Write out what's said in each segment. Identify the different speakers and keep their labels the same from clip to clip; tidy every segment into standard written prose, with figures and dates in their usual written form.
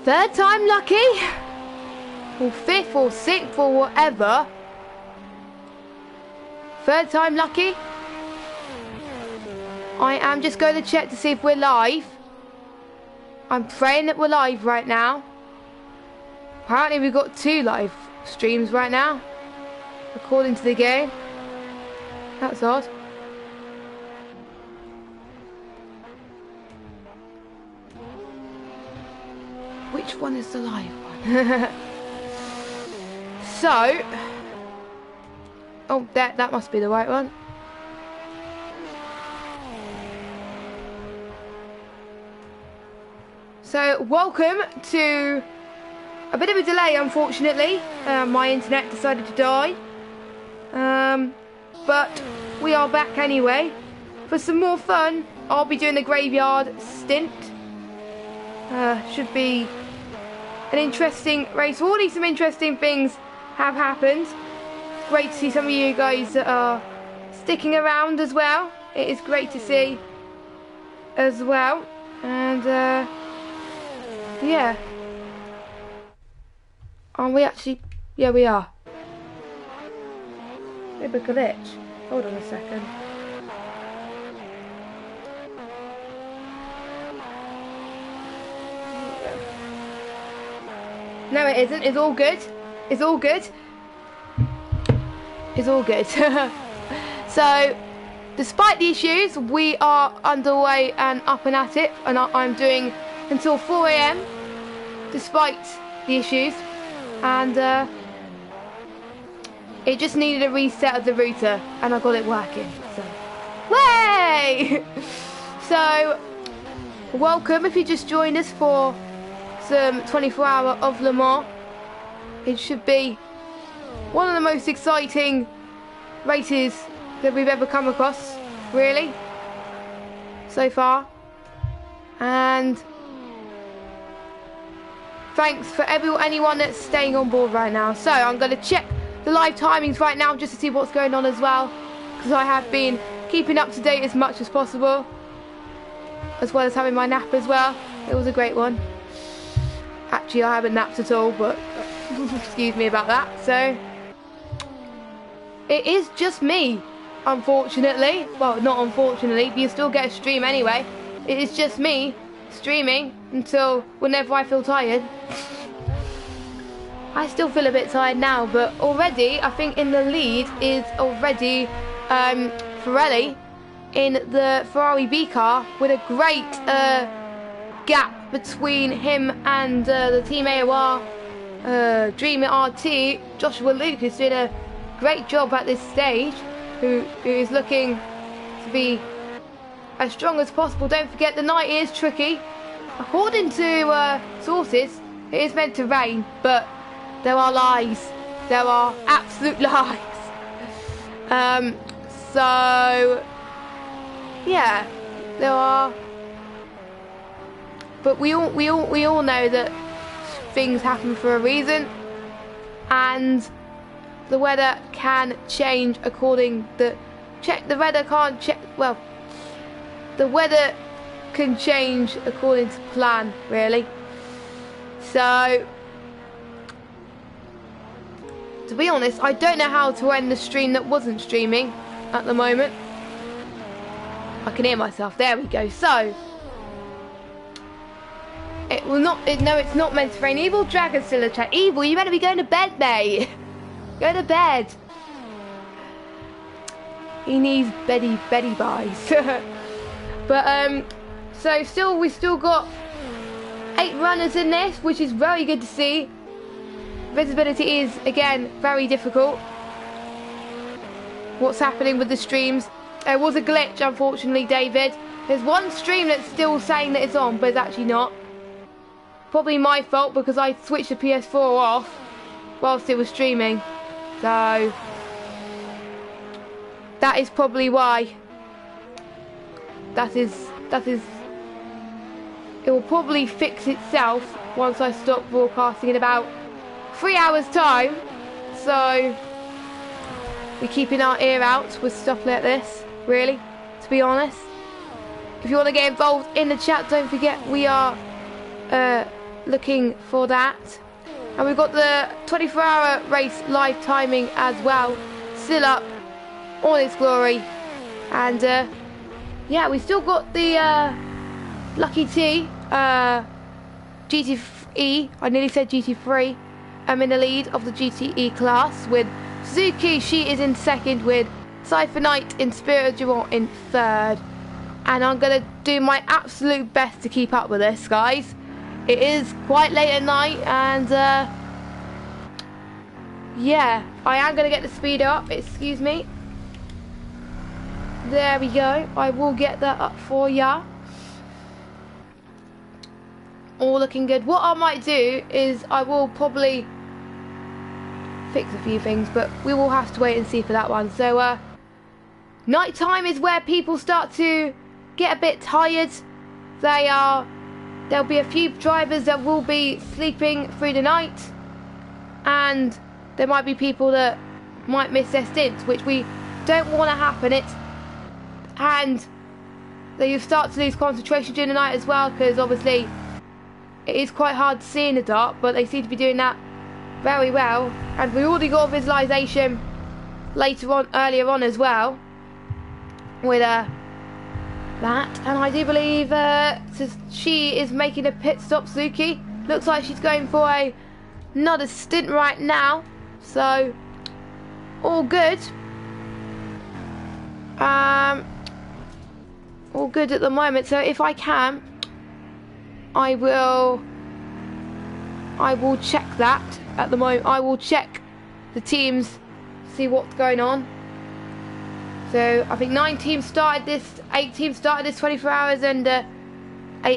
Speaker 1: third time lucky, or fifth or sixth or whatever. Third time lucky. I am just going to check to see if we're live. I'm praying that we're live right now. Apparently we've got 2 live streams right now, according to the game. That's odd. Which one is the live one? So, oh, that must be the right one. So, welcome to a bit of a delay, unfortunately. My internet decided to die. But we are back anyway. For some more fun, I'll be doing the graveyard stint. Should be an interesting race. Already some interesting things have happened. Great to see some of you guys that are sticking around as well. It is great to see as well. And yeah. Aren't we actually? Yeah, we are. Bit of a glitch. Hold on a second. No, it isn't. It's all good. It's all good. It's all good. So, despite the issues, we are underway and up and at it. And I'm doing until 4 AM, despite the issues. And it just needed a reset of the router, and I got it working. So, way! So, welcome if you just joined us for some 24-hour of Le Mans. It should be one of the most exciting races that we've ever come across, really, so far. And thanks for anyone that's staying on board right now. So I'm going to check the live timings right now just to see what's going on as well, because I have been keeping up to date as much as possible, as well as having my nap as well. It was a great one. Actually, I haven't napped at all, but excuse me about that. So it is just me, unfortunately. Well, not unfortunately, but you still get a stream anyway. It is just me streaming until whenever I feel tired. I still feel a bit tired now, but already I think in the lead is already Pirelli in the Ferrari B car, with a great gap between him and the Team AOR Dream RT. Joshua Luke is doing a great job at this stage, who is looking to be as strong as possible. Don't forget, the night is tricky. According to sources, it is meant to rain, but there are lies. There are absolute lies. So yeah, there are. But we all know that things happen for a reason, and the weather can change according the weather can't check. Well, the weather can change according to plan, really. So, to be honest, I don't know how to end the stream that wasn't streaming at the moment. I can hear myself. There we go. So, it will not. No, it's not meant to rain. Evil Dragon's still in the chat. Evil, you better be going to bed, mate. Go to bed. He needs Betty buys. But so we still got 8 runners in this, which is very good to see. Visibility is again very difficult. What's happening with the streams? There was a glitch, unfortunately, David. There's one stream that's still saying that it's on, but it's actually not. Probably my fault, because I switched the PS4 off whilst it was streaming. So that is probably why. That is. It will probably fix itself once I stop broadcasting in about 3 hours' time. So we're keeping our ear out with stuff like this, really, to be honest. If you want to get involved in the chat, don't forget we are looking for that. And we've got the 24-hour race live timing as well, still up, all its glory. And yeah, we still got the Lucky T GTE, I nearly said GT3, in the lead of the GTE class with Suzuki. She is in second with Cypher Knight in Spirit Durant in third. And I'm going to do my absolute best to keep up with this, guys. It is quite late at night, and yeah, I am going to get the speed up. Excuse me. There we go. I will get that up for ya. All looking good. What I might do is I will probably fix a few things, but we will have to wait and see for that one. So night time is where people start to get a bit tired. There'll be a few drivers that will be sleeping through the night, and there might be people that might miss their stints, which we don't want to happen. And then you start to lose concentration during the night as well, because obviously it is quite hard to see in the dark, but they seem to be doing that very well. And we already got a visualization earlier on as well with that. And I do believe she is making a pit stop, Suzuki. Looks like she's going for another stint right now. So all good. All good at the moment. So if I can, I will check that at the moment. I will check the teams, see what's going on. So I think 8 teams started this 24 hours, and 8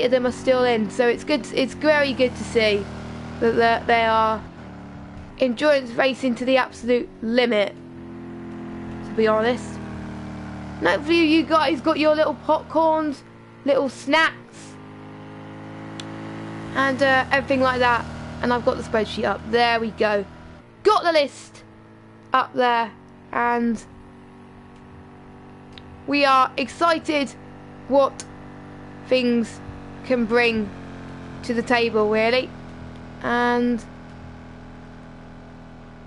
Speaker 1: of them are still in. So it's good. It's very good to see that they are endurance racing to the absolute limit, to be honest. And hopefully you guys got your little popcorns, little snacks, and everything like that. And I've got the spreadsheet up. There we go. Got the list up there, and we are excited what things can bring to the table, really. And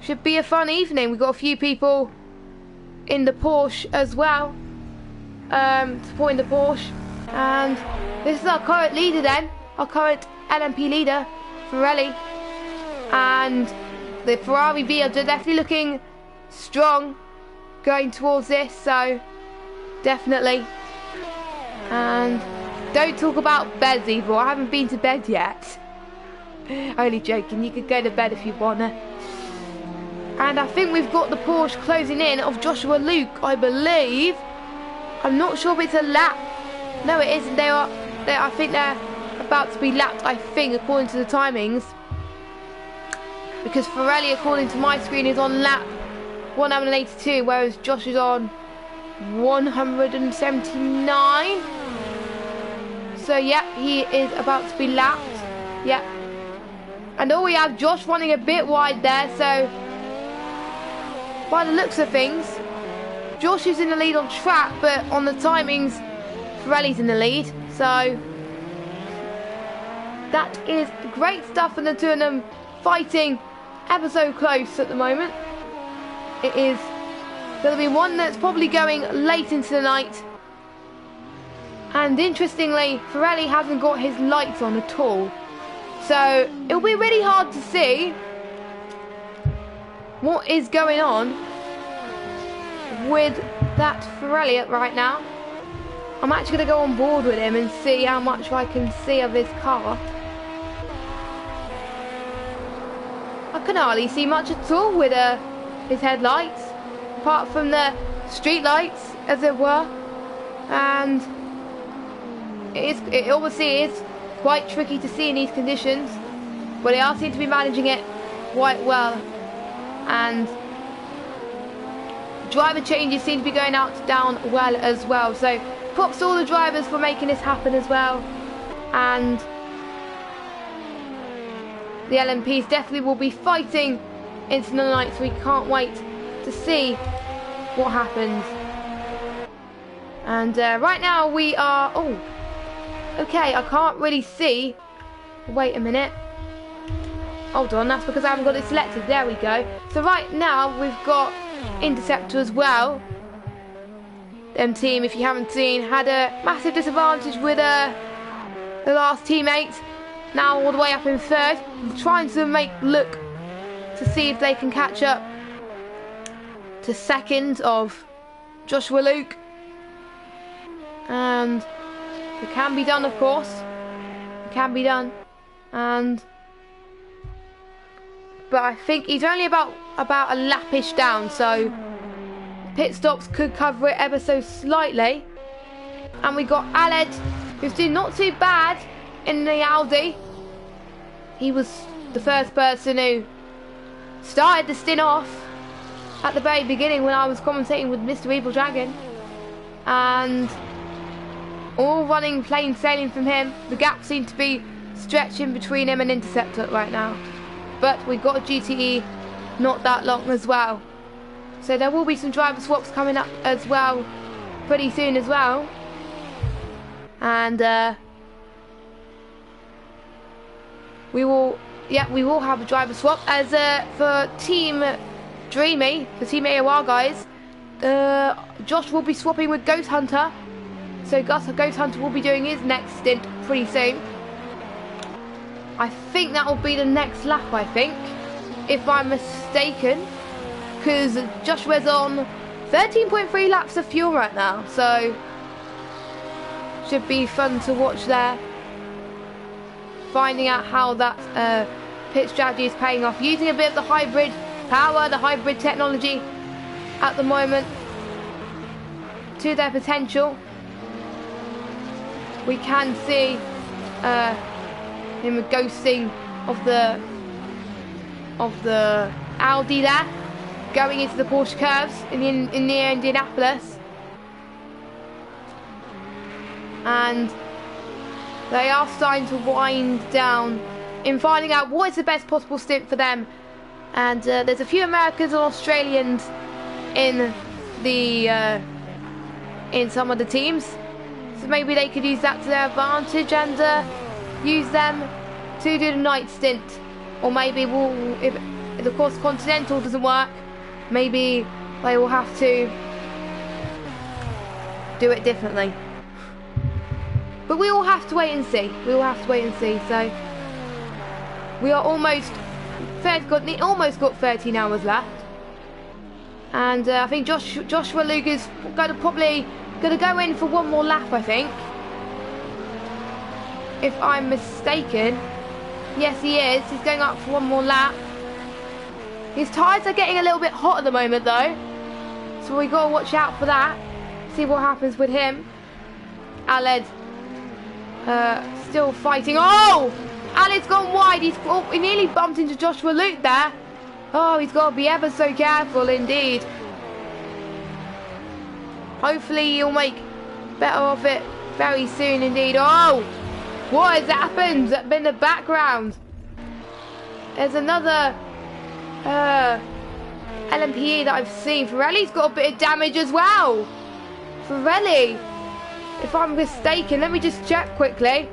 Speaker 1: should be a fun evening. We've got a few people in the Porsche as well, supporting the Porsche. And this is our current leader then, our current LMP leader, Pirelli. And the Ferrari B are definitely looking strong going towards this, so definitely. And don't talk about beds either. I haven't been to bed yet. Only joking, you could go to bed if you wanna. And I think we've got the Porsche closing in of Joshua Luke, I believe. I'm not sure if it's a lap. No, it isn't. I think they're about to be lapped, I think, according to the timings. Because Pirelli, according to my screen, is on lap 182, whereas Josh is on 179. So, yeah, he is about to be lapped. Yeah. And we have Josh running a bit wide there, so by the looks of things, Josh is in the lead on track, but on the timings, Pirelli's in the lead. So that is great stuff, and the two of them fighting ever so close at the moment. It is going to be one that's probably going late into the night. And interestingly, Pirelli hasn't got his lights on at all. So it'll be really hard to see what is going on with that Pirelli right now. I'm actually going to go on board with him and see how much I can see of his car. I can hardly see much at all with his headlights, apart from the street lights, as it were. And it obviously is quite tricky to see in these conditions, but they are seem to be managing it quite well. And driver changes seem to be going down well as well. So props to all the drivers for making this happen as well. And the LMPs definitely will be fighting into the night, so we can't wait to see what happens. And right now we are... Oh, okay, I can't really see. Wait a minute. hold on, that's because I haven't got it selected. There we go. So right now we've got Interceptor as well. Them team, if you haven't seen, had a massive disadvantage with the last teammate. Now all the way up in third, trying to look to see if they can catch up to second of Joshua Luke. And it can be done, of course. It can be done. But I think he's only about a lapish down, so pit stops could cover it ever so slightly. And we got Aled, who's doing not too bad in the Audi. He was the first person who started the stint off at the very beginning when I was commentating with Mr. Evil Dragon. And all running plain sailing from him. The gap seemed to be stretching between him and Interceptor right now. But we've got a GTE not that long as well. So there will be some driver swaps coming up as well pretty soon as well. And we will have a driver swap as for Team Dreamy, the Team AOR guys. Josh will be swapping with Ghost Hunter. So Ghost Hunter will be doing his next stint pretty soon. I think that will be the next lap, I think, if I'm mistaken, because Joshua's on 13.3 laps of fuel right now, so should be fun to watch there. Finding out how that pit strategy is paying off, using a bit of the hybrid power, the hybrid technology at the moment to their potential. We can see him ghosting of the Audi there, going into the Porsche curves in near Indianapolis, and they are starting to wind down in finding out what is the best possible stint for them. And there's a few Americans and Australians in the in some of the teams, so maybe they could use that to their advantage and use them to do the night stint. Or maybe if of course Continental doesn't work, maybe they will have to do it differently. But we all have to wait and see. We all have to wait and see. So we are almost got 13 hours left, and I think Joshua Luke is probably going to go in for one more lap, I think, if I'm mistaken. Yes, he is. He's going up for one more lap. His tyres are getting a little bit hot at the moment, though, so we got to watch out for that. See what happens with him. Aled still fighting. Oh! Aled's gone wide. He nearly bumped into Joshua Luke there. Oh, he's got to be ever so careful indeed. Hopefully he'll make better of it very soon indeed. Oh! What has happened in the background? There's another LMPE that I've seen. Pirelli's got a bit of damage as well. Pirelli, if I'm mistaken, let me just check quickly.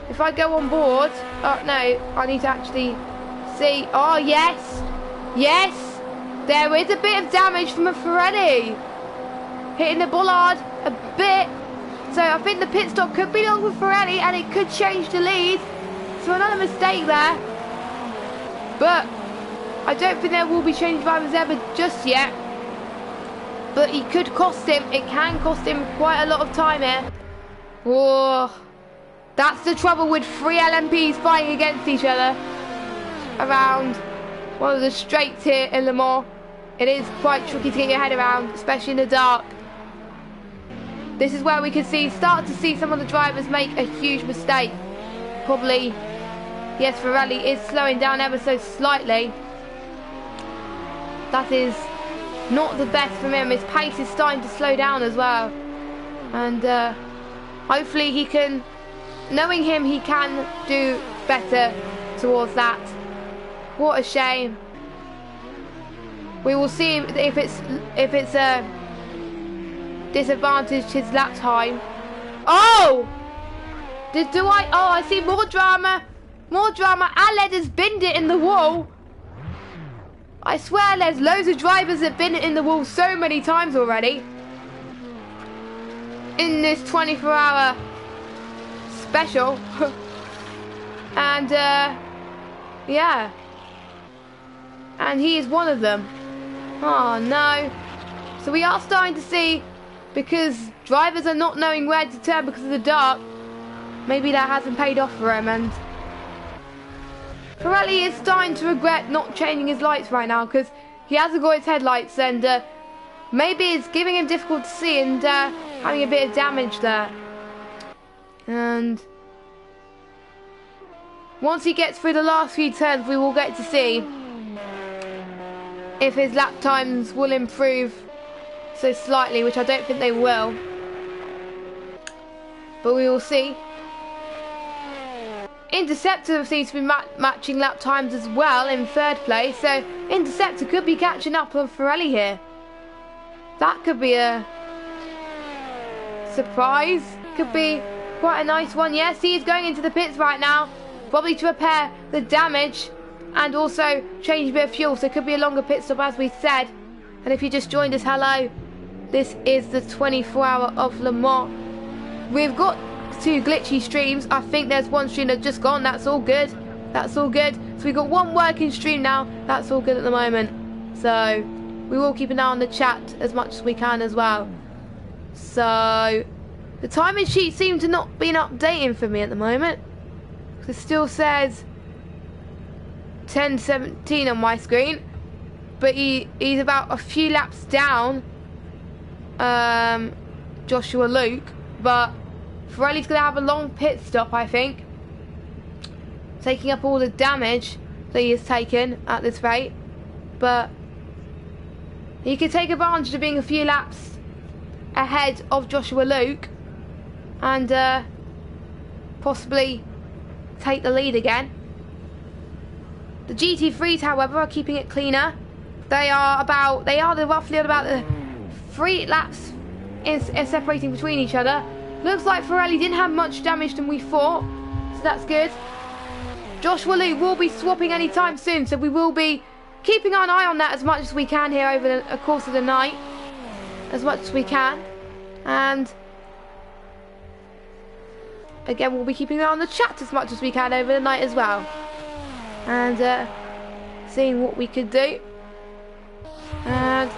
Speaker 1: If I go on board, oh no, I need to actually see. Oh yes, yes, there is a bit of damage from a Pirelli, hitting the bollard a bit. So I think the pit stop could be long with Pirelli, and it could change the lead. So another mistake there. But I don't think there will be change drivers ever just yet. But it could cost him. It can cost him quite a lot of time here. Whoa. That's the trouble with three LMPs fighting against each other around one of the straights here in Le Mans. It is quite tricky to get your head around, especially in the dark. This is where we can start to see some of the drivers make a huge mistake. Probably, yes, Pirelli is slowing down ever so slightly. That is not the best from him. His pace is starting to slow down as well. And hopefully he can, knowing him, he can do better towards that. What a shame. We will see if it's disadvantaged his lap time. Oh! Oh, I see more drama More drama. Aled has binned it in the wall. I swear there's loads of drivers that bin it in the wall so many times already. In this 24-hour special. And, yeah. And he is one of them. Oh, no. So we are starting to see, because drivers are not knowing where to turn because of the dark, maybe that hasn't paid off for him, and Pirelli is starting to regret not changing his lights right now because he hasn't got his headlights, and maybe it's giving him difficult to see and having a bit of damage there. And once he gets through the last few turns, we will get to see if his lap times will improve so slightly, which I don't think they will. But we will see. Interceptor seems to be matching lap times as well in third place, so Interceptor could be catching up on Pirelli here. That could be a surprise. Could be quite a nice one. Yes, he is going into the pits right now, probably to repair the damage and also change a bit of fuel, so it could be a longer pit stop as we said. And if you just joined us, hello. This is the 24-hour of Le Mans. We've got 2 glitchy streams. I think there's one stream that's just gone. That's all good. That's all good. So we've got 1 working stream now. That's all good at the moment. So we will keep an eye on the chat as much as we can as well. So the timing sheet seems to not be updating for me at the moment. It still says 10:17 on my screen. But he's about a few laps down Joshua Luke, but Pirelli's going to have a long pit stop, I think, taking up all the damage that he has taken at this rate. But he could take advantage of being a few laps ahead of Joshua Luke and possibly take the lead again. The GT3s, however, are keeping it cleaner. They are roughly about the 3 laps in separating between each other. Looks like Pirelli didn't have much damage than we thought, so that's good. Joshua Luke will be swapping anytime soon, so we will be keeping an eye on that as much as we can here over the course of the night, as much as we can. And again, we'll be keeping an eye on the chat as much as we can over the night as well, and seeing what we could do. And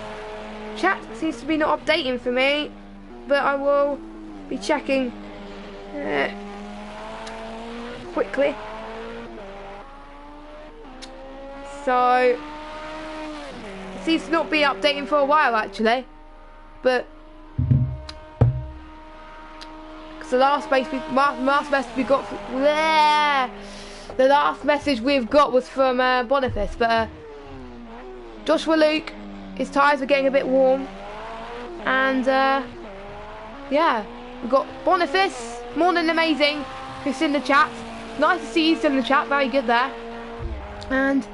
Speaker 1: chat seems to be not updating for me, but I will be checking quickly. So it seems to not be updating for a while actually, but because the last message we've got was from Boniface, but Joshua Luke, his tyres are getting a bit warm, and yeah, we've got Boniface, more than amazing, who's in the chat. Nice to see you still in the chat, very good there. And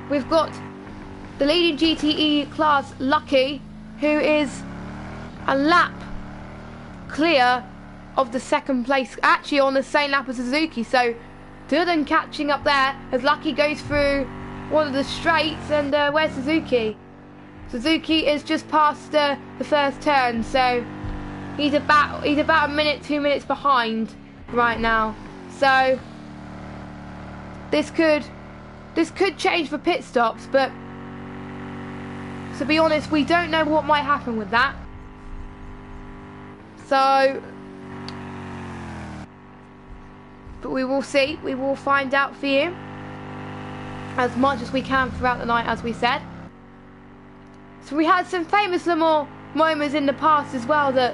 Speaker 1: we've got the leading GTE class Lucky, who is a lap clear of the 2nd place, actually on the same lap as Suzuki, so Durden catching up there as Lucky goes through one of the straights. And where's Suzuki? Suzuki is just past the first turn, so he's about a minute, 2 minutes behind right now. So this could change for pit stops, but to be honest, we don't know what might happen with that. So, but we will see. We will find out for you as much as we can throughout the night, as we said. So we had some famous Le Mans moments in the past as well that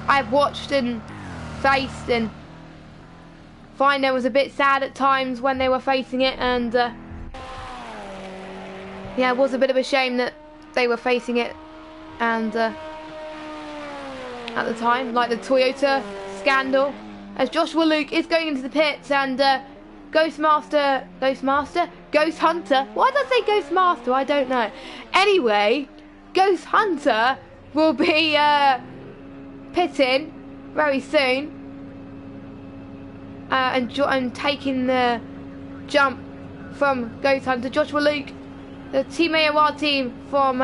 Speaker 1: I've watched and faced, and find there was a bit sad at times when they were facing it, and yeah, it was a bit of a shame that they were facing it, and at the time, like the Toyota scandal, as Joshua Luke is going into the pits, and Ghost Hunter, why did I say Ghost Master? I don't know. Anyway, Ghost Hunter will be pitting very soon. and taking the jump from Ghost Hunter. Joshua Luke, the Team AOR team from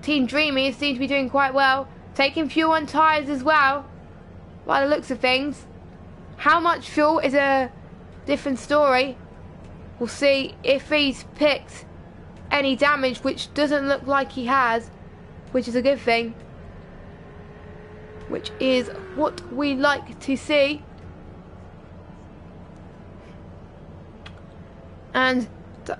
Speaker 1: Team Dreamy, seem to be doing quite well. Taking fuel and tyres as well, by the looks of things. How much fuel is a different story. We'll see if he's picked any damage, which doesn't look like he has, which is a good thing. Which is what we like to see. And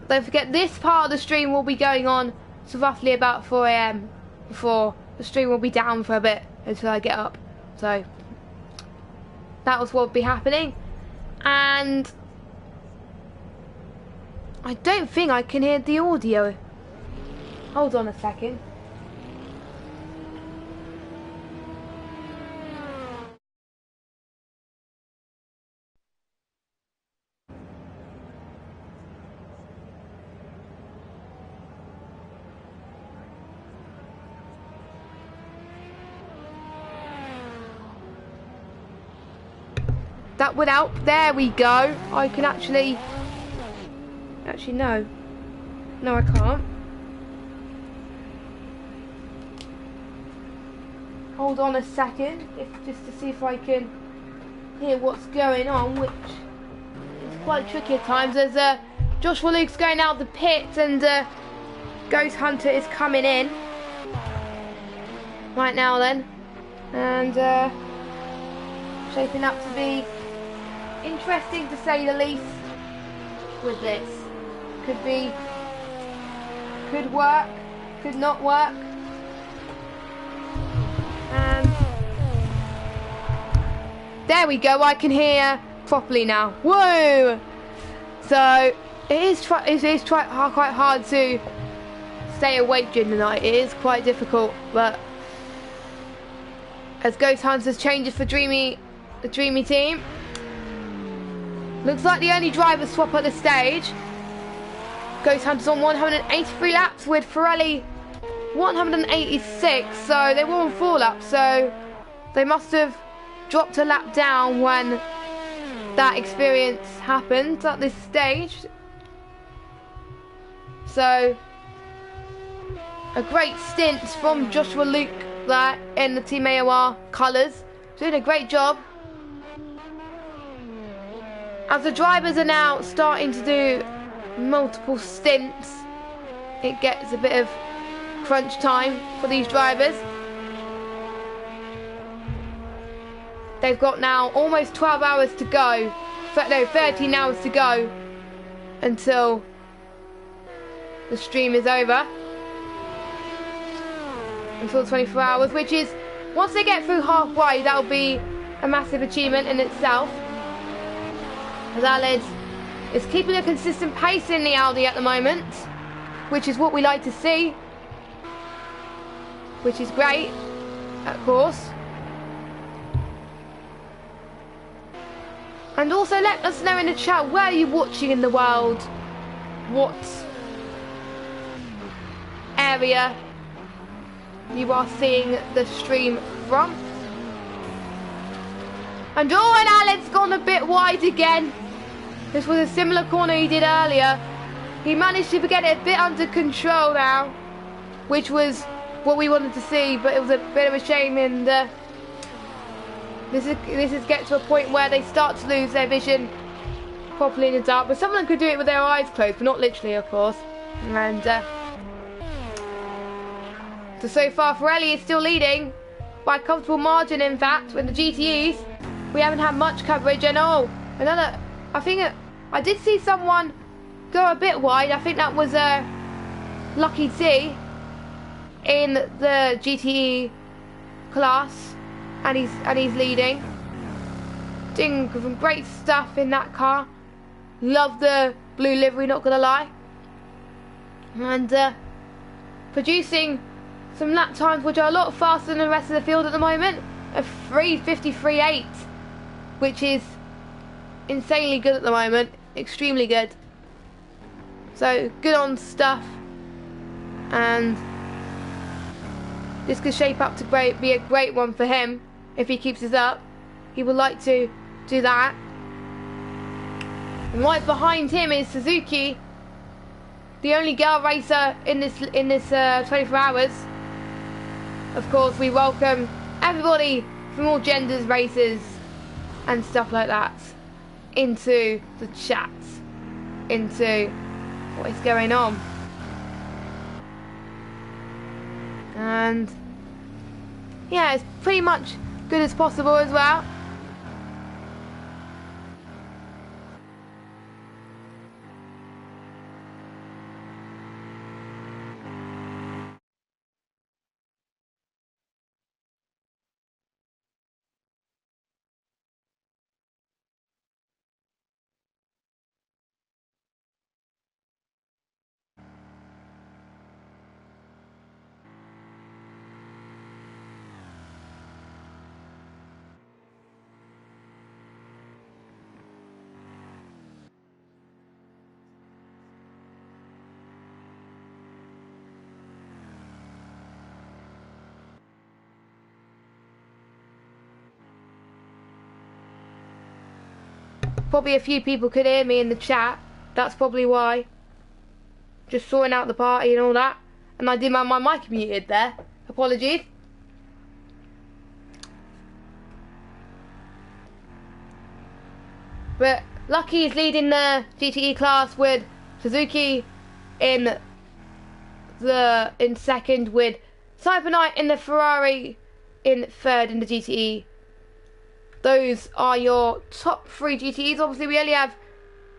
Speaker 1: don't forget, this part of the stream will be going on to roughly about 4 AM before the stream will be down for a bit until I get up. So that was what will be happening. And I don't think I can hear the audio. Hold on a second. That would help. There we go. I can actually no. No, I can't. Hold on a second, just to see if I can hear what's going on, which is quite tricky at times. As Joshua Luke's going out the pit and Ghost Hunter is coming in right now then, and shaping up to be interesting to say the least with this. Could work, could not work. And there we go, I can hear properly now. Whoa! So it is quite hard to stay awake during the night. It is quite difficult, but as Ghost Hunters changes for the Dreamy team, looks like the only driver swap at the stage. Ghost Hunters on 183 laps with Pirelli 186, so they were on 4 laps, so they must have dropped a lap down when that experience happened at this stage. So a great stint from Joshua Luke there in the Team AOR colours, doing a great job. As the drivers are now starting to do multiple stints, it gets a bit of crunch time for these drivers. They've got now almost 12 hours to go, no, 13 hours to go until the stream is over, until 24 hours, which is, once they get through halfway, that'll be a massive achievement in itself. As Aled is keeping a consistent pace in the Audi at the moment, which is what we like to see, which is great, of course. And also let us know in the chat, where are you watching in the world? What area you are seeing the stream from? And Aled's gone a bit wide again. This was a similar corner he did earlier. He managed to get it a bit under control now, which was what we wanted to see, but it was a bit of a shame. And this is get to a point where they start to lose their vision properly in the dark. But someone could do it with their eyes closed, but not literally, of course. And so far, Pirelli is still leading by a comfortable margin. In fact, with the GTEs, we haven't had much coverage. And another, I think I did see someone go a bit wide. I think that was Lucky T in the GTE class, and he's leading, doing some great stuff in that car. Love the blue livery, not gonna lie, and producing some lap times which are a lot faster than the rest of the field at the moment. A 3:53.8, which is insanely good at the moment, extremely good. So good on stuff, and this could shape up to be a great one for him if he keeps this up. He would like to do that. And right behind him is Suzuki, the only girl racer in this 24 hours. Of course, we welcome everybody from all genders, races, and stuff like that into the chat, into what is going on. And yeah, it's pretty much good as possible as well. Probably a few people could hear me in the chat. That's probably why. Just sorting out the party and all that. And I did my mic muted there. Apologies. But Lucky is leading the GTE class with Suzuki in second, with Cyber Knight in the Ferrari in third in the GTE. Those are your top 3 GTEs. Obviously, we only have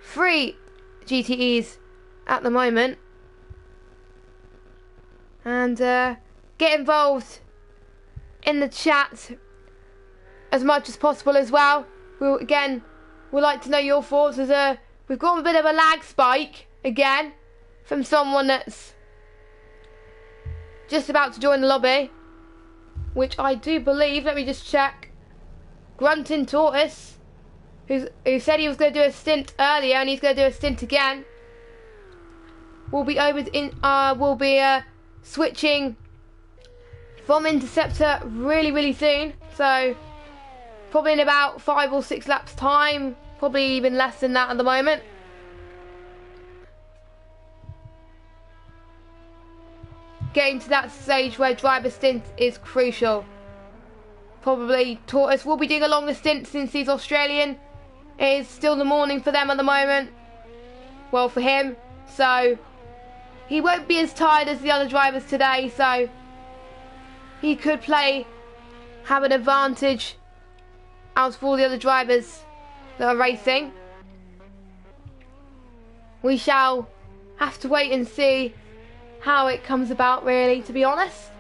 Speaker 1: 3 GTEs at the moment. And get involved in the chat as much as possible as well. We'd like to know your thoughts. We've got a bit of a lag spike again from someone that's just about to join the lobby, which I do believe, let me just check, Grunting Tortoise, who said he was going to do a stint earlier and he's going to do a stint again, will be switching from Interceptor really soon. So probably in about 5 or 6 laps time, probably even less than that at the moment. Getting to that stage where driver stint is crucial. Probably Tortoise will be doing a longer stint since he's Australian. It is still the morning for them at the moment. Well, for him. So he won't be as tired as the other drivers today. So he could have an advantage out of all the other drivers that are racing. We shall have to wait and see how it comes about, really, to be honest,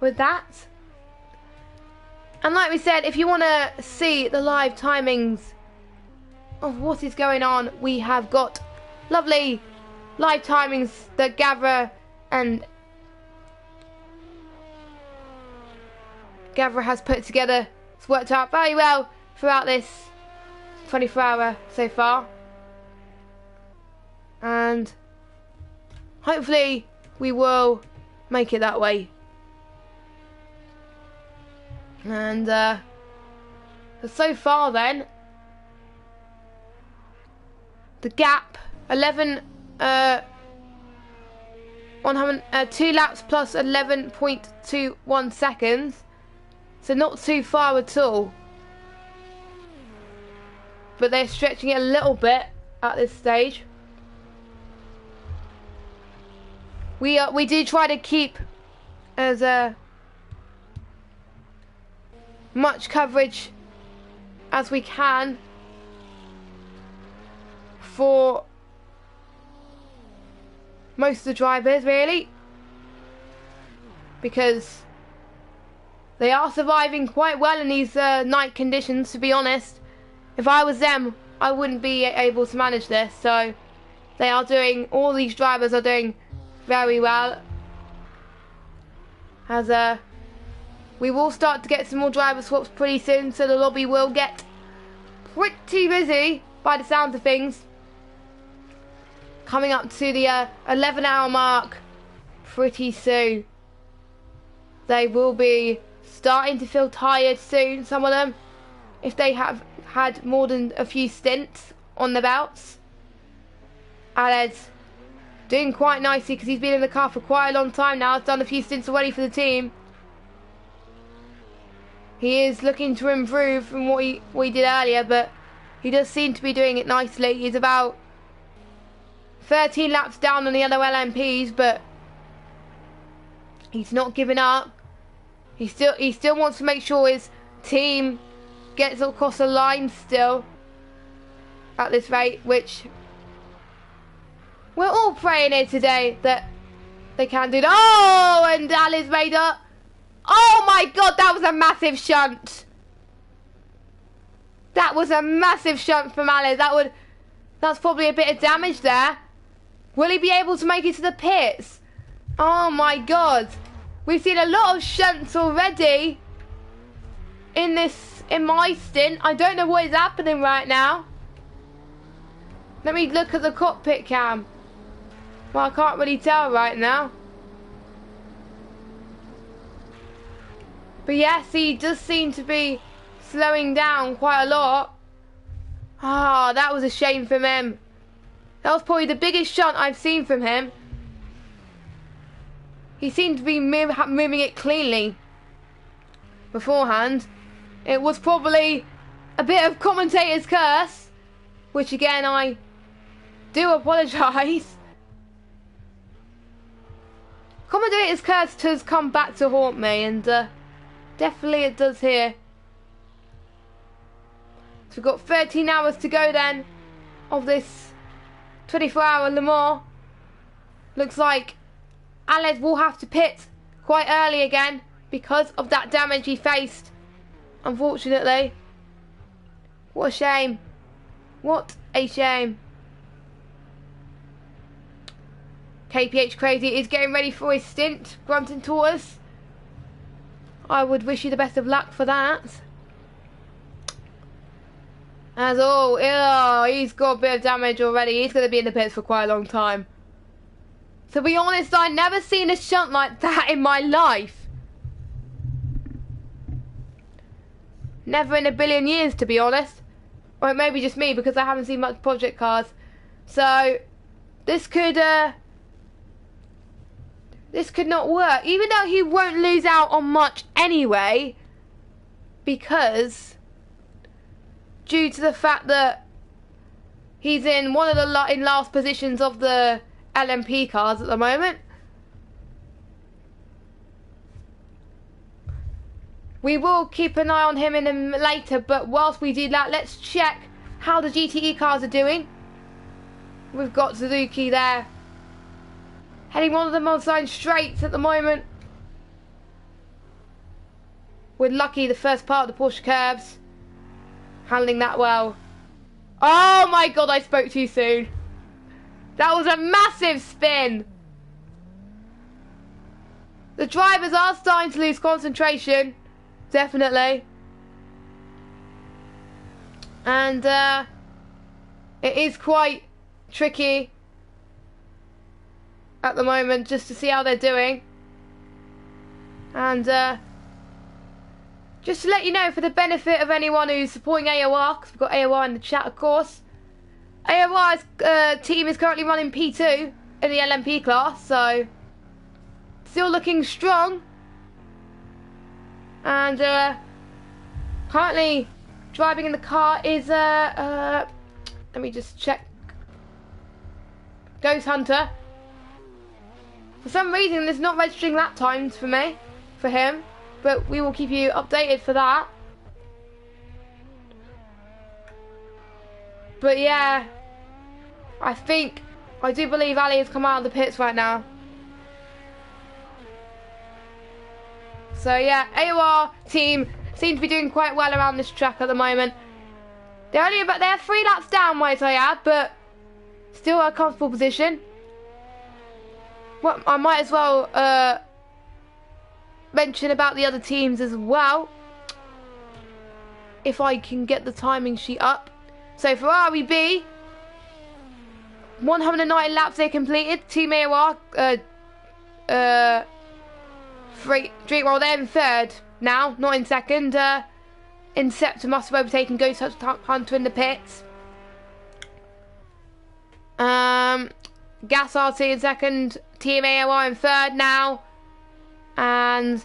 Speaker 1: with that. And like we said, if you want to see the live timings of what is going on, we have got lovely live timings that Gavra has put together. It's worked out very well throughout this 24-hour so far. And hopefully we will make it that way. And so far then, the gap 2 laps plus 11.21 seconds, so not too far at all, but they're stretching it a little bit at this stage. We do try to keep as much coverage as we can for most of the drivers, really, because they are surviving quite well in these night conditions, to be honest. If I was them, I wouldn't be able to manage this. So all these drivers are doing very well, as we will start to get some more driver swaps pretty soon, so the lobby will get pretty busy by the sound of things. Coming up to the 11-hour mark pretty soon. They will be starting to feel tired soon, some of them, if they have had more than a few stints on the belts. Aled's doing quite nicely because he's been in the car for quite a long time now. He's done a few stints already for the team. He is looking to improve from what he did earlier, but he does seem to be doing it nicely. He's about 13 laps down on the other LMPs, but he's not giving up. He still wants to make sure his team gets across the line still at this rate, which we're all praying here today that they can do that. Oh, and Ali's made up. Oh my God, that was a massive shunt. That was a massive shunt from Ali. That's probably a bit of damage there. Will he be able to make it to the pits? Oh my God. We've seen a lot of shunts already in my stint. I don't know what is happening right now. Let me look at the cockpit cam. Well, I can't really tell right now. But yes, he does seem to be slowing down quite a lot. Ah, that was a shame from him. That was probably the biggest shunt I've seen from him. He seemed to be moving it cleanly beforehand. It was probably a bit of commentator's curse, which again I do apologise. Commentator's curse has come back to haunt me, and definitely it does here. So we've got 13 hours to go then of this 24-hour Le Mans. Looks like Aled will have to pit quite early again because of that damage he faced, unfortunately. What a shame. What a shame. KPH Crazy is getting ready for his stint, grunting to us. I would wish you the best of luck for that. As he's got a bit of damage already. He's going to be in the pits for quite a long time. To be honest, I've never seen a shunt like that in my life. Never in a billion years, to be honest. Or it may be just me because I haven't seen much project cars. So this could not work. Even though he won't lose out on much anyway, because due to the fact that he's in one of the last positions of the LMP cars at the moment. We will keep an eye on him later, but whilst we do that, let's check how the GTE cars are doing. We've got Suzuki there, heading one of the Mulsanne straights at the moment. We're lucky the first part of the Porsche curves, handling that well. Oh my God, I spoke too soon. That was a massive spin. The drivers are starting to lose concentration, definitely. And it is quite tricky at the moment just to see how they're doing. And just to let you know, for the benefit of anyone who's supporting AOR, because we've got AOR in the chat, of course. AOR's team is currently running P2 in the LMP class, so still looking strong. And currently driving in the car is let me just check. Ghost Hunter. For some reason, there's not registering lap times for him, but we will keep you updated for that. But yeah, I do believe Ali has come out of the pits right now. So yeah, AOR team seem to be doing quite well around this track at the moment. They're 3 laps down, might I add, but still a comfortable position. Well, I might as well mention about the other teams as well, if I can get the timing sheet up. So Ferrari B, 190 laps they completed. Team AOR, well, they're in third now, not in second. Interceptor must have overtaken Ghost Hunter in the pits. Gas RT in second, Team AOR in third now, and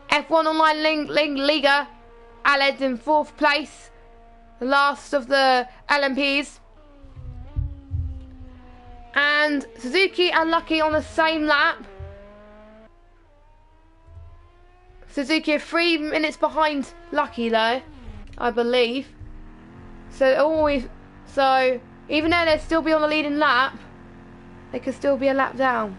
Speaker 1: F1 Online Liga, Aled in fourth place, the last of the LMPs, and Suzuki and Lucky on the same lap. Suzuki are 3 minutes behind Lucky though, I believe. So even though they'll still be on the leading lap, they could still be a lap down.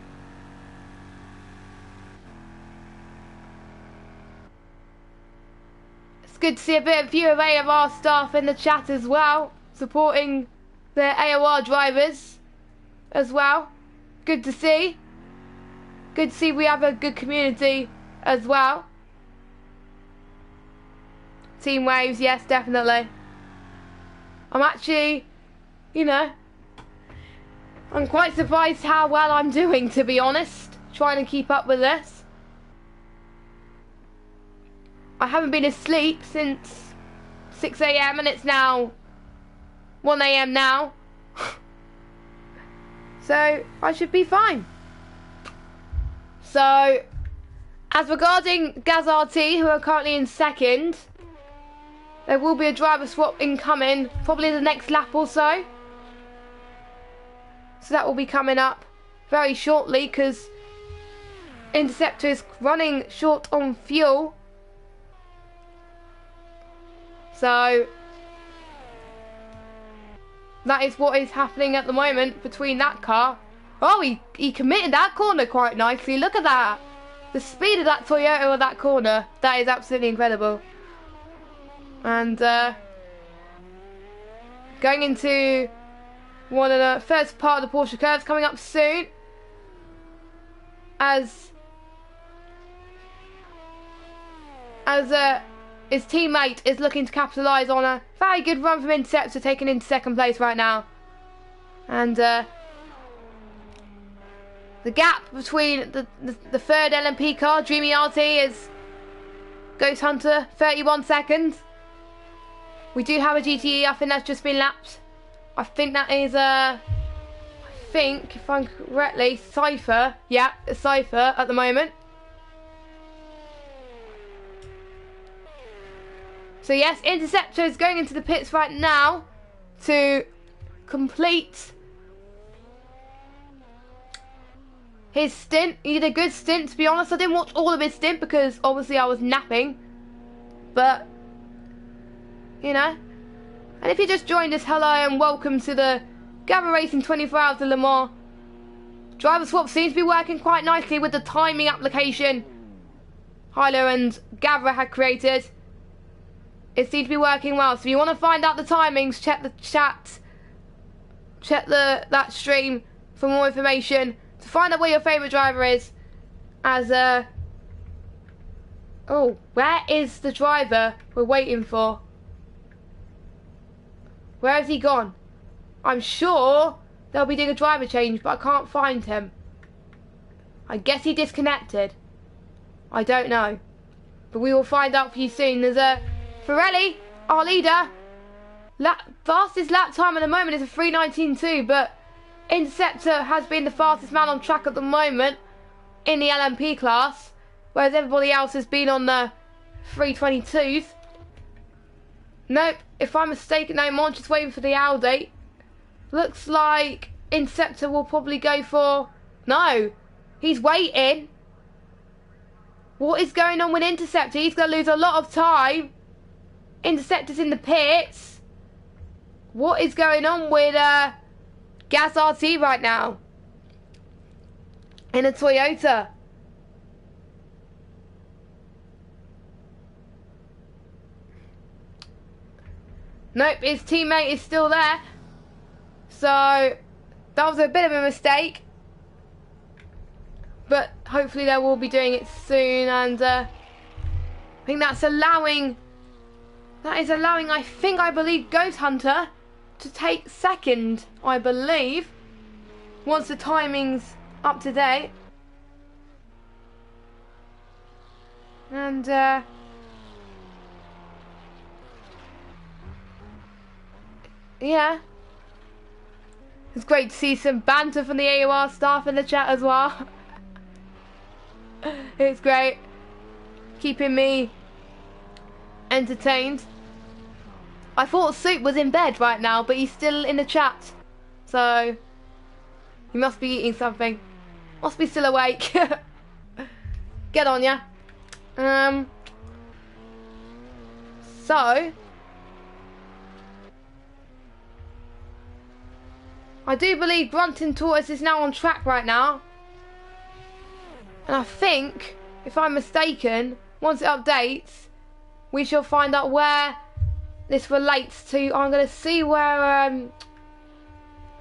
Speaker 1: It's good to see a few of AOR staff in the chat as well, supporting the AOR drivers as well. Good to see. Good to see we have a good community as well. Team Waves, yes, definitely. I'm actually, I'm quite surprised how well I'm doing, to be honest, trying to keep up with this. I haven't been asleep since 6 AM and it's now 1 AM now. So I should be fine. So, as regarding Gaz RT, who are currently in second, there will be a driver swap incoming, probably the next lap or so. So that will be coming up very shortly, because Interceptor is running short on fuel. So that is what is happening at the moment between that car. Oh, he committed that corner quite nicely. Look at that. The speed of that Toyota with that corner. That is absolutely incredible. And going into one of the first part of the Porsche curves coming up soon, as his teammate is looking to capitalise on a very good run from Interceptor, taking into second place right now. And the gap between the third LMP car, Dreamy RT, is Ghost Hunter, 31 seconds. We do have a GTE, I think that's just been lapped. I think that is I think, if I'm correctly, Cypher. Yeah, a Cypher at the moment. So yes, Interceptor is going into the pits right now to complete his stint. He did a good stint, to be honest. I didn't watch all of his stint because obviously I was napping. But, and if you just joined us, hello and welcome to the Gavra Racing 24 Hours of Le Mans. Driver swap seems to be working quite nicely with the timing application Hilo and Gavra had created. It seems to be working well. So if you want to find out the timings, check the chat, check that stream for more information to find out where your favourite driver is. Oh, where is the driver we're waiting for? Where has he gone? I'm sure they'll be doing a driver change, but I can't find him. I guess he disconnected. I don't know. But we will find out for you soon. There's a Pirelli, our leader. Fastest lap time at the moment is a 3:19.2, but Interceptor has been the fastest man on track at the moment in the LMP class, whereas everybody else has been on the 3:22s. Nope, if I'm mistaken, no, Monch is waiting for the Audi. Looks like Interceptor will probably go for... No, he's waiting. What is going on with Interceptor? He's going to lose a lot of time. Interceptor's in the pits. What is going on with Gas RT right now? In a Toyota. Nope, his teammate is still there. So, that was a bit of a mistake. But hopefully they will be doing it soon. And I think that's allowing... That is allowing, I believe, Ghost Hunter to take second, I believe. Once the timing's up to date. And yeah. It's great to see some banter from the AOR staff in the chat as well. It's great. Keeping me entertained. I thought Soup was in bed right now, but he's still in the chat. So, he must be eating something. Must be still awake. Get on, yeah. So, I do believe Grunting Tortoise is now on track right now. And I think, if I'm mistaken, once it updates, we shall find out where this relates to. I'm going to see where,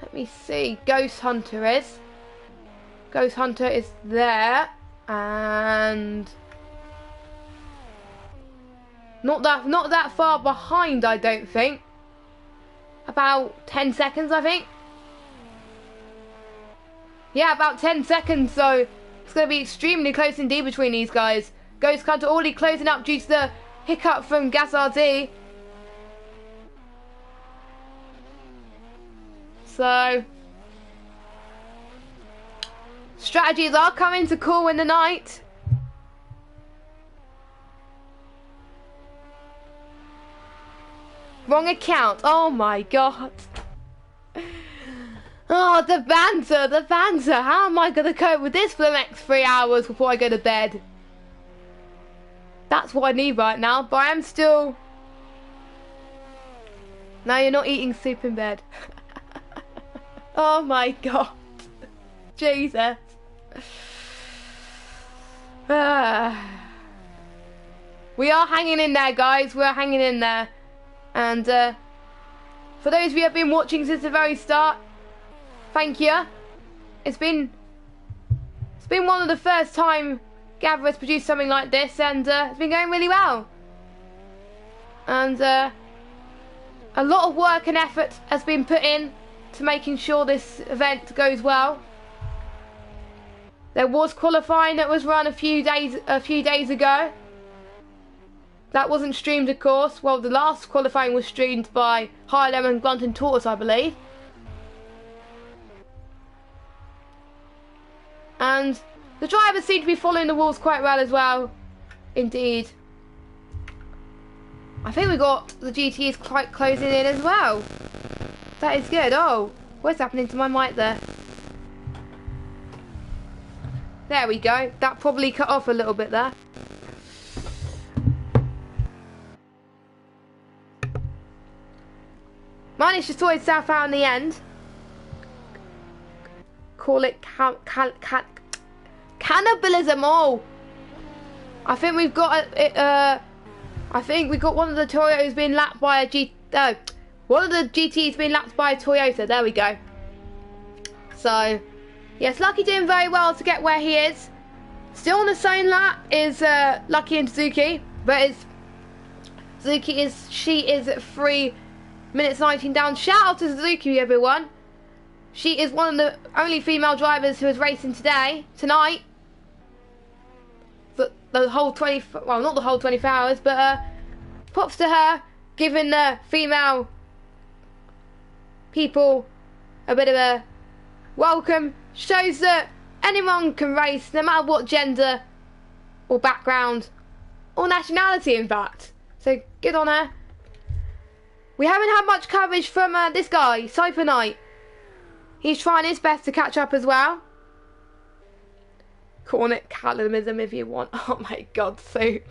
Speaker 1: let me see, Ghost Hunter is. Ghost Hunter is there, and not that far behind, I don't think. About 10 seconds, I think. Yeah, about 10 seconds, so it's going to be extremely close indeed between these guys. Ghost Hunter already closing up due to the hiccup from GasRD. So, strategies are coming to call in the night. Wrong account. Oh my god. Oh, the banter, the banter. How am I going to cope with this for the next 3 hours before I go to bed? That's what I need right now, but I am still... No, you're not eating soup in bed. Oh my god. Jesus. We are hanging in there, guys. We're hanging in there. And for those of you who have been watching since the very start, thank you. It's been one of the first time Gavra has produced something like this, and it's been going really well. And a lot of work and effort has been put in to making sure this event goes well. There was qualifying that was run a few days ago. That wasn't streamed, of course. Well, the last qualifying was streamed by Harlem and Grunting Tortoise, I believe. And the drivers seem to be following the rules quite well as well. Indeed. I think we got the GTs quite closing in as well. That is good. Oh, what's happening to my mic there? There we go. That probably cut off a little bit there. Managed to sort itself out in the end. Call it cannibalism. Oh, I think we've got I think we got one of the Toyotas being lapped by a one of the GTs being lapped by a Toyota. There we go. So, yes, Lucky doing very well to get where he is. Still on the same lap is Lucky and Suzuki, but she is at 3 minutes 19 down. Shout out to Suzuki, everyone. She is one of the only female drivers who is racing tonight. The whole well, not the whole 24 hours, but props to her, giving the female people a bit of a welcome. Shows that anyone can race, no matter what gender or background or nationality, in fact. So good on her. We haven't had much coverage from this guy, Cypher Knight. He's trying his best to catch up as well. Call it cannibalism if you want. Oh my god, Soup.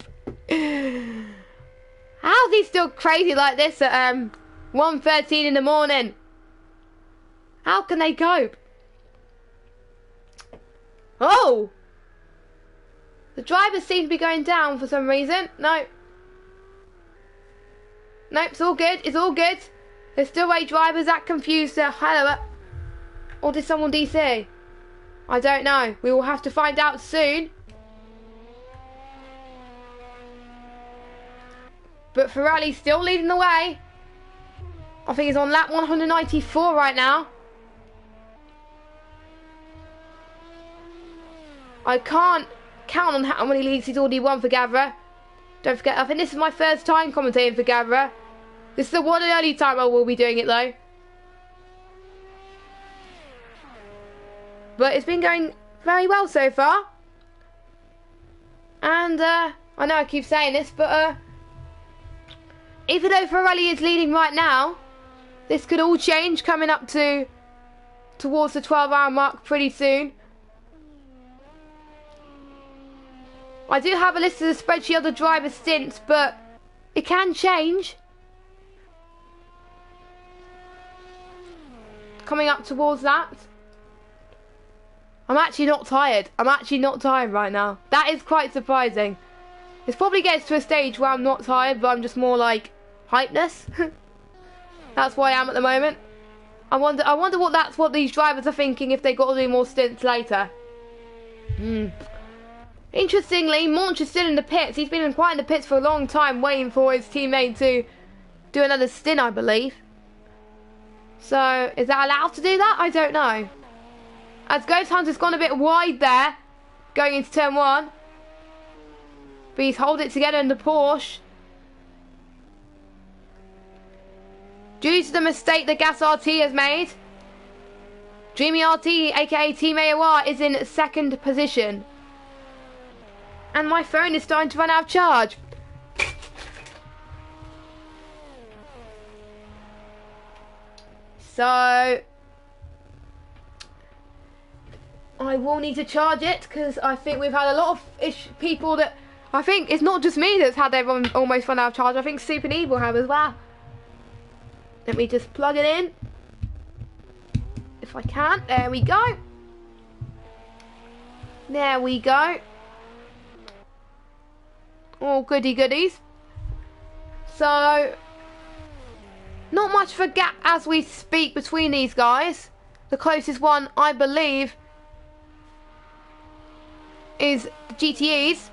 Speaker 1: How's he still crazy like this at 1:13 in the morning? How can they cope? Oh! The drivers seem to be going down for some reason. No. Nope, it's all good. It's all good. There's still 8 drivers that confused. Hello. Or did someone DC? I don't know. We will have to find out soon. But Ferrari's still leading the way. I think he's on lap 194 right now. I can't count on how many leagues he's already won for Gavra. Don't forget, I think this is my first time commentating for Gavra. This is the one and only time I will be doing it though. But it's been going very well so far. And I know I keep saying this, but even though Ferrari is leading right now, this could all change coming up towards the 12-hour mark pretty soon. I do have a list of the spreadsheet of the driver's stints, but it can change. Coming up towards that. I'm actually not tired. I'm actually not tired right now. That is quite surprising. This probably gets to a stage where I'm not tired, but I'm just more like hypeness. That's where I am at the moment. I wonder what these drivers are thinking if they got to do more stints later. Interestingly, Monch is still in the pits. He's been quite in the pits for a long time, waiting for his teammate to do another stint, I believe. So, is that allowed to do that? I don't know. As Ghost Hunter's gone a bit wide there, going into turn 1. But he's holding it together in the Porsche. Due to the mistake that Gas RT has made, Dreamy RT, aka Team AOR, is in 2nd position. And my phone is starting to run out of charge. So I will need to charge it, because I think we've had a lot of people that... I think it's not just me that's had everyone almost run out of charge. I think Super and Evil have as well. Let me just plug it in. If I can. There we go. There we go. All goody goodies. So, not much of a gap as we speak between these guys. The closest one, I believe, is the GTEs.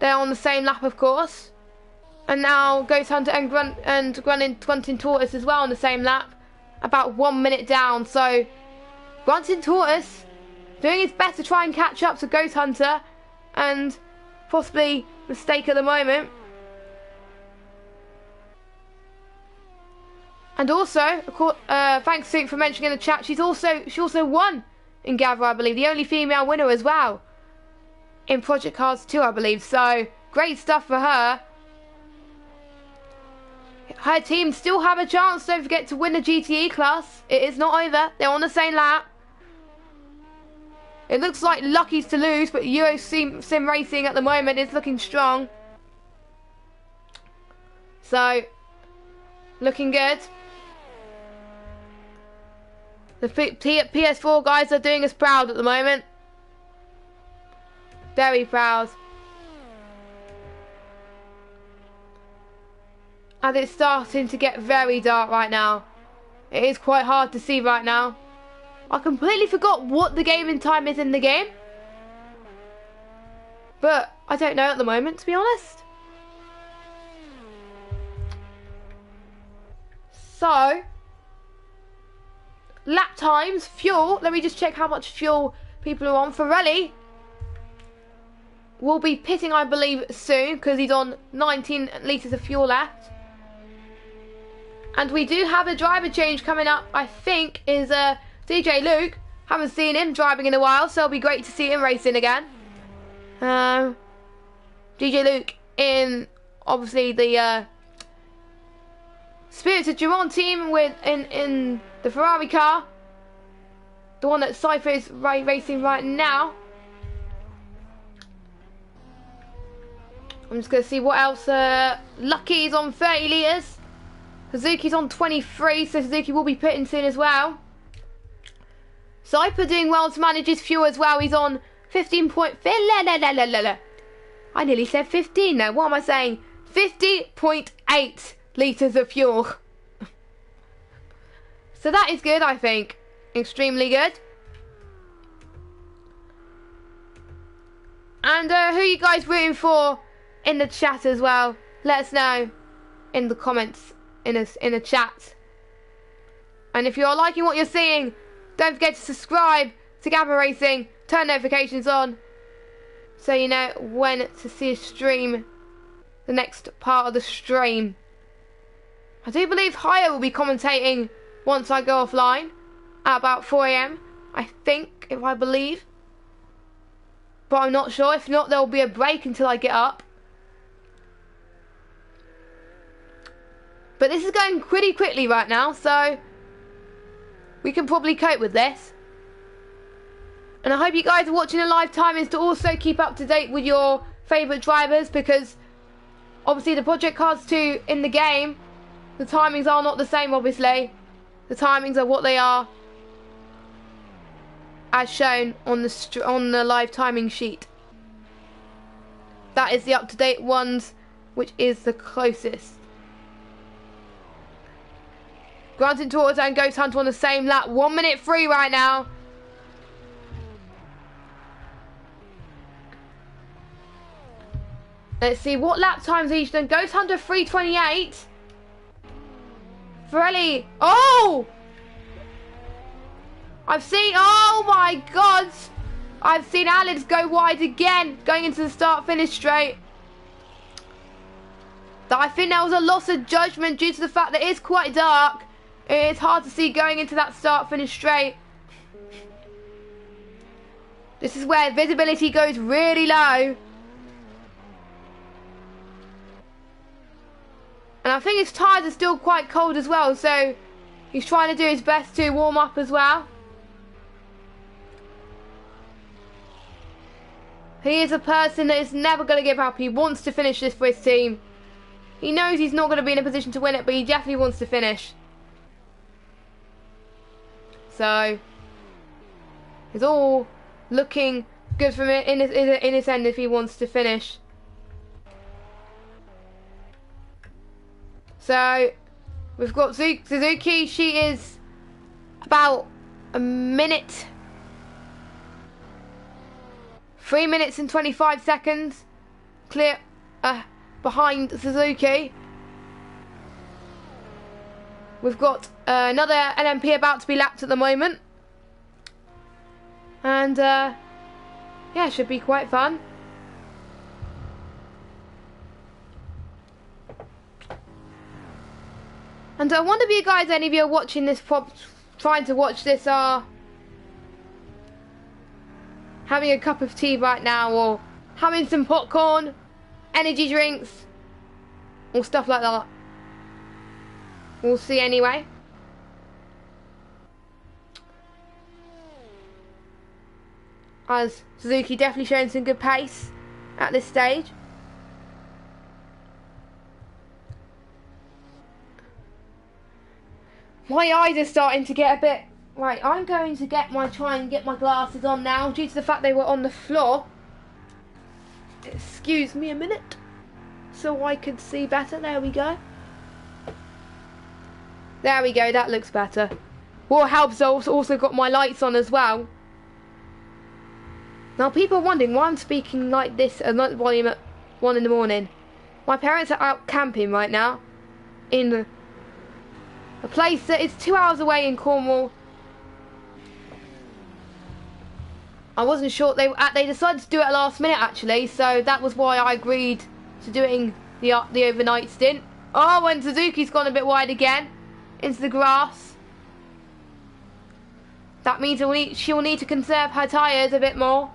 Speaker 1: They're on the same lap, of course. And now Ghost Hunter and Grunting Tortoise as well on the same lap. About 1 minute down. So, Grunting Tortoise doing his best to try and catch up to Ghost Hunter. And possibly mistake at the moment. And also, thanks Sue for mentioning in the chat, she also won in Gavra, I believe. The only female winner as well. In Project Cars 2, I believe. So, great stuff for her. Her team still have a chance, don't forget, to win the GTE class. It is not over. They're on the same lap. It looks like Lucky's to lose, but Euro Sim Racing at the moment is looking strong. So, looking good. The PS4 guys are doing us proud at the moment. Very proud. And it's starting to get very dark right now. It is quite hard to see right now. I completely forgot what the gaming time is in the game. But I don't know at the moment, to be honest. So, lap times, fuel. Let me just check how much fuel people are on. Ferrari will be pitting, I believe, soon, because he's on 19 litres of fuel left. And we do have a driver change coming up, I think, is DJ Luke. Haven't seen him driving in a while, so it'll be great to see him racing again. DJ Luke in, obviously, the Spirited Durand team in the Ferrari car. The one that Cypher is racing right now. I'm just going to see what else. Lucky's on 30 litres. Suzuki's on 23, so Suzuki will be pitting soon as well. Cypher doing well to manage his fuel as well. He's on 15 point... I nearly said 15 now. What am I saying? 50.8 litres of fuel. So that is good, I think. Extremely good. And who are you guys rooting for in the chat as well? Let us know in the comments. In a chat. And if you're liking what you're seeing, don't forget to subscribe to Gavra Racing, turn notifications on so you know when to see a stream, the next part of the stream. I do believe Haya will be commentating once I go offline at about 4 AM. I think, if I believe. But I'm not sure. If not, there'll be a break until I get up. But this is going pretty quickly right now, so we can probably cope with this. And I hope you guys are watching the live timings to also keep up to date with your favourite drivers, because obviously the Project Cars 2 in the game, the timings are not the same, obviously. The timings are what they are as shown on the live timing sheet. That is the up-to-date ones, which is the closest. Grant into Auto and Ghost Hunter on the same lap. 1 minute free right now. Let's see, what lap times each done? Ghost Hunter 3:28. Pirelli. Oh! Oh my God. I've seen Alex go wide again, going into the start-finish straight. I think there was a loss of judgment due to the fact that it is quite dark. It's hard to see going into that start-finish straight. This is where visibility goes really low. And I think his tyres are still quite cold as well, so he's trying to do his best to warm up as well. He is a person that is never going to give up. He wants to finish this for his team. He knows he's not going to be in a position to win it, but he definitely wants to finish. So it's all looking good for him in his end if he wants to finish. So we've got Suzuki. She is about a minute, 3 minutes and 25 seconds clear behind Suzuki. We've got another LMP about to be lapped at the moment. And yeah, should be quite fun. And I wonder if you guys, any of you are watching this, trying to watch this, are having a cup of tea right now, or having some popcorn, energy drinks, or stuff like that. We'll see anyway. As Suzuki definitely showing some good pace at this stage. My eyes are starting to get a bit... Right, I'm going to try and get my glasses on now, due to the fact they were on the floor. Excuse me a minute, so I could see better. There we go. There we go, that looks better. What helps, I've also got my lights on as well. Now people are wondering why I'm speaking like this at volume at 1 in the morning. My parents are out camping right now in a place that is 2 hours away in Cornwall. I wasn't sure, they decided to do it at last minute actually, so that was why I agreed to doing the overnight stint. Oh, and Suzuki's gone a bit wide again into the grass. That means she'll need to conserve her tyres a bit more.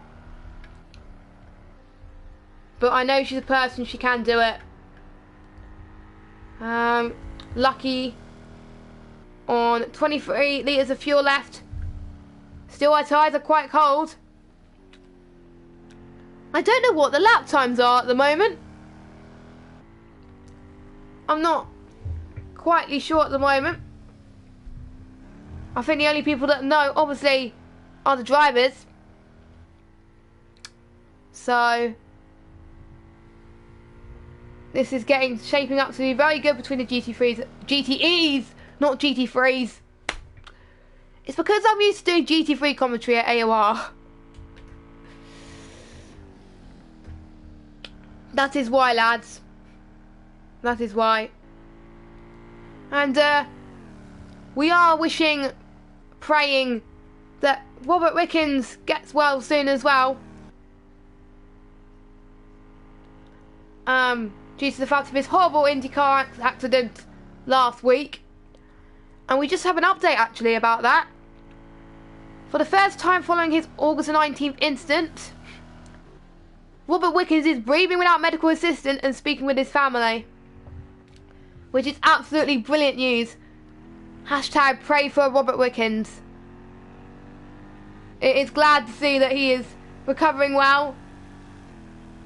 Speaker 1: But I know she's a person, she can do it. Lucky on 23 litres of fuel left. Still, our tyres are quite cold. I don't know what the lap times are at the moment. I'm not quite sure at the moment. I think the only people that know, obviously, are the drivers. So this is shaping up to be very good between the GTEs, not GT3s. It's because I'm used to doing GT3 commentary at AOR. That is why, lads. That is why. And we are wishing, praying that Robert Wickens gets well soon as well. Due to the fact of his horrible IndyCar accident last week. And we just have an update actually about that. For the first time following his August the 19th incident, Robert Wickens is breathing without medical assistance and speaking with his family, which is absolutely brilliant news. Hashtag pray for Robert Wickens. It is glad to see that he is recovering well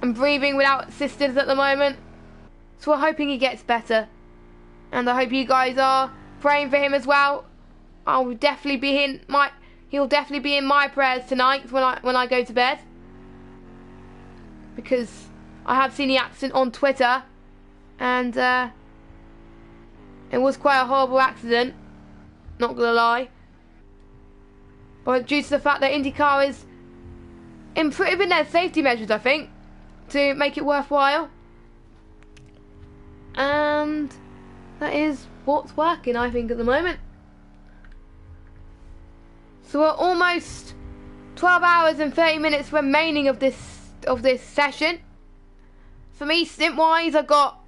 Speaker 1: and breathing without assistance at the moment. So we're hoping he gets better. And I hope you guys are praying for him as well. He'll definitely be in my prayers tonight when I go to bed. Because I have seen the accident on Twitter, and it was quite a horrible accident, not gonna lie. But due to the fact that IndyCar is improving their safety measures, I think, to make it worthwhile. And that is what's working, I think, at the moment. So we're almost 12 hours and 30 minutes remaining of this session. For me, stint wise, I've got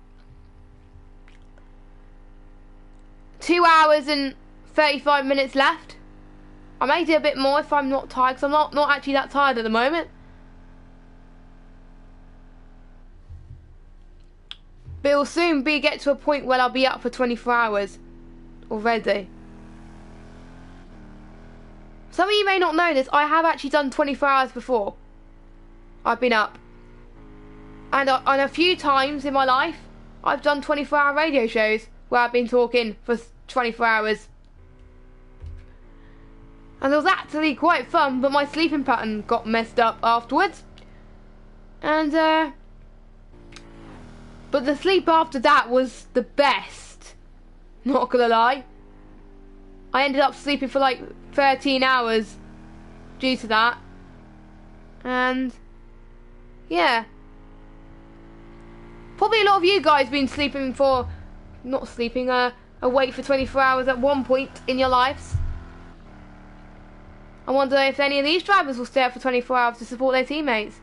Speaker 1: 2 hours and 35 minutes left. I may do a bit more if I'm not tired, because I'm not actually that tired at the moment. But it will soon get to a point where I'll be up for 24 hours already. Some of you may not know this, I have actually done 24 hours before. I've been up. And a few times in my life, I've done 24-hour radio shows where I've been talking for 24 hours. And it was actually quite fun, but my sleeping pattern got messed up afterwards. And, but the sleep after that was the best. Not gonna lie. I ended up sleeping for like 13 hours due to that. And yeah. Probably a lot of you guys been awake for 24 hours at one point in your lives. I wonder if any of these drivers will stay up for 24 hours to support their teammates.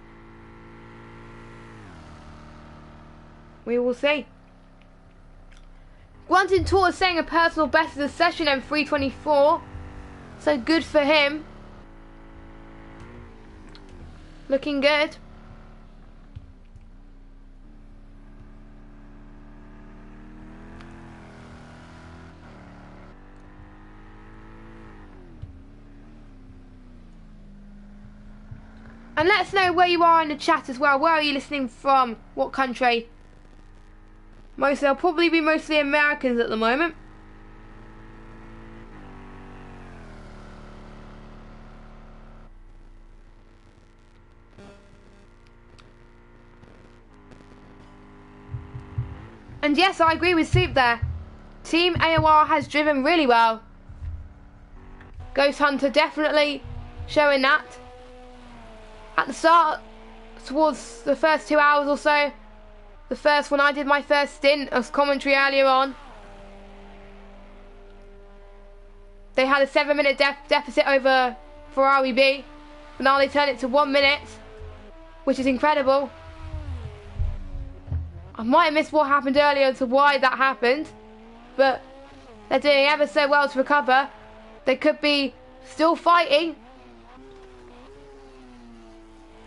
Speaker 1: We will see. Grunton Tour is saying a personal best is a session M324. So good for him. Looking good. And let us know where you are in the chat as well. Where are you listening from? What country? They'll probably be mostly Americans at the moment. And yes, I agree with Soup there. Team AOR has driven really well. Ghost Hunter definitely showing that. At the start, towards the first 2 hours or so, the first when I did my first stint as commentary earlier on, they had a 7-minute deficit over Ferrari B, but now they turn it to 1 minute, which is incredible. I might have missed what happened earlier as to why that happened, but they're doing ever so well to recover. They could be still fighting.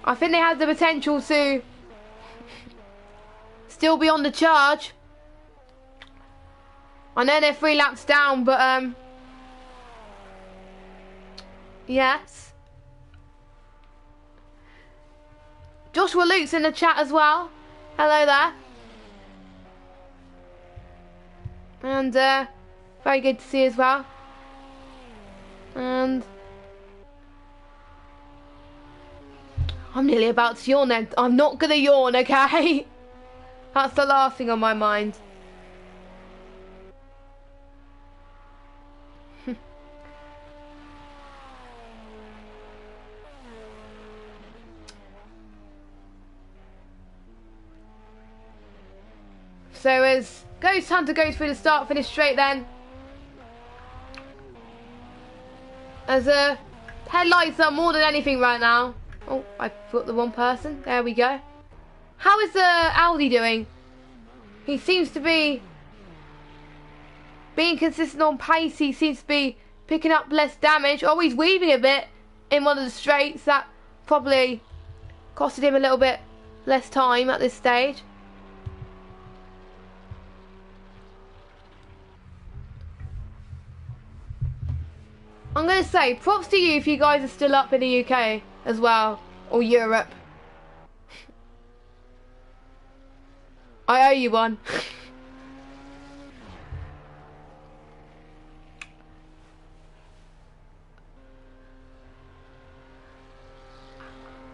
Speaker 1: I think they have the potential to still be on the charge. I know they're 3 laps down, but yes. Joshua Luke's in the chat as well. Hello there. And very good to see as well. And I'm nearly about to yawn then. I'm not gonna yawn, okay? That's the last thing on my mind. So as Ghost Hunter goes through the start finish straight then. As headlights are more than anything right now. Oh, I put the wrong person. There we go. How is Audi doing? He seems to be being consistent on pace. He seems to be picking up less damage. Oh, he's weaving a bit. in one of the straights. That probably costed him a little bit less time at this stage. I'm going to say props to you if you guys are still up in the UK as well, or Europe. I owe you one.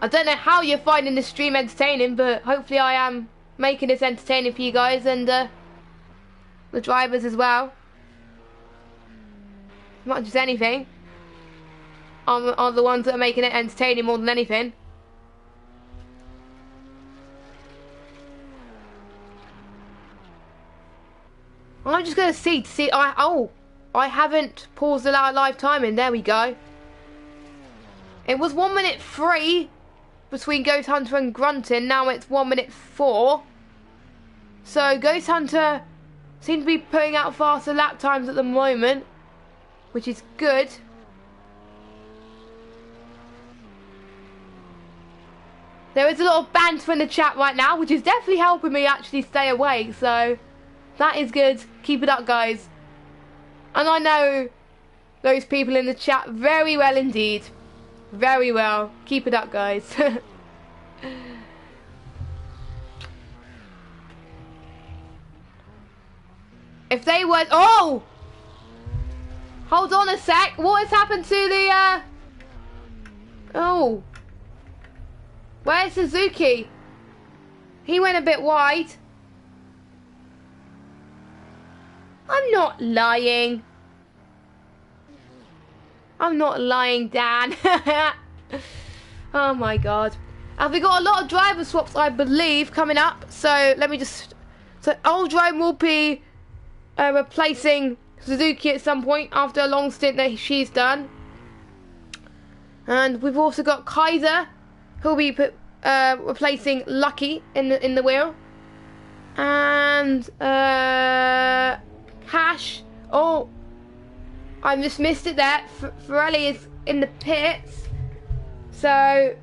Speaker 1: I don't know how you're finding this stream entertaining, but hopefully I am making this entertaining for you guys and the drivers as well. As much as anything, are the ones that are making it entertaining more than anything. I'm just gonna see. I haven't paused the live timing. There we go. It was 1 minute 3 between Ghost Hunter and Grunting. Now it's 1 minute 4. So Ghost Hunter seems to be putting out faster lap times at the moment, which is good. There is a lot of banter in the chat right now, which is definitely helping me actually stay awake. So that is good. Keep it up, guys. And I know those people in the chat very well indeed. Very well. Keep it up, guys. If they were... Oh! Hold on a sec. What has happened to the... Oh. Where's Suzuki? He went a bit wide. I'm not lying. I'm not lying, Dan. Oh my god. Have we got a lot of driver swaps, I believe, coming up? So let me just... So Aldrin will be replacing Suzuki at some point after a long stint that she's done. And we've also got Kaiser, who'll be replacing Lucky in the wheel. And Cash. Oh, I just missed it there. Pirelli is in the pits. So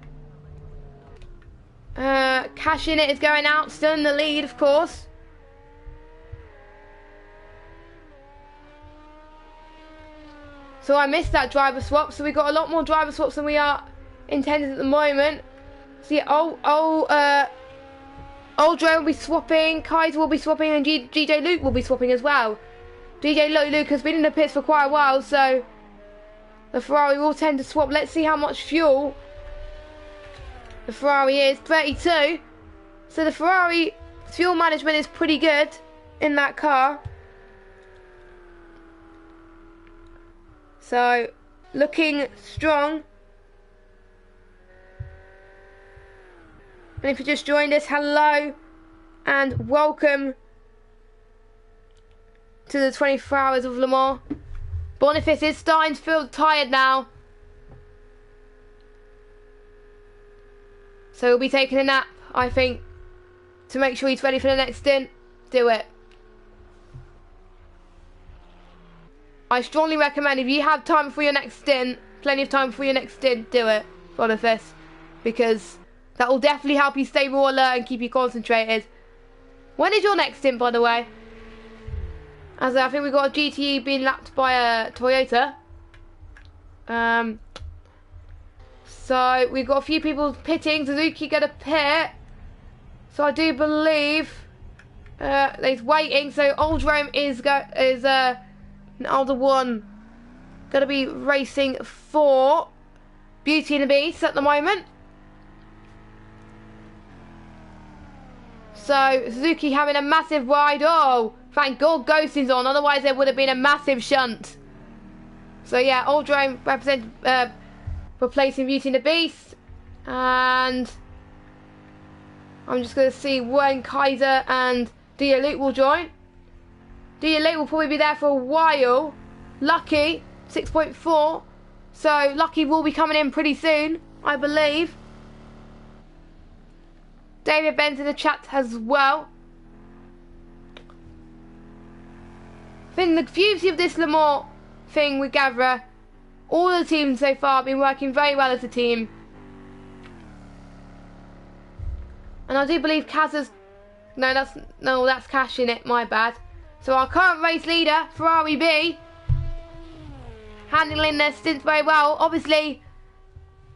Speaker 1: Cash in it is going out, still in the lead, of course. So I missed that driver swap. So we got a lot more driver swaps than we are intended at the moment. So yeah, Oldro will be swapping, Kaiser will be swapping, and DJ Luke will be swapping as well. DJ Luke has been in the pits for quite a while, so the Ferrari will tend to swap. Let's see how much fuel the Ferrari is. 32. So the Ferrari fuel management is pretty good in that car. So looking strong. And if you just joined us, hello and welcome to the 24 Hours of Le Mans. Boniface is starting to feel tired now, so he'll be taking a nap, I think, to make sure he's ready for the next stint. Do it. I strongly recommend, if you have time for your next stint, plenty of time for your next stint, do it, Boniface, because that will definitely help you stay more alert and keep you concentrated. When is your next stint, by the way? As I think we've got a GTE being lapped by a Toyota. So we've got a few people pitting. Suzuki going to pit. So I do believe he's waiting. So Oldrome is another one going to be racing for Beauty and the Beast at the moment. So Suzuki having a massive ride. Oh, thank God Ghosting's on, otherwise there would have been a massive shunt. So yeah, Oldrome replacing Beauty and the Beast. And I'm just going to see when Kaiser and DJ Luke will join. DJ Luke will probably be there for a while. Lucky, 6.4. So Lucky will be coming in pretty soon, I believe. David Ben's in the chat as well. I think the beauty of this Le Mans thing with Gavra All the teams so far have been working very well as a team. And I do believe Kaz's... No, that's Cash in it, my bad. So our current race leader, Ferrari B, handling their stints very well. Obviously,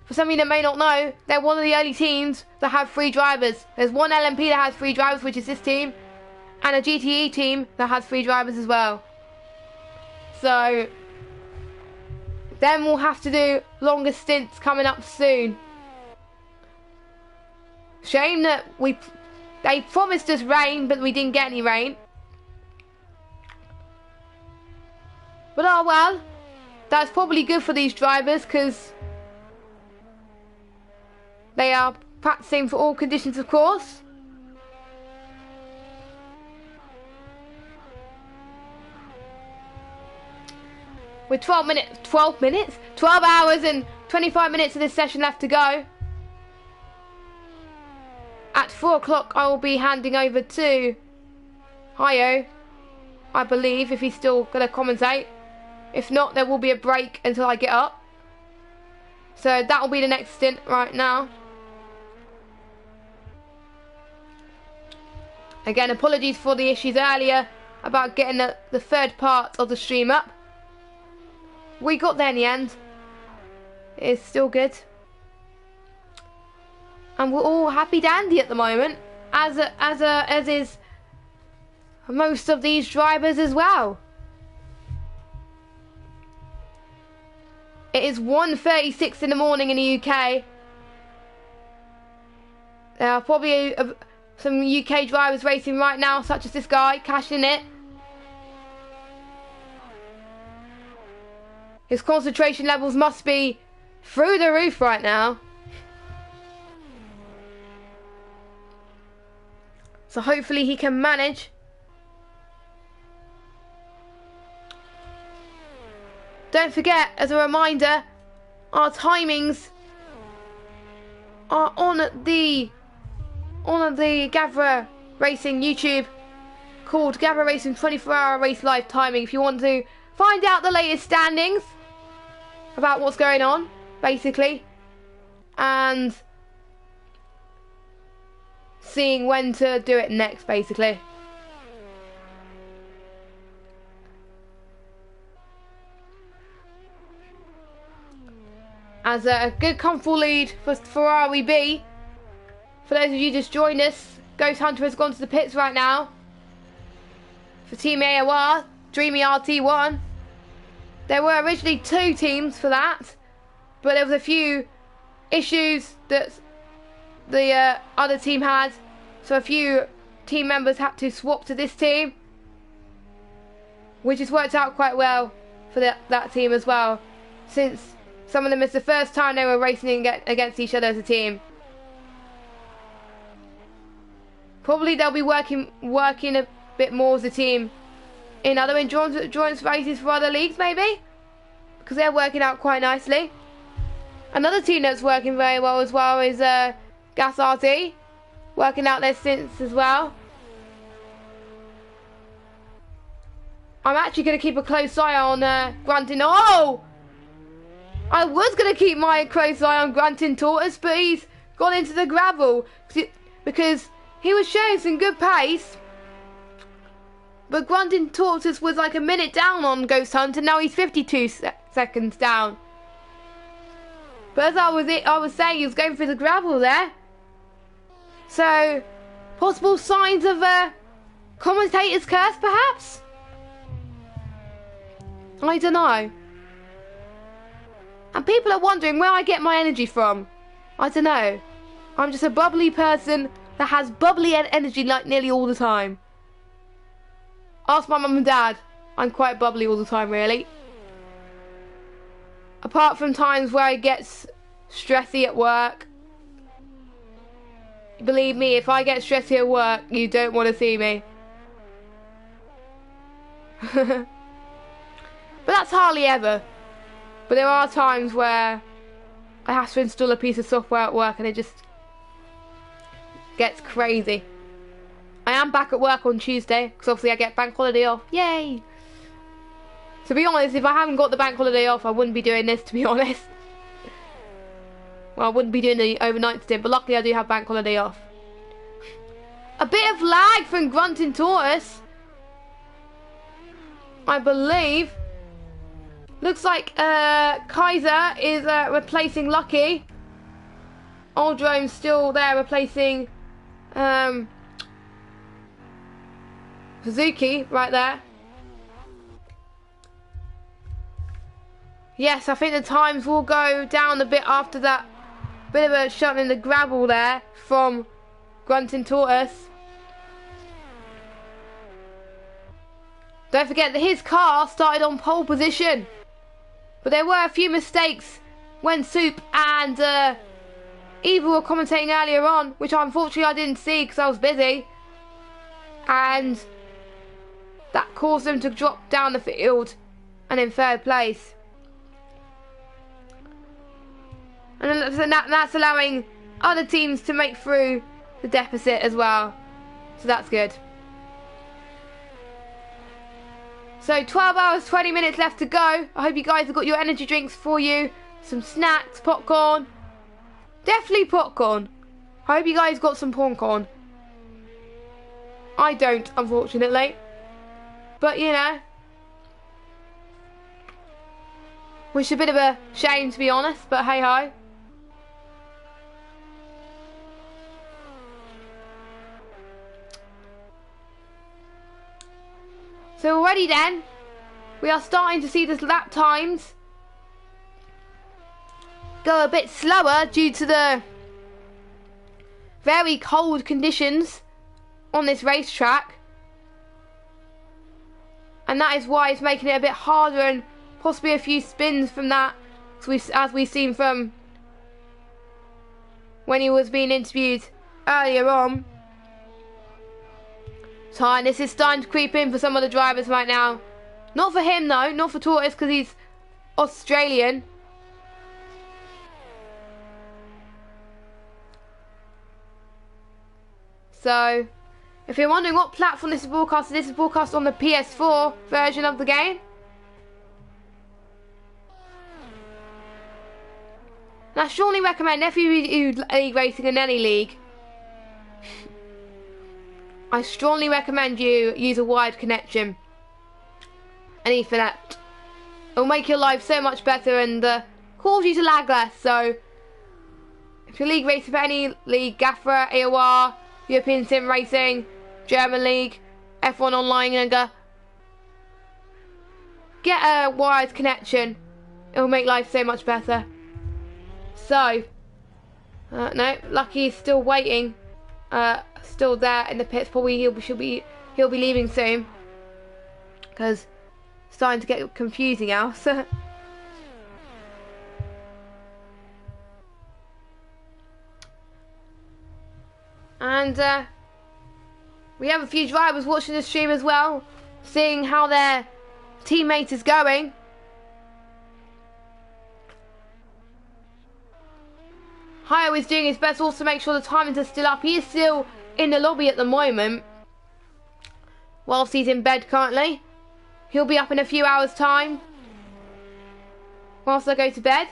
Speaker 1: for some of you that may not know, they're one of the early teams that have 3 drivers. There's one LMP that has 3 drivers, which is this team, and a GTE team that has 3 drivers as well. So then we'll have to do longer stints coming up soon. Shame that they promised us rain, but we didn't get any rain. But oh well, that's probably good for these drivers because they are practicing for all conditions, of course. With 12 hours and 25 minutes of this session left to go. At 4 o'clock, I will be handing over to Hio, I believe, if he's still going to commentate. If not, there will be a break until I get up. So that will be the next stint right now. Again, apologies for the issues earlier about getting the 3rd part of the stream up. We got there in the end. It's still good. And we're all happy dandy at the moment, as is most of these drivers as well. It is 1:36 in the morning in the UK. There are probably some UK drivers racing right now, such as this guy, cashing it. His concentration levels must be through the roof right now. So hopefully he can manage. Don't forget, as a reminder, our timings are on the Gavra Racing YouTube, called Gavra Racing 24-hour race live timing. If you want to find out the latest standings about what's going on, basically, and seeing when to do it next, basically. As a good comfortable lead for Ferrari B. For those of you just joined us, Ghost Hunter has gone to the pits right now. For Team AOR, Dreamy RT1. There were originally 2 teams for that, but there was a few issues that the other team had, so a few team members had to swap to this team, which has worked out quite well for that team as well, since some of them it's the first time they were racing against each other as a team. Probably they'll be working a bit more as a team in other endurance races for other leagues, maybe, because they're working out quite nicely. Another team that's working very well as well is Gas RT, working out their stints as well. I'm actually going to keep a close eye on Grunting. Oh! I was going to keep my close eye on Grunting Tortoise, but he's gone into the gravel because he was showing some good pace. But Grunting Tortoise was like a minute down on Ghost Hunter. Now he's 52 seconds down. But as I was saying, he was going through the gravel there. So, possible signs of commentator's curse, perhaps? I don't know. And people are wondering where I get my energy from. I don't know. I'm just a bubbly person that has bubbly energy like nearly all the time. Ask my mum and dad. I'm quite bubbly all the time, really. Apart from times where I get stressy at work. Believe me, if I get stressy at work, you don't want to see me. But that's hardly ever. But there are times where I have to install a piece of software at work and it just gets crazy. I am back at work on Tuesday because obviously I get bank holiday off. Yay! To be honest, if I haven't got the bank holiday off, I wouldn't be doing this, to be honest. Well, I wouldn't be doing the overnight stint, but luckily I do have bank holiday off. A bit of lag from Grunting Tortoise, I believe. Looks like Kaiser is replacing Lucky. Old Drone's still there replacing Suzuki right there. Yes, I think the times will go down a bit after that bit of a shot in the gravel there from Grunting Tortoise. Don't forget that his car started on pole position. But there were a few mistakes when Soup and Eva were commentating earlier on, which unfortunately I didn't see because I was busy. And that caused them to drop down the field and in third place. And that's allowing other teams to make through the deficit as well. So that's good. So 12 hours, 20 minutes left to go. I hope you guys have got your energy drinks for you. Some snacks, popcorn. Definitely popcorn. I hope you guys got some popcorn. I don't, unfortunately. But, you know. Which is a bit of a shame, to be honest. But hey ho. So already then, we are starting to see the lap times go a bit slower due to the very cold conditions on this racetrack. And that is why it's making it a bit harder and possibly a few spins from that, as we've seen from when he was being interviewed earlier on. This is starting to creep in for some of the drivers right now. Not for him though, not for Tortoise because he's Australian. So, if you're wondering what platform this is broadcast on the PS4 version of the game. And I strongly recommend if you do league racing in any league, I strongly recommend you use a wired connection and Ethernet. It'll make your life so much better and cause you to lag less. So, if you're league racing for any league, Gavra, AOR, European Sim Racing, German League, F1 Online, and get a wired connection. It'll make life so much better. So, no, Lucky's still waiting. Still there in the pits. Probably he'll be leaving soon because it's starting to get confusing else. And we have a few drivers watching the stream as well, seeing how their teammate is going. Hio is doing his best also to make sure the timings are still up. He is still in the lobby at the moment, whilst he's in bed currently. He'll be up in a few hours' time, whilst I go to bed.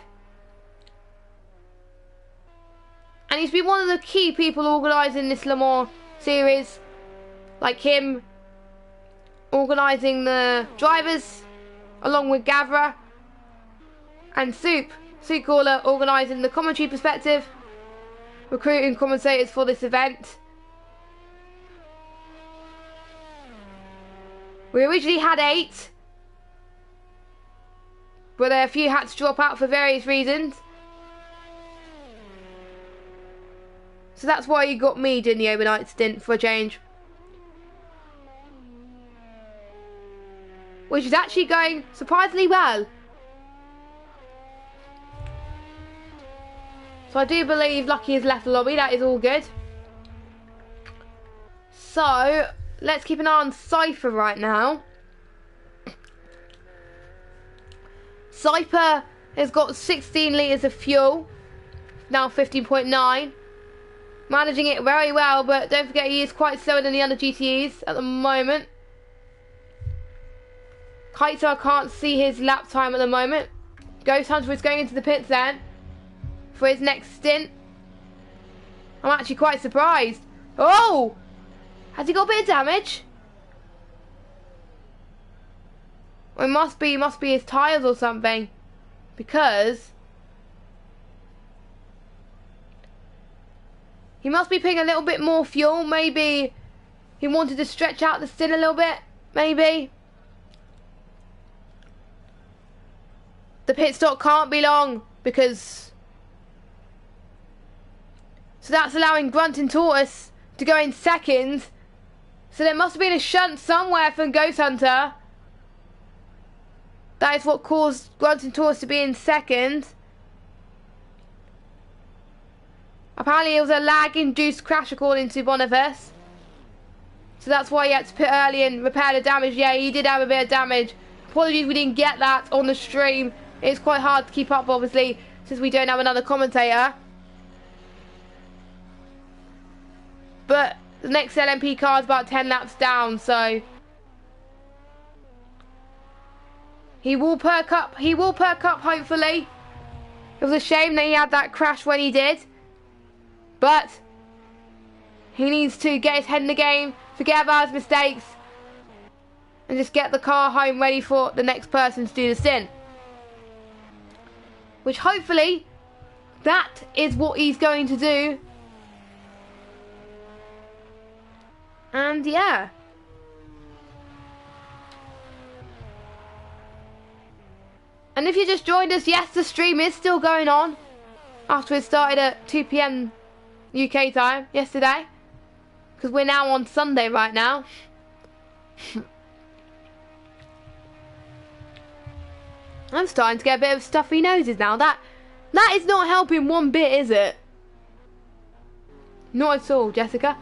Speaker 1: And he's been one of the key people organising this Le Mans series, like him organising the drivers, along with Gavra and Soup Caller organising the commentary perspective, recruiting commentators for this event. We originally had 8, but a few had to drop out for various reasons. So that's why you got me doing the overnight stint for a change. Which is actually going surprisingly well. So I do believe Lucky has left the lobby, that is all good. So, let's keep an eye on Cypher right now. Cypher has got 16 litres of fuel, now 15.9. Managing it very well, but don't forget he is quite slower than the other GTEs at the moment. Kite, so I can't see his lap time at the moment. Ghost Hunter is going into the pits then for his next stint. I'm actually quite surprised. Oh! Has he got a bit of damage? Well, it must be his tyres or something. Because he must be putting a little bit more fuel. Maybe he wanted to stretch out the stint a little bit. Maybe. The pit stop can't be long because... So that's allowing Grunt and Tortoise to go in second. So there must have been a shunt somewhere from Ghost Hunter. That is what caused Grunt and Tortoise to be in second. Apparently it was a lag-induced crash according to Boniface. So that's why he had to pit early and repair the damage. Yeah, he did have a bit of damage. Apologies we didn't get that on the stream. It's quite hard to keep up, obviously, since we don't have another commentator. But the next LMP car is about 10 laps down, so he will perk up. He will perk up, hopefully. It was a shame that he had that crash when he did. But he needs to get his head in the game, forget about his mistakes, and just get the car home ready for the next person to do the stint. Which hopefully, that is what he's going to do. And yeah. And if you just joined us, yes, the stream is still going on. After it started at 2 PM UK time yesterday. Because we're now on Sunday right now. I'm starting to get a bit of stuffy noses now. That is not helping one bit, is it? Not at all, Jessica.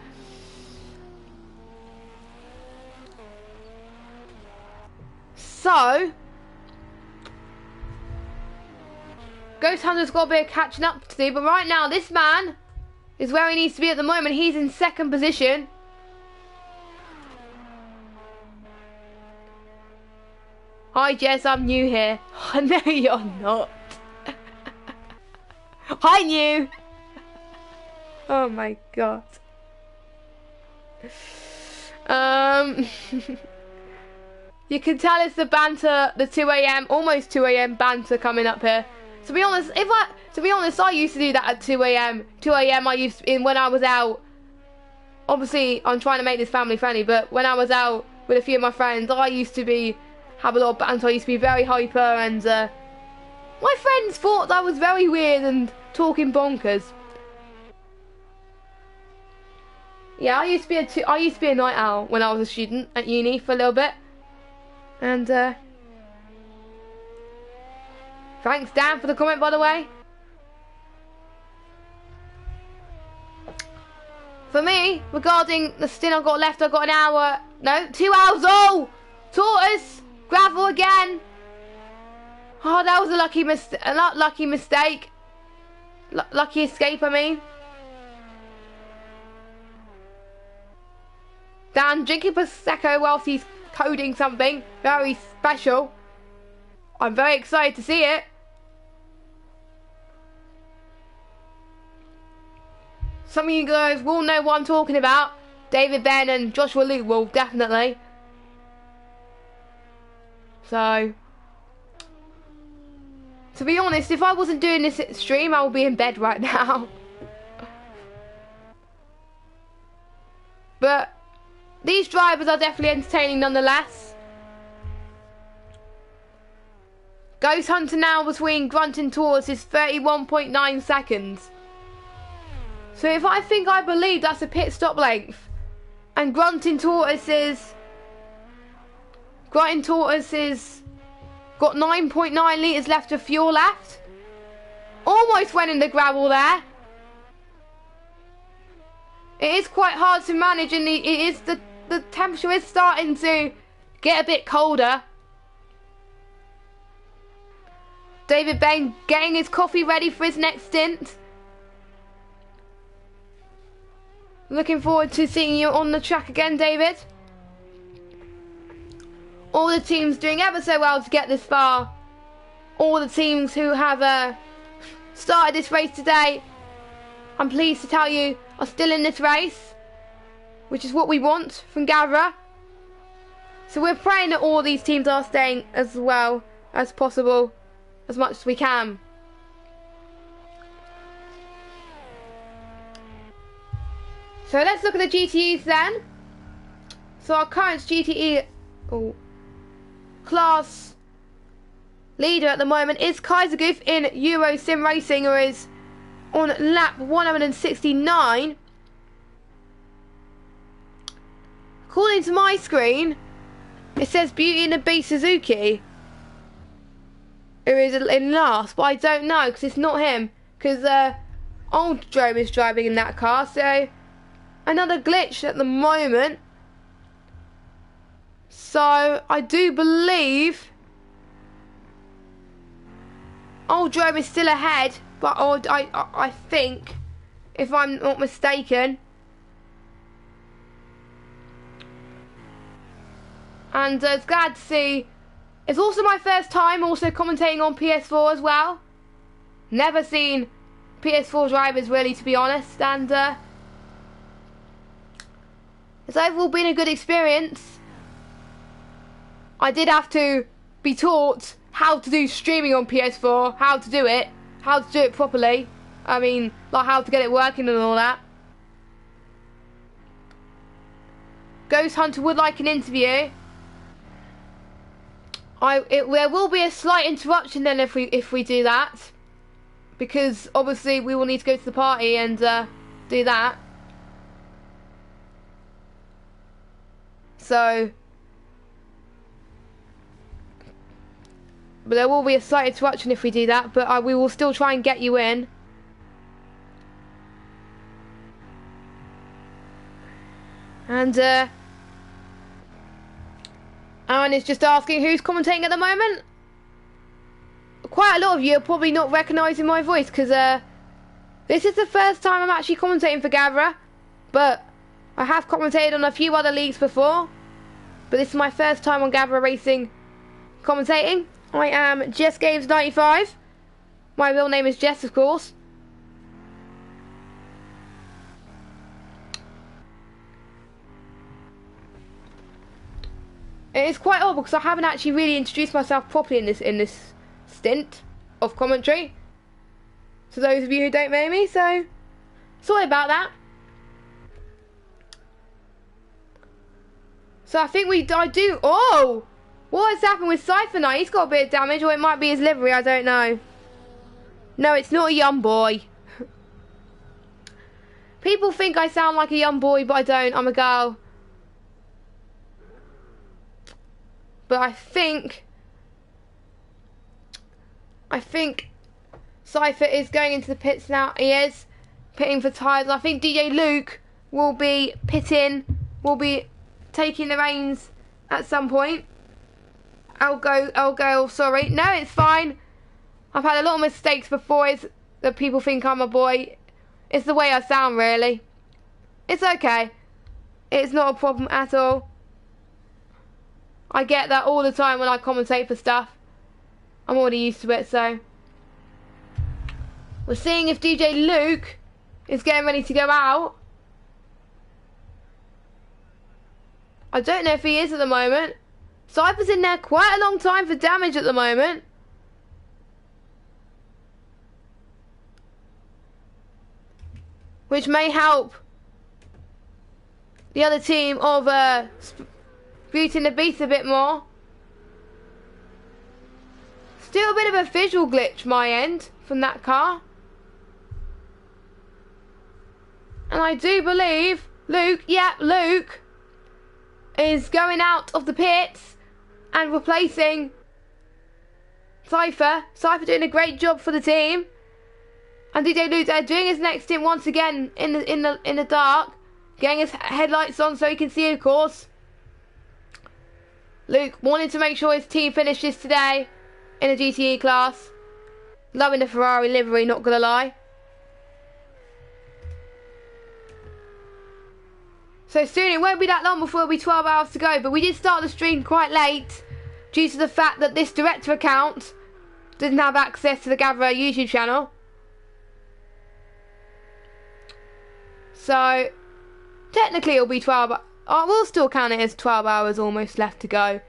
Speaker 1: So, Ghost Hunter's got a bit of catching up to do, but right now this man is where he needs to be at the moment. He's in second position. Hi Jess, I'm new here. No, you're not. Hi new. Oh my god. You can tell it's the banter, the 2 AM, almost 2 AM banter coming up here. To be honest, I used to do that at 2 AM. 2 AM when I was out. Obviously, I'm trying to make this family friendly, but when I was out with a few of my friends, I used to have a lot of banter. I used to be very hyper, and my friends thought that was very weird and talking bonkers. Yeah, I used to be a night owl when I was a student at uni for a little bit. And thanks Dan for the comment, by the way. For me, regarding the stint I've got left, I've got an hour, no, 2 hours. Oh, Tortoise, gravel again. Oh, that was a lucky mistake. Lucky escape, I mean. Dan drinking Prosecco whilst he's coding something very special. I'm very excited to see it. Some of you guys will know what I'm talking about. David, Ben and Joshua Luke will definitely. So, to be honest, if I wasn't doing this stream, I would be in bed right now. But these drivers are definitely entertaining nonetheless. Ghost Hunter now between Grunt and Tortoise is 31.9 seconds. So if I believe that's a pit stop length. And Grunt and Tortoise is got 9.9 litres left of fuel left. Almost went in the gravel there. It is quite hard to manage, and the temperature is starting to get a bit colder. David Bain getting his coffee ready for his next stint. Looking forward to seeing you on the track again, David. all the teams doing ever so well to get this far. All the teams who have started this race today, I'm pleased to tell you, are still in this race, which is what we want from Gavra. So we're praying that all these teams are staying as well as possible, as much as we can. So let's look at the GTEs then. So our current GTE class leader at the moment is Kaisergoof in Euro Sim Racing, who is on lap 169. According to my screen, it says Beauty and the Beast Suzuki, who is in last, but I don't know because it's not him, because old Joe is driving in that car. So another glitch at the moment. So I do believe old Joe is still ahead, but I think, if I'm not mistaken. And it's glad to see. It's also my first time also commentating on PS4 as well. Never seen PS4 drivers really, to be honest, and it's overall been a good experience. I did have to be taught how to do streaming on PS4, how to do it properly. I mean, like how to get it working and all that. Ghost Hunter would like an interview. There will be a slight interruption then if we do that, because obviously we will need to go to the party and do that. So, but there will be a slight interruption if we do that. But we will still try and get you in. And Aaron is just asking who's commentating at the moment. Quite a lot of you are probably not recognising my voice, because this is the first time I'm actually commentating for Gavra. But I have commentated on a few other leagues before. But this is my first time on Gavra Racing commentating. I am Jess Games 95. My real name is Jess, of course. It is quite odd because I haven't actually really introduced myself properly in this stint of commentary. To those of you who don't know me, so sorry about that. So I think I do. Oh, what has happened with Cypher now? He's got a bit of damage, or it might be his livery. I don't know. No, it's not a young boy. People think I sound like a young boy, but I don't. I'm a girl. But I think Cypher is going into the pits now. He is pitting for tyres. I think DJ Luke will be taking the reins at some point. I'll go, sorry. No, it's fine. I've had a lot of mistakes before. That people think I'm a boy. It's the way I sound, really. It's okay. It's not a problem at all. I get that all the time when I commentate for stuff. I'm already used to it, so. We're seeing if DJ Luke is getting ready to go out. I don't know if he is at the moment. Cypher's in there quite a long time for damage at the moment. Which may help the other team of Beauty and the Beast a bit more. Still a bit of a visual glitch my end from that car. And I do believe Luke is going out of the pits and replacing Cypher. Cypher doing a great job for the team. And DJ Luke there doing his next stint once again in the dark, getting his headlights on so he can see, of course. Luke wanted to make sure his team finishes today in the GTE class. Loving the Ferrari livery, not gonna lie. So soon it won't be that long before it'll be 12 hours to go. But we did start the stream quite late due to the fact that this director account didn't have access to the Gavra YouTube channel. So technically it'll be 12. I will still count it as 12 hours almost left to go.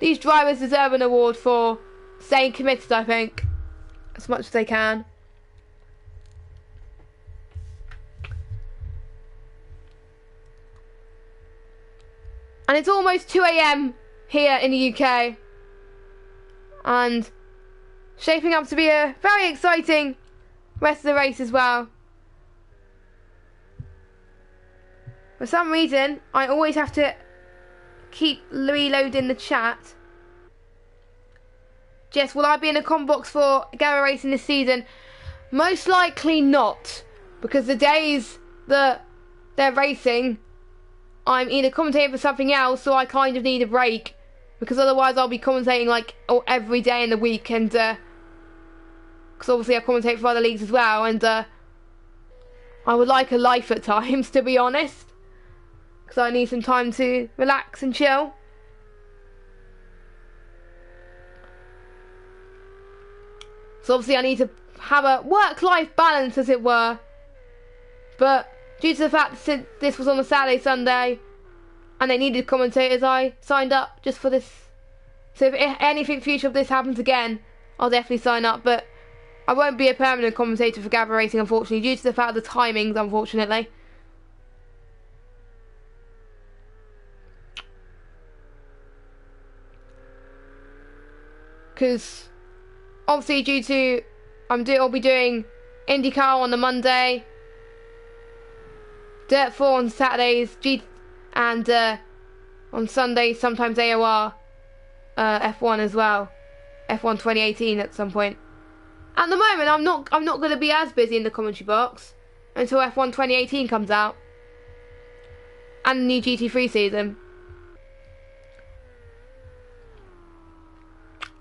Speaker 1: These drivers deserve an award for staying committed, I think, as much as they can. And it's almost 2 AM here in the UK. And shaping up to be a very exciting rest of the race as well. For some reason, I always have to keep reloading the chat. Jess, will I be in a comment box for Gavra Racing this season? Most likely not. Because the days that they're racing, I'm either commentating for something else or I kind of need a break. Because otherwise I'll be commentating like every day in the week. And because obviously I commentate for other leagues as well. And I would like a life at times, to be honest. Because I need some time to relax and chill. So obviously I need to have a work-life balance, as it were. But due to the fact that this was on a Saturday, Sunday, and they needed commentators, I signed up just for this. So if anything future of this happens again, I'll definitely sign up. But I won't be a permanent commentator for Gavra Racing, unfortunately, due to the fact of the timings, unfortunately. Because obviously due to I'll be doing IndyCar on the Monday, Dirt 4 on Saturdays, and on Sundays sometimes AOR F1 as well, F1 2018 at some point. At the moment I'm not going to be as busy in the commentary box until F1 2018 comes out and the new GT3 season.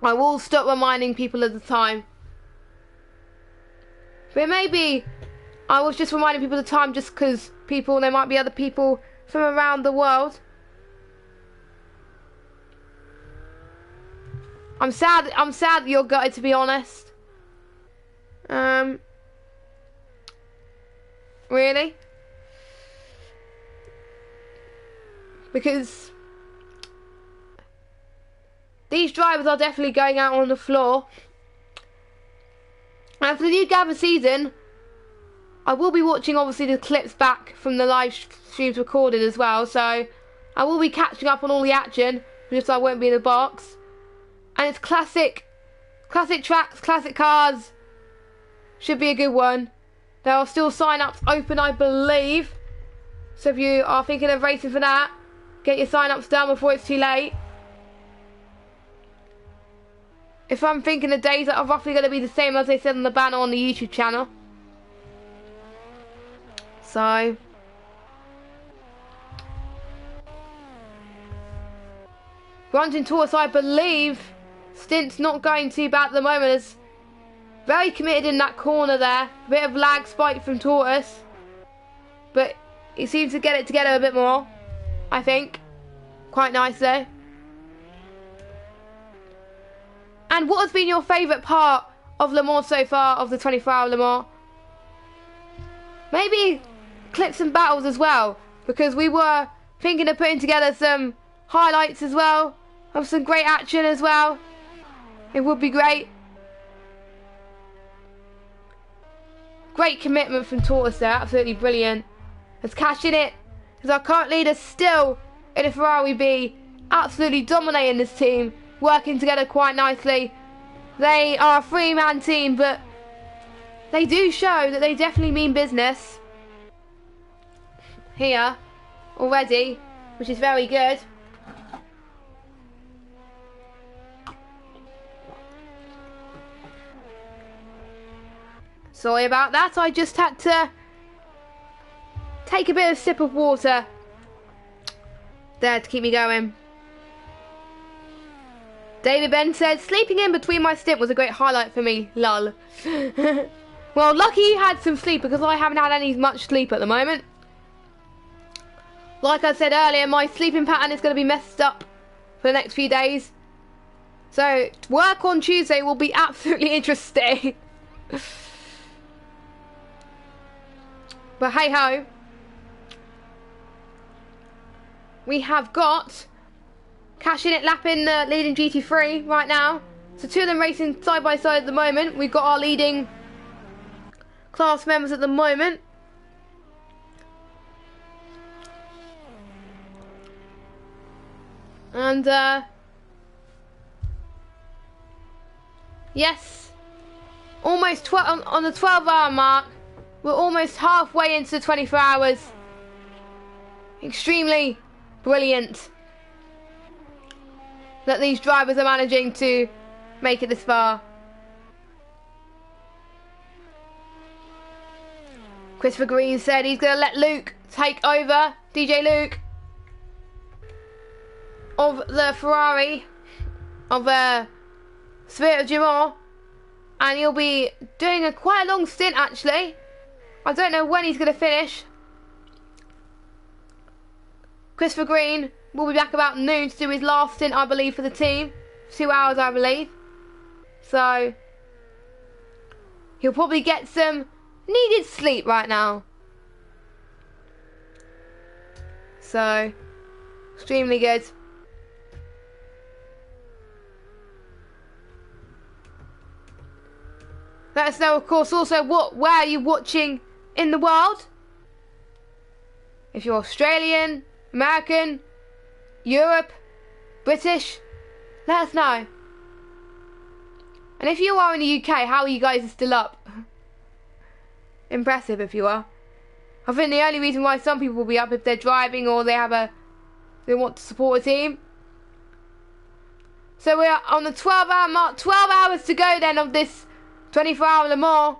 Speaker 1: I will stop reminding people at the time. But maybe I was just reminding people at the time just because there might be other people from around the world. I'm sad that you're gutted, to be honest. Really? Because these drivers are definitely going out on the floor. And for the new Gavra season, I will be watching obviously the clips back from the live streams recorded as well. So I will be catching up on all the action, just so I won't be in the box. And it's classic tracks, classic cars. Should be a good one. There are still sign-ups open, I believe. So if you are thinking of racing for that, get your sign-ups done before it's too late. If I'm thinking the days are roughly going to be the same as they said on the banner on the YouTube channel. So Grunting Tortoise, I believe Stint's not going too bad at the moment. Is very committed in that corner there. A bit of lag spike from Tortoise, but he seems to get it together a bit more, I think. Quite nicely. And what has been your favourite part of Le Mans so far, of the 24-hour Le Mans? Maybe clips and battles as well, because we were thinking of putting together some highlights as well, of some great action as well. It would be great. Great commitment from Tortoise there, absolutely brilliant. As cashing it, as our current leader still in a Ferrari B, absolutely dominating this team. Working together quite nicely. They are a three-man team, but they do show that they definitely mean business here already, which is very good. Sorry about that, I just had to take a bit of sip of water there to keep me going. David Ben said, sleeping in between my stint was a great highlight for me, lol. Well, lucky you had some sleep, because I haven't had any much sleep at the moment. Like I said earlier, my sleeping pattern is going to be messed up for the next few days. So, work on Tuesday will be absolutely interesting. But hey ho. We have got Cash in it lapping leading GT3 right now. So 2 of them racing side by side at the moment. We've got our leading class members at the moment. And yes, almost 12 on the 12-hour mark. We're almost halfway into the 24 hours. Extremely brilliant that these drivers are managing to make it this far. Christopher Green said he's going to let Luke take over, DJ Luke, of the Ferrari, of Spirit of Gimor, and he'll be doing quite a long stint actually. I don't know when he's going to finish. Christopher Green will be back about noon to do his last stint, I believe, for the team. 2 hours, I believe. So, he'll probably get some needed sleep right now. So, extremely good. Let us know, of course, also where are you watching in the world? If you're Australian, American, Europe, British, let us know. And if you are in the UK, how are you guys still up? Impressive if you are. I think the only reason why some people will be up if they're driving or they want to support a team. So we're on the 12-hour mark. 12 hours to go then of this 24-hour Le Mans.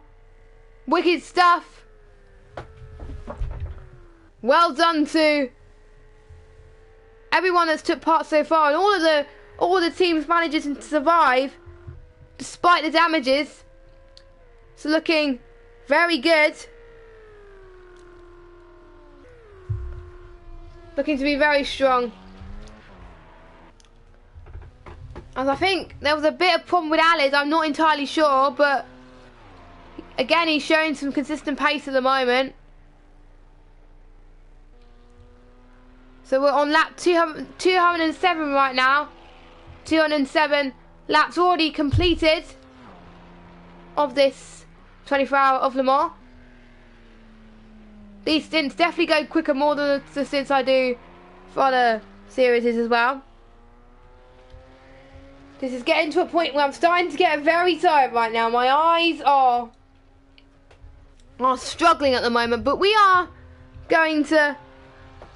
Speaker 1: Wicked stuff. Well done to everyone that's took part so far, and all the teams managed to survive despite the damages. So looking very good. Looking to be very strong. As I think there was a bit of problem with Alice, I'm not entirely sure, but again he's showing some consistent pace at the moment. So we're on lap 207 right now. 207 laps already completed of this 24-hour of Le Mans. These stints definitely go quicker more than the stints I do for other series as well. This is getting to a point where I'm starting to get very tired right now. My eyes are struggling at the moment, but we are going to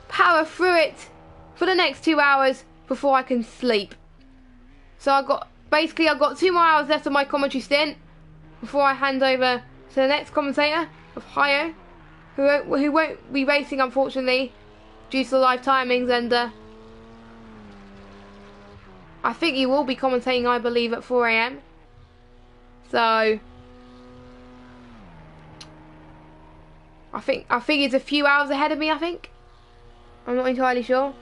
Speaker 1: power through it for the next 2 hours before I can sleep. So I've got 2 more hours left of my commentary stint before I hand over to the next commentator of Hio, who won't be racing unfortunately due to the live timings, and I think he will be commentating, I believe, at 4 AM. So I think he's a few hours ahead of me, I think. I'm not entirely sure.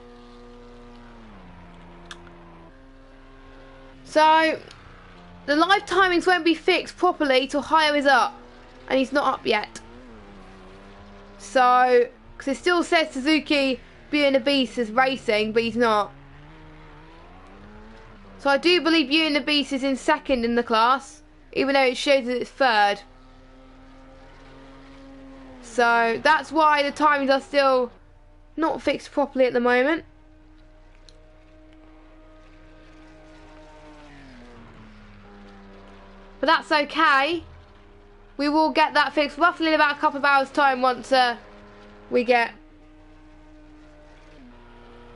Speaker 1: So the live timings won't be fixed properly till Hio is up, and he's not up yet. So, because it still says Suzuki Beauty and the Beast is racing, but he's not. So I do believe Beauty and the Beast is in second in the class, even though it shows that it's third. So that's why the timings are still not fixed properly at the moment. But that's okay. We will get that fixed roughly in about a couple of hours time once we get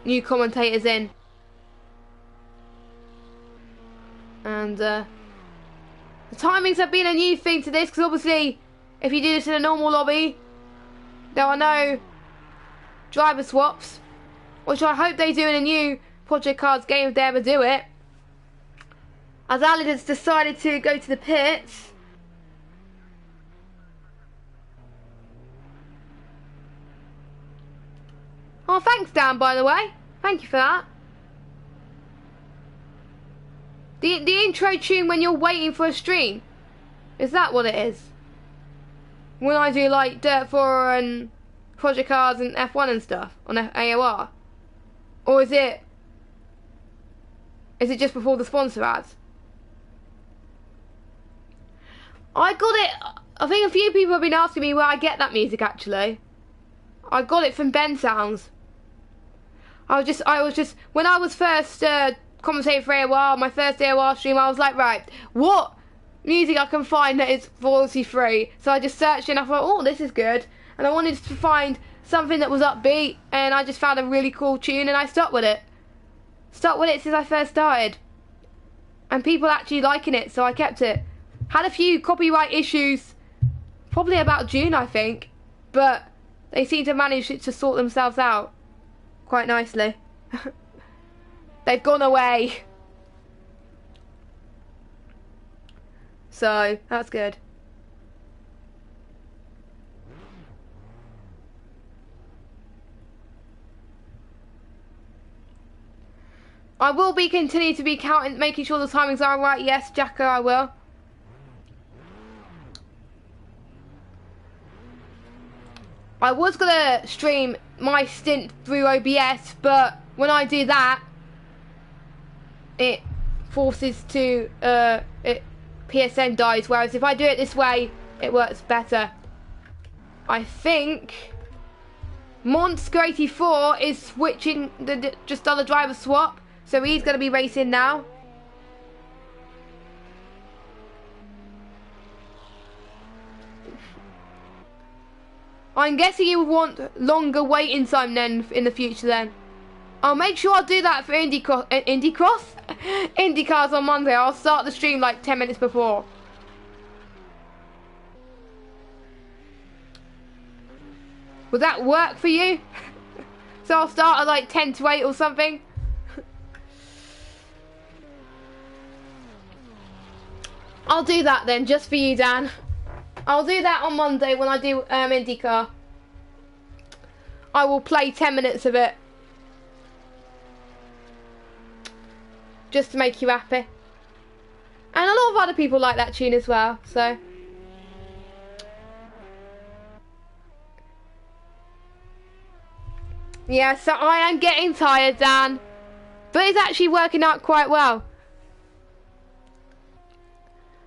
Speaker 1: new commentators in. And the timings have been a new thing to this, because obviously if you do this in a normal lobby there are no driver swaps, which I hope they do in a new Project Cars game if they ever do it. As Ali has decided to go to the pits. Oh, thanks, Dan, by the way. Thank you for that. The intro tune when you're waiting for a stream. Is that what it is? When I do like Dirt 4 and Project Cars and F1 and stuff on AOR? Or is it just before the sponsor ads? I got it. I think a few people have been asking me where I get that music actually. I got it from Ben Sounds. I was just when I was first commentating for AOR, my first AOR stream, I was like, right, what music I can find that is royalty free? So I just searched and I thought, oh, this is good. And I wanted to find something that was upbeat, and I just found a really cool tune and I stuck with it. Stuck with it since I first started. And people actually liking it, so I kept it. Had a few copyright issues, probably about June, I think, but they seem to manage to sort themselves out quite nicely. They've gone away. So, that's good. I will be continuing to be counting, making sure the timings are right. Yes, Jacko, I will. I was gonna stream my stint through OBS, but when I do that, it forces to PSN dies. Whereas if I do it this way, it works better. I think Monster84 is switching, just done a driver swap, so he's gonna be racing now. I'm guessing you would want longer waiting time then in the future then. I'll make sure I'll do that for IndyCars on Monday. I'll start the stream like 10 minutes before. Would that work for you? So I'll start at like 10 to 8 or something. I'll do that then, just for you, Dan. I'll do that on Monday when I do IndyCar. I will play 10 minutes of it. Just to make you happy. And a lot of other people like that tune as well, so. Yeah, so I am getting tired, Dan. But it's actually working out quite well.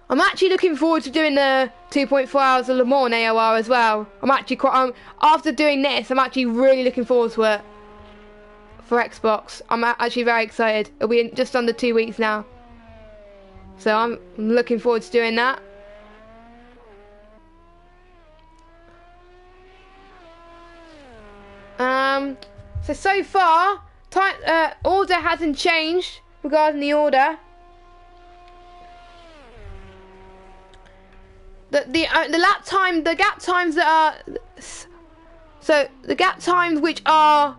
Speaker 1: I'm actually looking forward to doing the 2.4 hours of Le Mans AOR as well. I'm actually quite, after doing this, I'm actually really looking forward to it. For Xbox. I'm actually very excited. It'll be in just under 2 weeks now. So I'm looking forward to doing that. So far, order hasn't changed regarding the order. The lap time, the gap times that are, so the gap times which are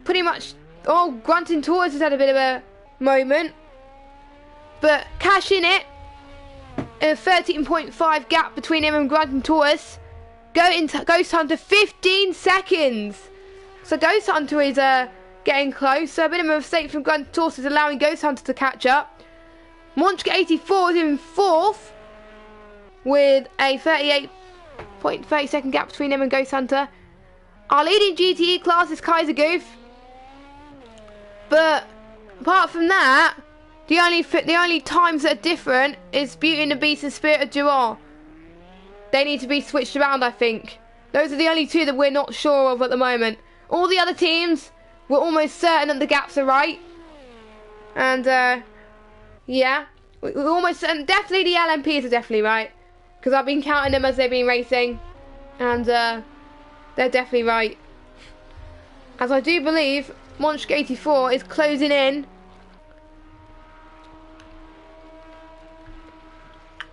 Speaker 1: pretty much, Grunting Tours has had a bit of a moment, but Cash in it, a 13.5 gap between him and Grunting Tours. Ghost Hunter 15 seconds. So Ghost Hunter is getting close. So a bit of a mistake from Grunting Tours is allowing Ghost Hunter to catch up. Monster84 is in 4th with a 38.30 second gap between him and Ghost Hunter. Our leading GTE class is Kaiser Goof. But apart from that, the only times that are different is Beauty and the Beast and Spirit of Durand. They need to be switched around, I think. Those are the only two that we're not sure of at the moment. All the other teams, we're almost certain that the gaps are right. And yeah, we're almost certain. Definitely the LMPs are definitely right, because I've been counting them as they've been racing, and they're definitely right. As I do believe Monster84 is closing in.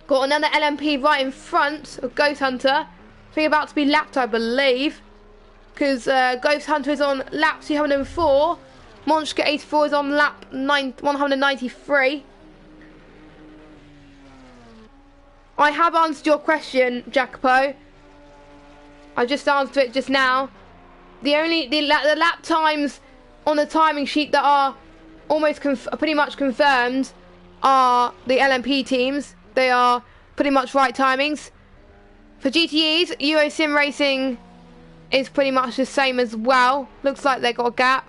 Speaker 1: Got another LMP right in front of Ghost Hunter. I think about to be lapped, I believe, because Ghost Hunter is on lap 204. Monster84 is on lap 193. I have answered your question, Jacopo. I just answered it just now. the lap times on the timing sheet that are almost pretty much confirmed are the LMP teams. They are pretty much right timings. For GTEs, Euro Sim Racing is pretty much the same as well. Looks like they got a gap.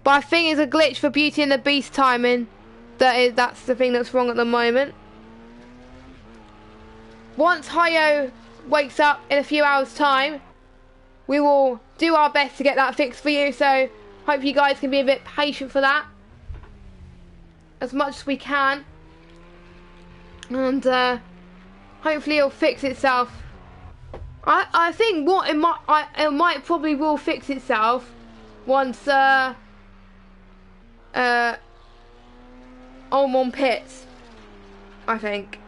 Speaker 1: But I think it's a glitch for Beauty and the Beast timing. That's the thing that's wrong at the moment. Once Hayo wakes up in a few hours' time, we will do our best to get that fixed for you. So hope you guys can be a bit patient for that, as much as we can. And hopefully it'll fix itself. I think it might probably will fix itself once on pits, I think.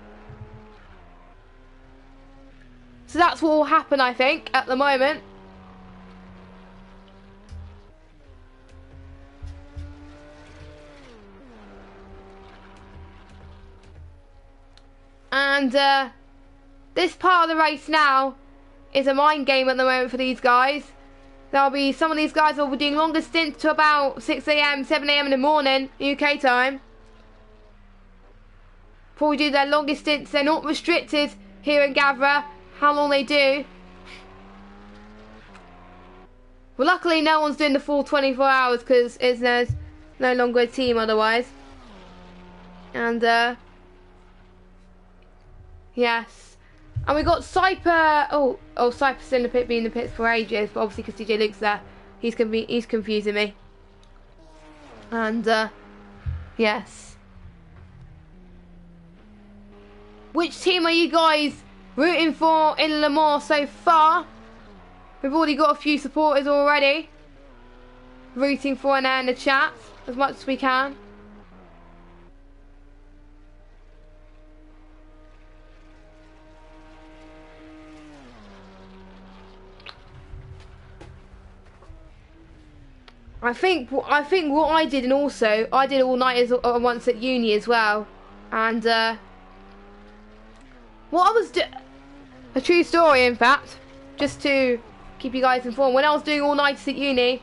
Speaker 1: So that's what will happen, I think, at the moment. And this part of the race now is a mind game at the moment for these guys. There'll be some of these guys will be doing longer stints to about 6 AM, 7 AM in the morning, UK time. Before we do their longest stints, they're not restricted here in Gavra, how long they do. Well, luckily no one's doing the full 24 hours because there's no longer a team otherwise. And yes. And we got Cyper. Oh, Cyper's in the pit, been in the pits for ages, but obviously because DJ Luke's there, he's confusing me. And yes. Which team are you guys rooting for in Le Mans so far? We've already got a few supporters already rooting for an in the chat as much as we can. I think what I did, and also I did all-nighters once at uni as well, and what I was a true story, in fact, just to keep you guys informed. When I was doing all-nighters at uni,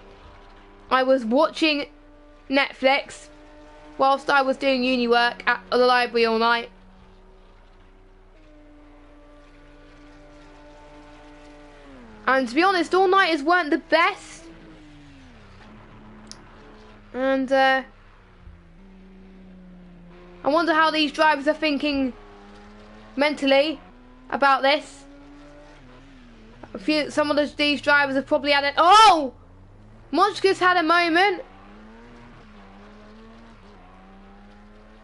Speaker 1: I was watching Netflix whilst I was doing uni work at the library all night. And to be honest, all-nighters weren't the best. And I wonder how these drivers are thinking mentally about this. Some of these drivers have probably had it. Oh! Monchka's had a moment.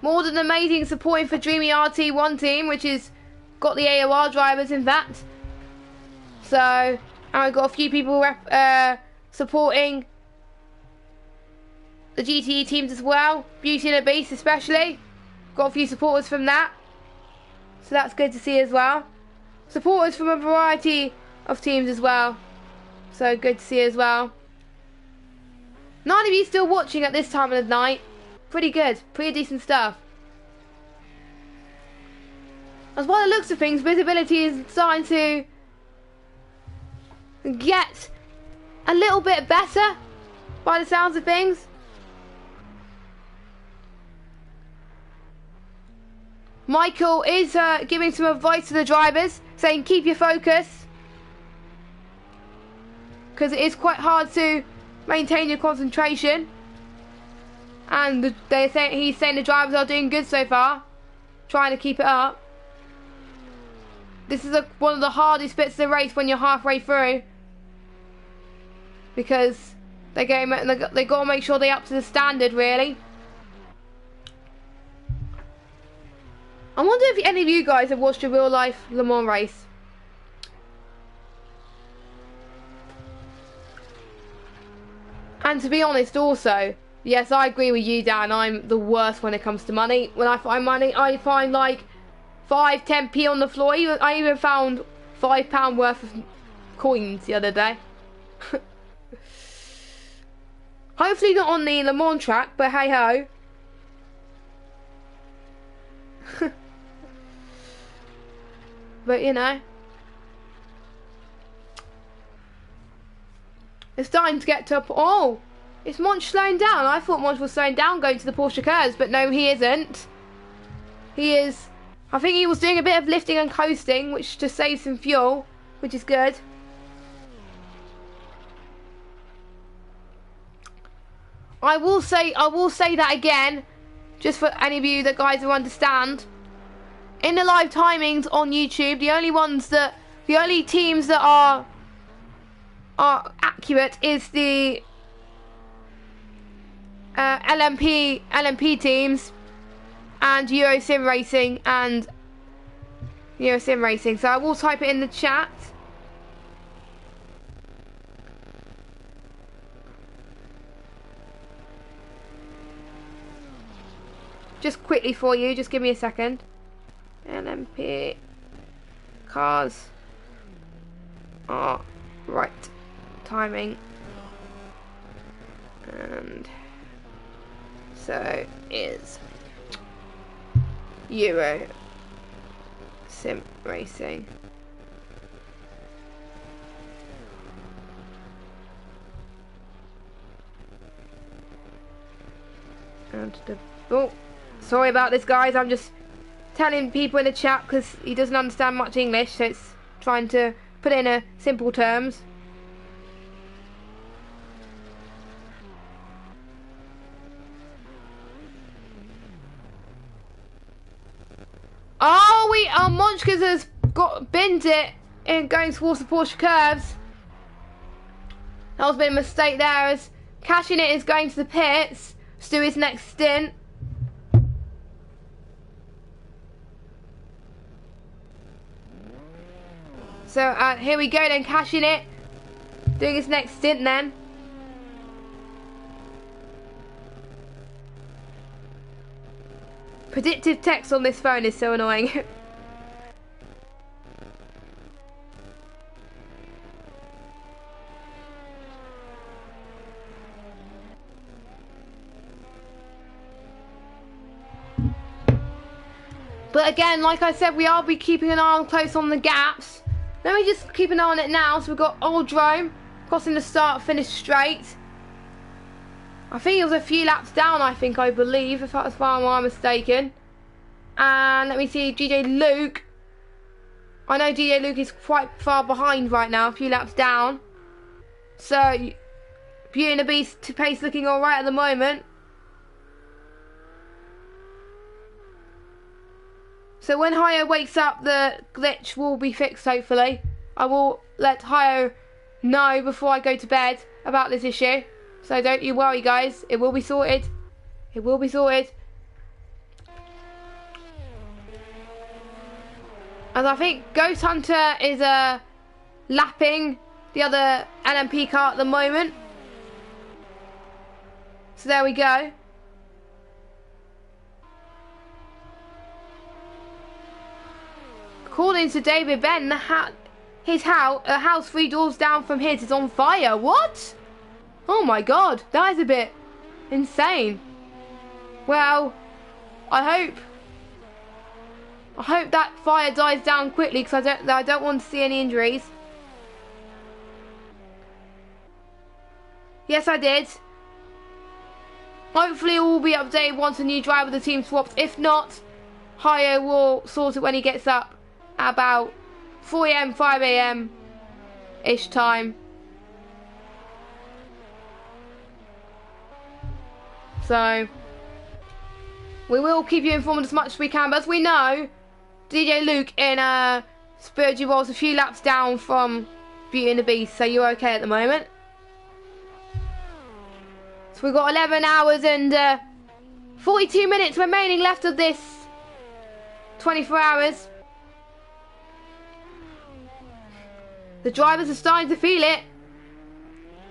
Speaker 1: More than amazing supporting for Dreamy RT1 team, which is got the AOR drivers in fact. So, and we've got a few people supporting the GTE teams as well. Beauty and the Beast especially. Got a few supporters from that. So that's good to see as well. Supporters from a variety of teams as well. So good to see as well. 9 of you still watching at this time of the night. Pretty good. Pretty decent stuff. As by the looks of things, visibility is starting to get a little bit better by the sounds of things. Michael is giving some advice to the drivers, saying keep your focus, because it is quite hard to maintain your concentration. And he's saying the drivers are doing good so far, trying to keep it up. This is one of the hardest bits of the race when you're halfway through, because they got to make sure they're up to the standard really. I wonder if any of you guys have watched a real life Le Mans race. And to be honest also, yes, I agree with you, Dan, I'm the worst when it comes to money. When I find money, I find like 5, 10p on the floor. I even found £5 worth of coins the other day. Hopefully not on the Le Mans track, but hey ho. But you know, It's starting to get to a... Oh! Is Monch slowing down? I thought Monch was slowing down going to the Porsche curves, but no, he isn't. He is... I think he was doing a bit of lifting and coasting, which just saves some fuel, which is good. I will say that again, just for any of you that guys who understand. In the live timings on YouTube, the only teams that are accurate is the LMP teams and Euro Sim Racing and Euro Sim Racing. So I will type it in the chat. Just quickly for you, just give me a second. LMP cars are right timing, and so is Euro Sim Racing. And the sorry about this, guys. I'm just telling people in the chat because he doesn't understand much English, so it's trying to put it in a simple terms. Oh, Monchkas has binned it in going towards the Porsche curves. That was a bit of a mistake there, as Cashing It is going to the pits to do his next stint. So here we go then, Cashing It, doing his next stint then. Predictive text on this phone is so annoying. But again, like I said, we will be keeping an eye close on the gaps. Let me just keep an eye on it now. So we've got Old Drome crossing the start, finish straight. I think it was a few laps down, I believe, if that's far I'm mistaken. And let me see, DJ Luke. I know DJ Luke is quite far behind right now, a few laps down. So, Beauty and the Beast pace looking alright at the moment. So when Hio wakes up, the glitch will be fixed, hopefully. I will let Hio know before I go to bed about this issue. So don't you worry, guys. It will be sorted. It will be sorted. As I think Ghost Hunter is lapping the other LMP car at the moment. So there we go. According to David Ben, his house 3 doors down from his is on fire. What? Oh my god, that is a bit insane. Well, I hope that fire dies down quickly, because I don't want to see any injuries. Yes, I did. Hopefully it will be updated once a new driver of the team swaps. If not, Hio will sort it when he gets up at about 4 AM, 5 AM ish time. So we will keep you informed as much as we can, but as we know, DJ Luke in Spirit was a few laps down from Beauty and the Beast, so you're okay at the moment. So we've got 11 hours and 42 minutes remaining left of this 24 hours. The drivers are starting to feel it.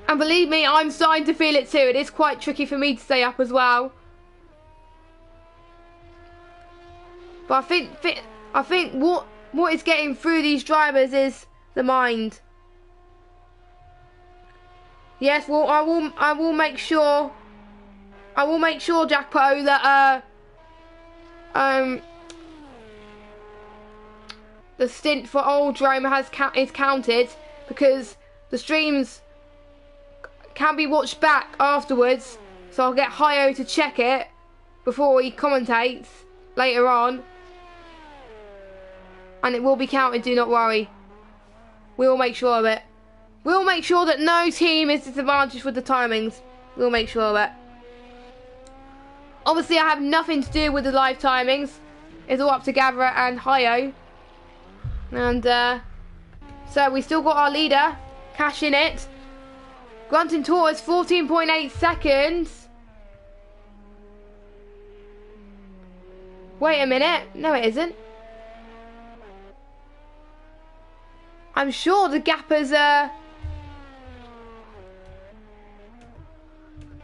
Speaker 1: And believe me, I'm starting to feel it too. It is quite tricky for me to stay up as well. But I think what is getting through these drivers is the mind. Yes, well, I will make sure. I will make sure, Jackpo, that the stint for Old Drome is counted, because the streams can be watched back afterwards. So I'll get Hio to check it before he commentates later on. And it will be counted, do not worry. We will make sure of it. We'll make sure that no team is disadvantaged with the timings. We'll make sure of it. Obviously, I have nothing to do with the live timings. It's all up to Gavra and Hio. And so we still got our leader. Cash in it. Grunting Tortoise, 14.8 seconds. Wait a minute. No, it isn't. I'm sure the gap has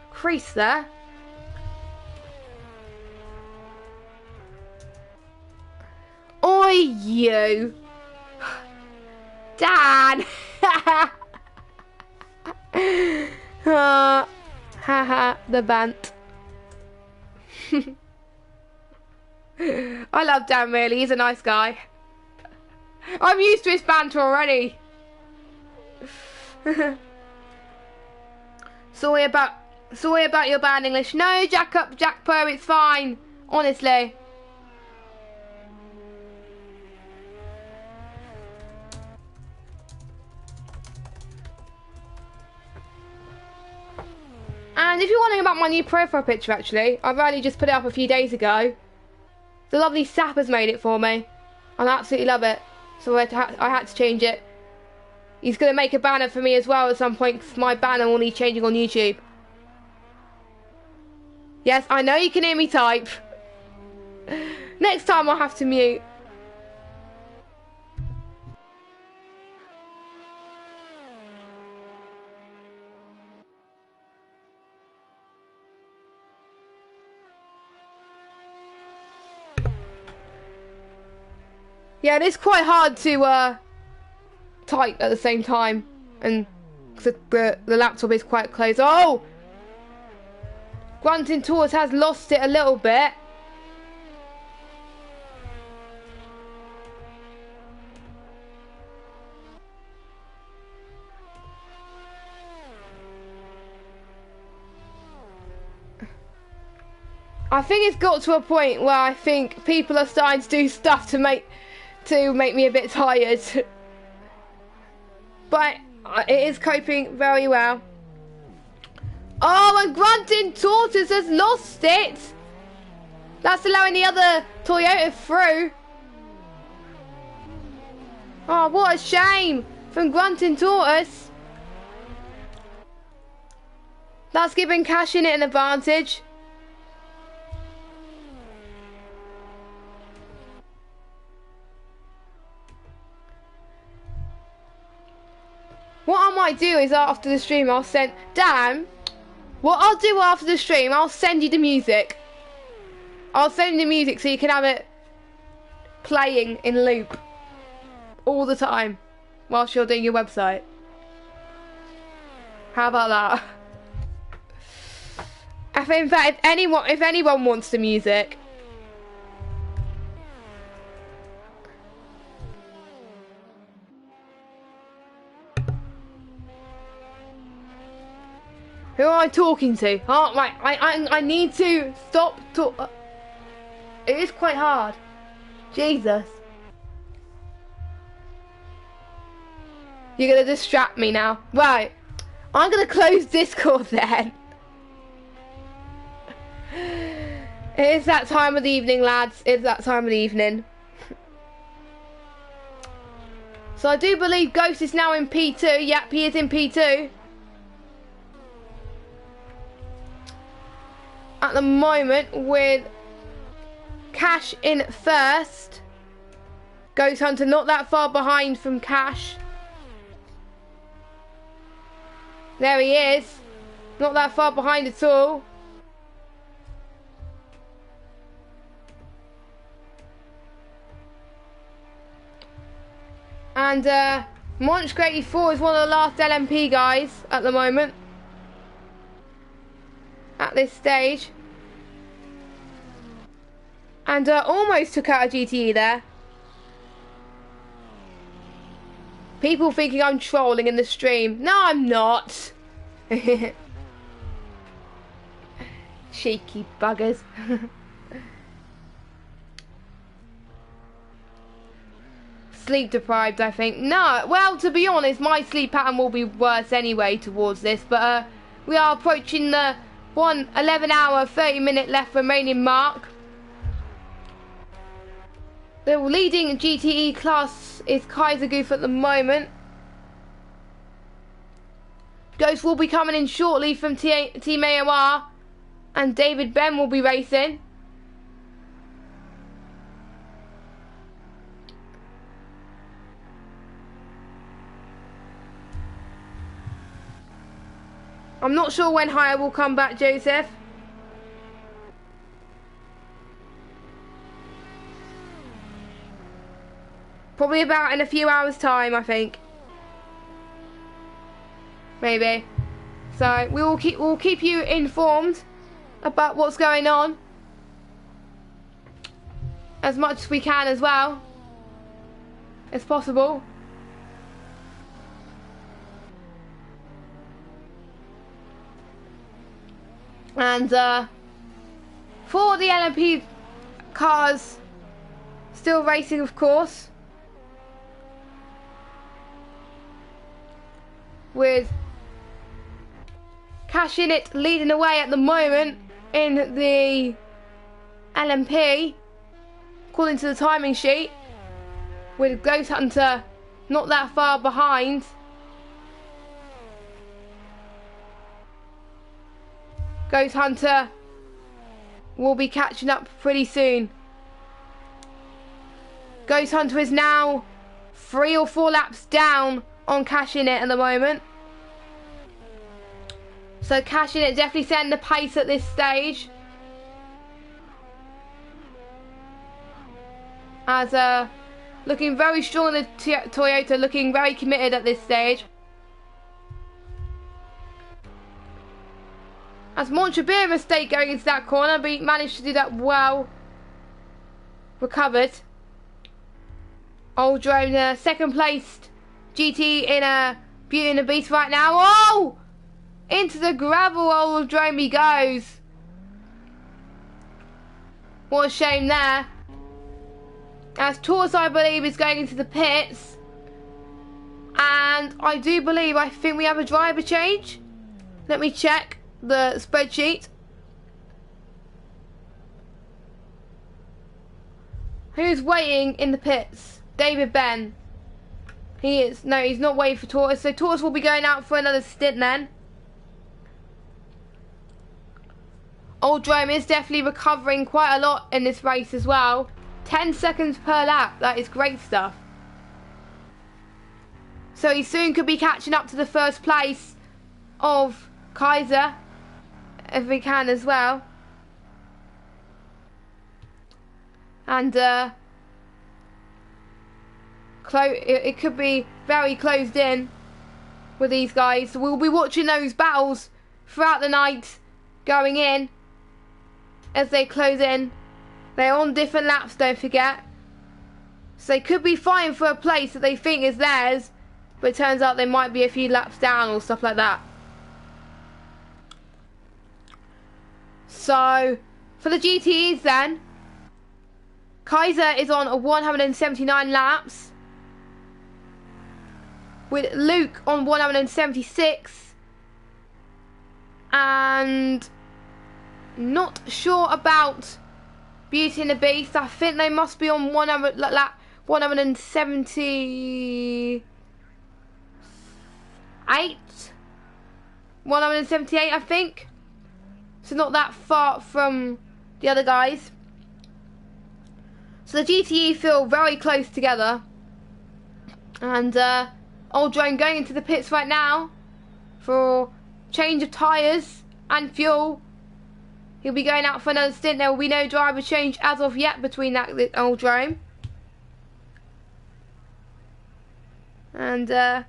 Speaker 1: creased there. Oi, you. Dan. Haha, the bant. I love Dan, really. He's a nice guy. I'm used to his banter already. Sorry about your bad English. No, Jack Po, it's fine. Honestly. And if you're wondering about my new profile picture, actually, I've only just put it up a few days ago. The lovely Sap has made it for me. I absolutely love it. So I had to change it. He's going to make a banner for me as well at some point, because my banner will need changing on YouTube. Yes, I know you can hear me type. Next time I'll have to mute. Yeah, it is quite hard to type at the same time, and the laptop is quite close. Oh! Grunting Tortoise has lost it a little bit. I think it's got to a point where I think people are starting to do stuff to make me a bit tired. But it is coping very well. Oh, and Grunting Tortoise has lost it. That's allowing the other Toyota through. Oh, what a shame from Grunting Tortoise. That's giving Cash in it an advantage. What I might do is after the stream I'll send... Dan, what I'll do after the stream, I'll send you the music. I'll send you the music so you can have it playing in loop all the time whilst you're doing your website. How about that? In fact, if anyone wants the music... Who am I talking to? Oh, right, I need to stop It is quite hard. Jesus. You're going to distract me now. Right. I'm going to close Discord then. It is that time of the evening, lads. It's that time of the evening. So I do believe Ghost is now in P2. Yep, he is in P2. At the moment, with Cash in first. Ghost Hunter not that far behind from Cash. There he is. Not that far behind at all. And Monchk 84 is one of the last LMP guys at the moment. At this stage. And almost took out a GTE there. People thinking I'm trolling in the stream. No, I'm not. Cheeky buggers. Sleep deprived, I think. No, well, to be honest, my sleep pattern will be worse anyway towards this, but we are approaching the 11 hour 30-minute left remaining mark. The leading GTE class is Kaiser Goof at the moment. Ghost will be coming in shortly from Team AOR, and David Ben will be racing. I'm not sure when Hire will come back, Joseph. Probably about in a few hours' time, I think. Maybe. So we'll keep you informed about what's going on as much as we can as well as possible. And for the LMP cars, still racing, of course, with Cash in it leading the way at the moment in the LMP, according to the timing sheet, with Ghost Hunter not that far behind. Ghost Hunter will be catching up pretty soon. Ghost Hunter is now 3 or 4 laps down on Cash in it at the moment. So Cash in it definitely setting the pace at this stage. As looking very strong in the Toyota, looking very committed at this stage. As Monch a bit of a mistake going into that corner, but he managed to do that well. Recovered. Old Drone, second placed GT in a Beauty and the Beast right now. Oh! Into the gravel, Old Drone he goes. What a shame there. As Torres, I believe, is going into the pits. And I think we have a driver change. Let me check the spreadsheet. Who's waiting in the pits? David Ben. He is. No, he's not waiting for Torres. So Torres will be going out for another stint then. Old Drome is definitely recovering quite a lot in this race as well. 10 seconds per lap. That is great stuff. So he soon could be catching up to the first place of Kaiser, if we can as well. And it could be very closed in with these guys. So we'll be watching those battles throughout the night going in as they close in. They're on different laps, don't forget. So they could be fighting for a place that they think is theirs, but it turns out they might be a few laps down or stuff like that. So for the GTEs then, Kaiser is on 179 laps, with Luke on 176, and not sure about Beauty and the Beast. I think they must be on 178, 178 I think. So not that far from the other guys. So the GTE feel very close together. And Old Drone going into the pits right now for change of tyres and fuel. He'll be going out for another stint. There will be no driver change as of yet between that Old Drone. And the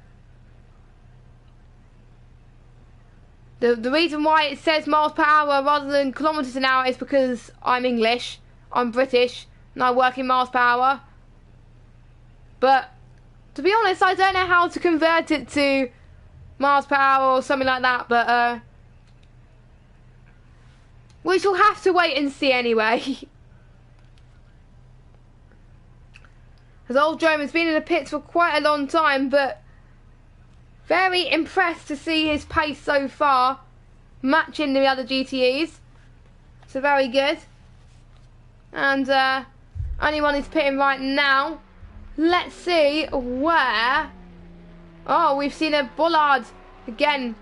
Speaker 1: reason why it says miles per hour rather than kilometres an hour is because I'm English, I'm British, and I work in miles per hour. But to be honest, I don't know how to convert it to miles per hour or something like that, but we shall have to wait and see anyway. As Old Drome has been in the pits for quite a long time, but very impressed to see his pace so far, matching the other GTEs. So very good. And anyone is pitting right now. Let's see where. Oh, we've seen a bollard again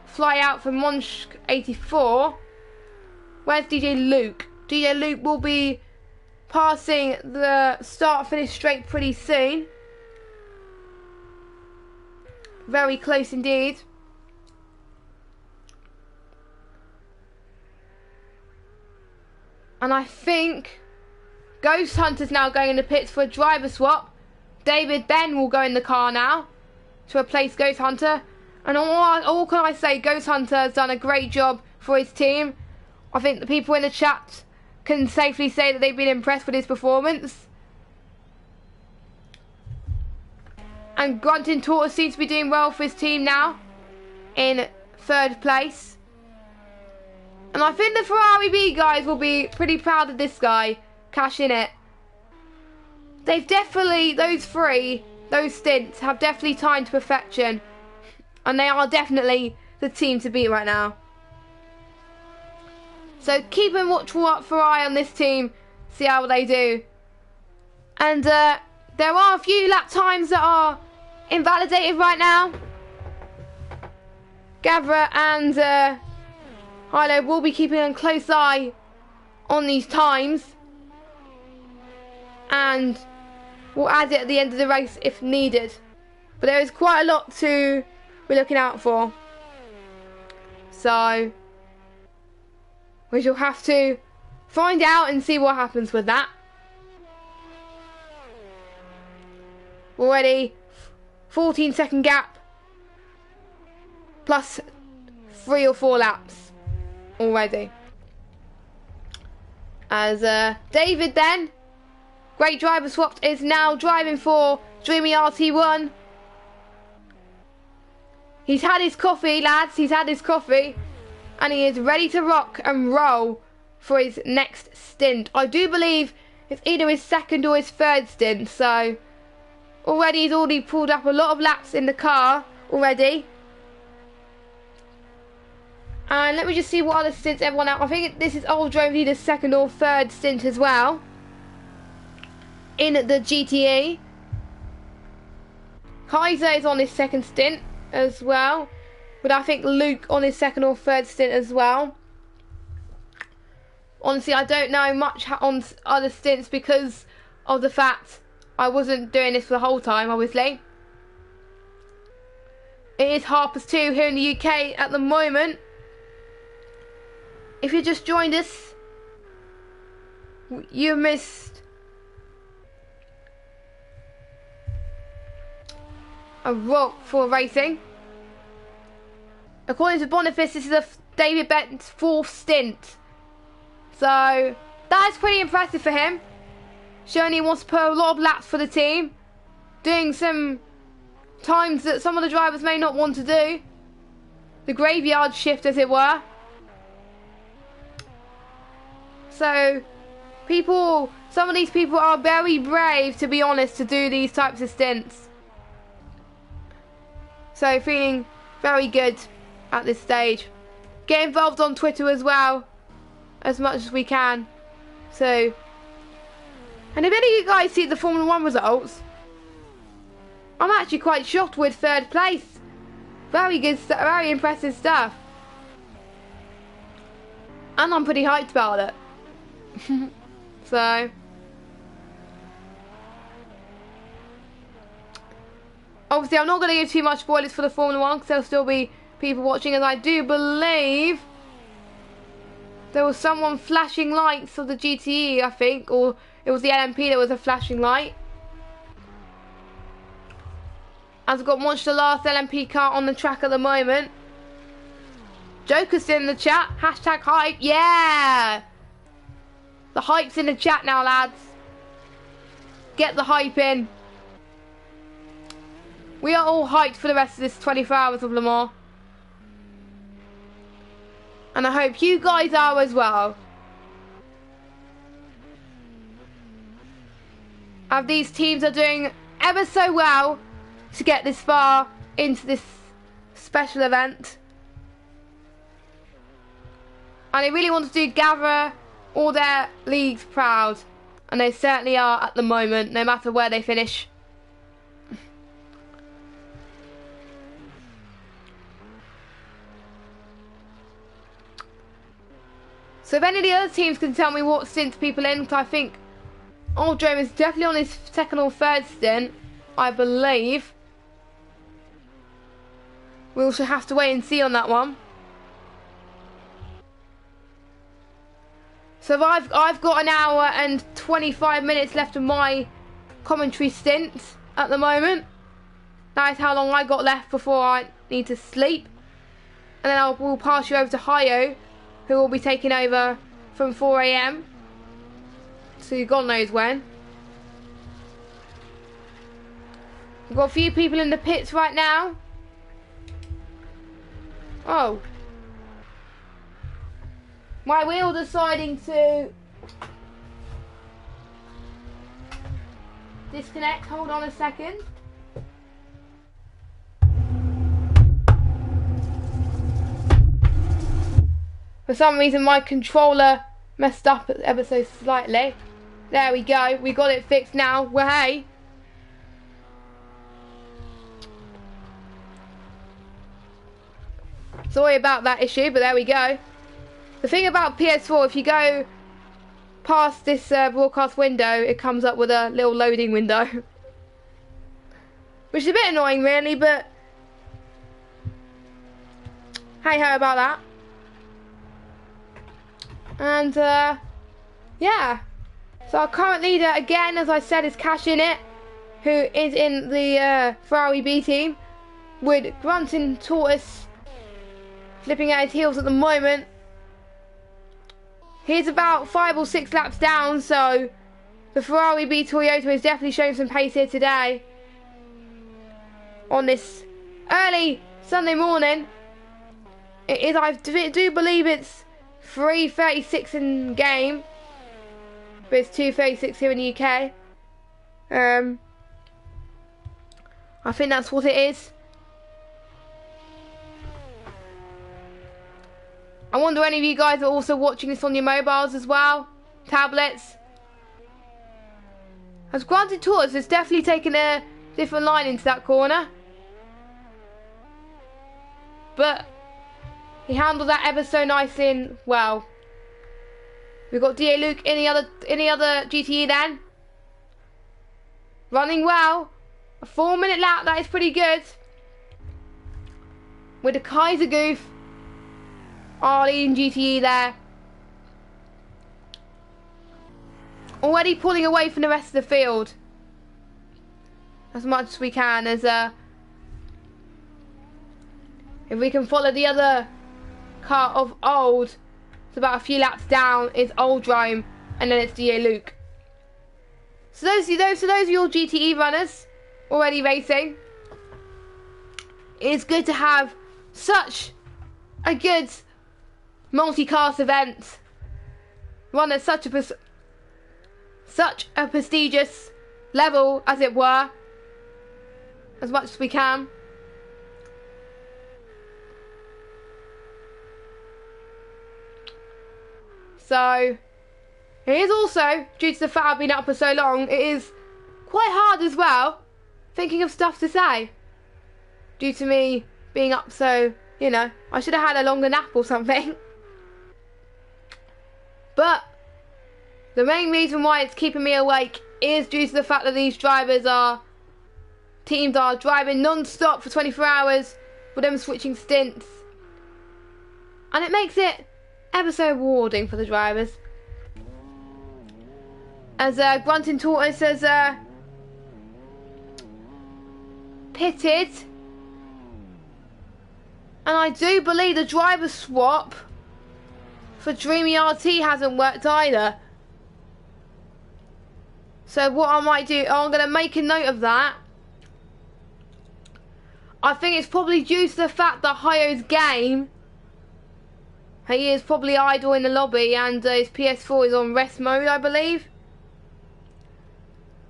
Speaker 1: fly out from Monch 84. Where's DJ Luke? DJ Luke will be passing the start-finish straight pretty soon. Very close indeed. And I think Ghost Hunter's now going in the pits for a driver swap. David Ben will go in the car now to replace Ghost Hunter. And all can I say, Ghost Hunter has done a great job for his team. I think the people in the chat can safely say that they've been impressed with his performance. And Grunting Tortoise seems to be doing well for his team now, in 3rd place. And I think the Ferrari B guys will be pretty proud of this guy, cashing it. They've definitely, those stints have definitely timed to perfection. And they are definitely the team to beat right now. So keep a watchful eye on this team, see how they do. And there are a few lap times that are invalidated right now. Gavra and Hilo will be keeping a close eye on these times. And we'll add it at the end of the race if needed. But there is quite a lot to be looking out for. So we shall have to find out and see what happens with that. Already 14-second gap plus 3 or 4 laps already. As David then, great driver swapped, is now driving for Dreamy RT1. He's had his coffee, lads, he's had his coffee. And he is ready to rock and roll for his next stint. I do believe it's either his 2nd or his 3rd stint. So he's already pulled up a lot of laps in the car already. And let me just see what other stints everyone out. I think this is Old Drome either 2nd or 3rd stint as well in the GTE. Kaiser is on his 2nd stint as well. But I think Luke on his 2nd or 3rd stint as well. Honestly, I don't know much on other stints because of the fact I wasn't doing this for the whole time, obviously. It is 2:30 here in the UK at the moment. If you just joined us, you missed a rock for racing. According to Boniface, this is David Ben's 4th stint. So that's pretty impressive for him. Showing he wants to put a lot of laps for the team. Doing some times that some of the drivers may not want to do. The graveyard shift, as it were. So some of these people are very brave, to be honest, to do these types of stints. So feeling very good at this stage. Get involved on Twitter as well, as much as we can. So, and if any of you guys see the Formula 1 results, I'm actually quite shocked with 3rd place. Very good, very impressive stuff. And I'm pretty hyped about it. So, obviously I'm not going to give too much spoilers for the Formula 1 because there'll still be people watching, as I do believe there was someone flashing lights of the GTE, I think, or it was the LMP that was a flashing light. As I've got launched the last LMP car on the track at the moment. Joker's in the chat, hashtag hype, yeah! The hype's in the chat now, lads. Get the hype in. We are all hyped for the rest of this 24 hours of Le Mans. And I hope you guys are as well. And these teams are doing ever so well to get this far into this special event. And they really want to do Gavra all their leagues proud. And they certainly are at the moment, no matter where they finish. So if any of the other teams can tell me what stints people in, because I think Old Drome is definitely on his second or third stint, I believe. We also have to wait and see on that one. So I've got an hour and 25 minutes left of my commentary stint at the moment. That is how long I got left before I need to sleep. And then we'll pass you over to Hayo, who will be taking over from 4 AM to God knows when. We've got a few people in the pits right now. Oh. My wheel deciding to disconnect. Hold on a second. For some reason my controller messed up ever so slightly. There we go. We got it fixed now. Well, hey. Sorry about that issue, but there we go. The thing about PS4, if you go past this broadcast window, it comes up with a little loading window. Which is a bit annoying really, but hey ho about that. And yeah. So our current leader again, as I said, is Cash in it, who is in the Ferrari B team, with Grunting Tortoise flipping at his heels at the moment. He's about 5 or 6 laps down, so the Ferrari B Toyota is definitely showing some pace here today. On this early Sunday morning. It is, I do believe it's 3:36 in game, but it's 2:36 here in the UK. I think that's what it is. I wonder any of you guys are also watching this on your mobiles as well, tablets. As Granted Tortoise has definitely taken a different line into that corner, but he handled that ever so nicely and well. We've got DA Luke in the other GTE then, running well. A 4-minute lap, that is pretty good. With the Kaiser Goof, our leading GTE there, already pulling away from the rest of the field as much as we can. As if we can follow the other car of old, it's about a few laps down is Old Drome, and then it's DA Luke. So those of your GTE runners already racing, it's good to have such a good multi-cast event run at such a prestigious level, as it were, as much as we can. So it is also, due to the fact I've been up for so long, it is quite hard as well thinking of stuff to say, due to me being up so, you know, I should have had a longer nap or something. But the main reason why it's keeping me awake is due to the fact that these teams are driving non-stop for 24 hours with them switching stints, and it makes it ever so rewarding for the drivers. As Grunting Tortoise has pitted, and I do believe the driver swap for Dreamy RT hasn't worked either. So what I might do, I'm going to make a note of that, I think it's probably due to the fact that Hayo's game, he is probably idle in the lobby, and his PS4 is on rest mode, I believe.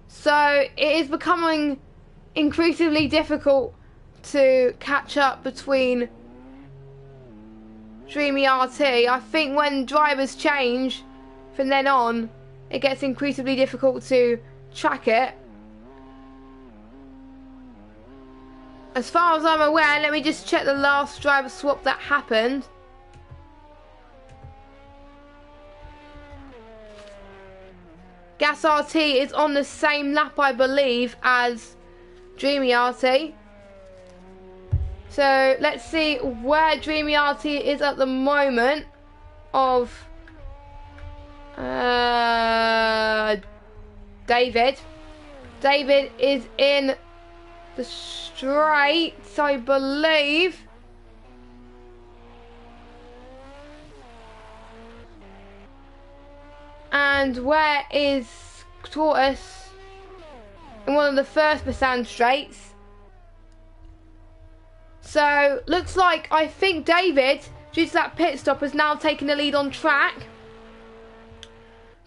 Speaker 1: So it is becoming increasingly difficult to catch up between Dreamy RT. I think when drivers change from then on, it gets increasingly difficult to track it. As far as I'm aware, let me just check the last driver swap that happened. Gas RT is on the same lap, I believe, as Dreamy RT. So let's see where Dreamy RT is at the moment of David. David is in the straights, I believe. And where is Tortoise? In one of the first Basan straights. So looks like, I think David, due to that pit stop, has now taken the lead on track.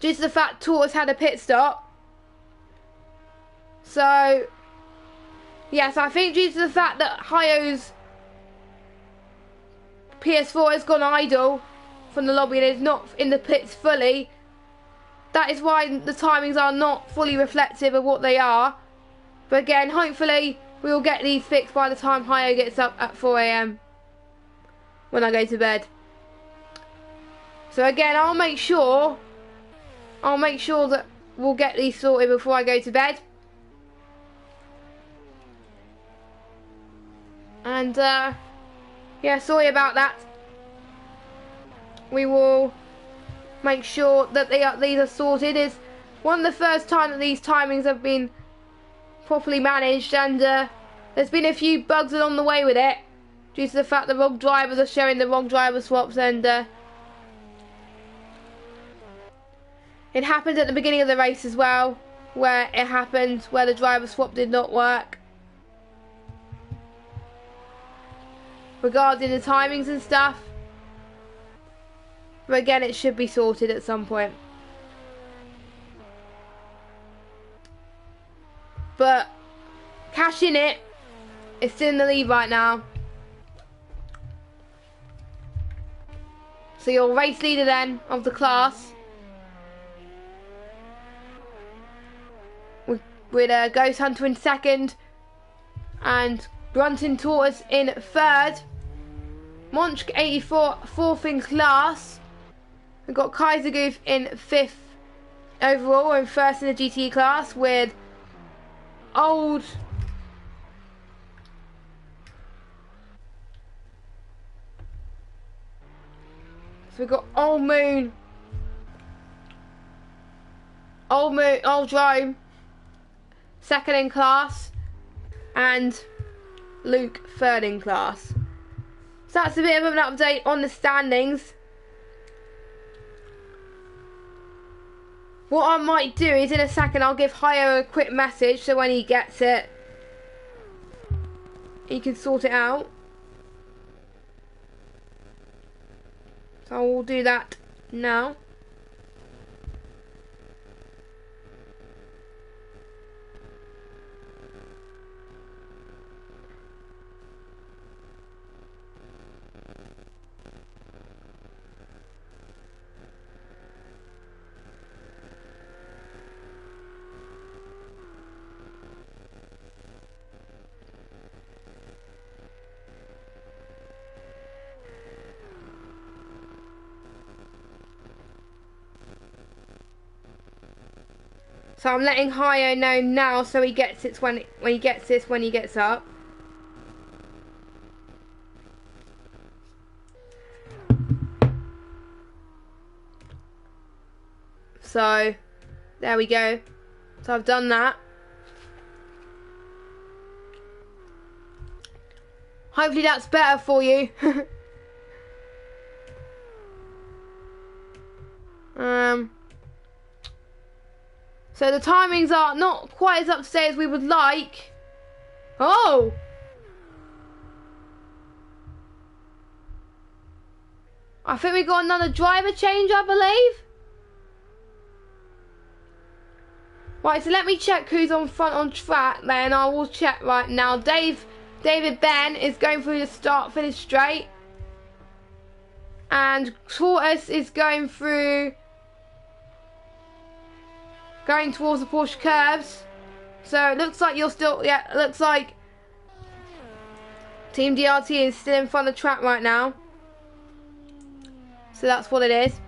Speaker 1: Due to the fact Tortoise had a pit stop. So yes, I think due to the fact that Hayo's PS4 has gone idle from the lobby and is not in the pits fully, that is why the timings are not fully reflective of what they are. But again, hopefully we will get these fixed by the time Hayo gets up at 4 AM when I go to bed. So again, I'll make sure that we'll get these sorted before I go to bed. And yeah, sorry about that. We will make sure that these are sorted. It's one of the first time that these timings have been properly managed, and there's been a few bugs along the way with it due to the fact the wrong drivers are showing the wrong driver swaps, and it happened at the beginning of the race as well, where the driver swap did not work regarding the timings and stuff. But again, it should be sorted at some point. But Cash in it is still in the lead right now. So your race leader then of the class, with Ghost Hunter in second and Grunting Tortoise in third. Monchk 84 fourth in class. We've got Kaiser Goof in fifth overall and first in the GTE class, with Old So we've got Old Drome second in class, and Luke third in class. So that's a bit of an update on the standings. What I might do is, in a second, I'll give Hayo a quick message, so when he gets it, he can sort it out. So I will do that now. So I'm letting Hayo know now, so he gets it when he gets up. So there we go. So I've done that. Hopefully that's better for you. So the timings are not quite as up to date as we would like. Oh! I think we got another driver change, I believe. Right, so let me check who's on front on track then. I will check right now. David Ben is going through the start finish straight. And Tortoise is going towards the Porsche curves. So it looks like you're still, yeah, it looks like Team DRT is still in front of the track right now. So that's what it is.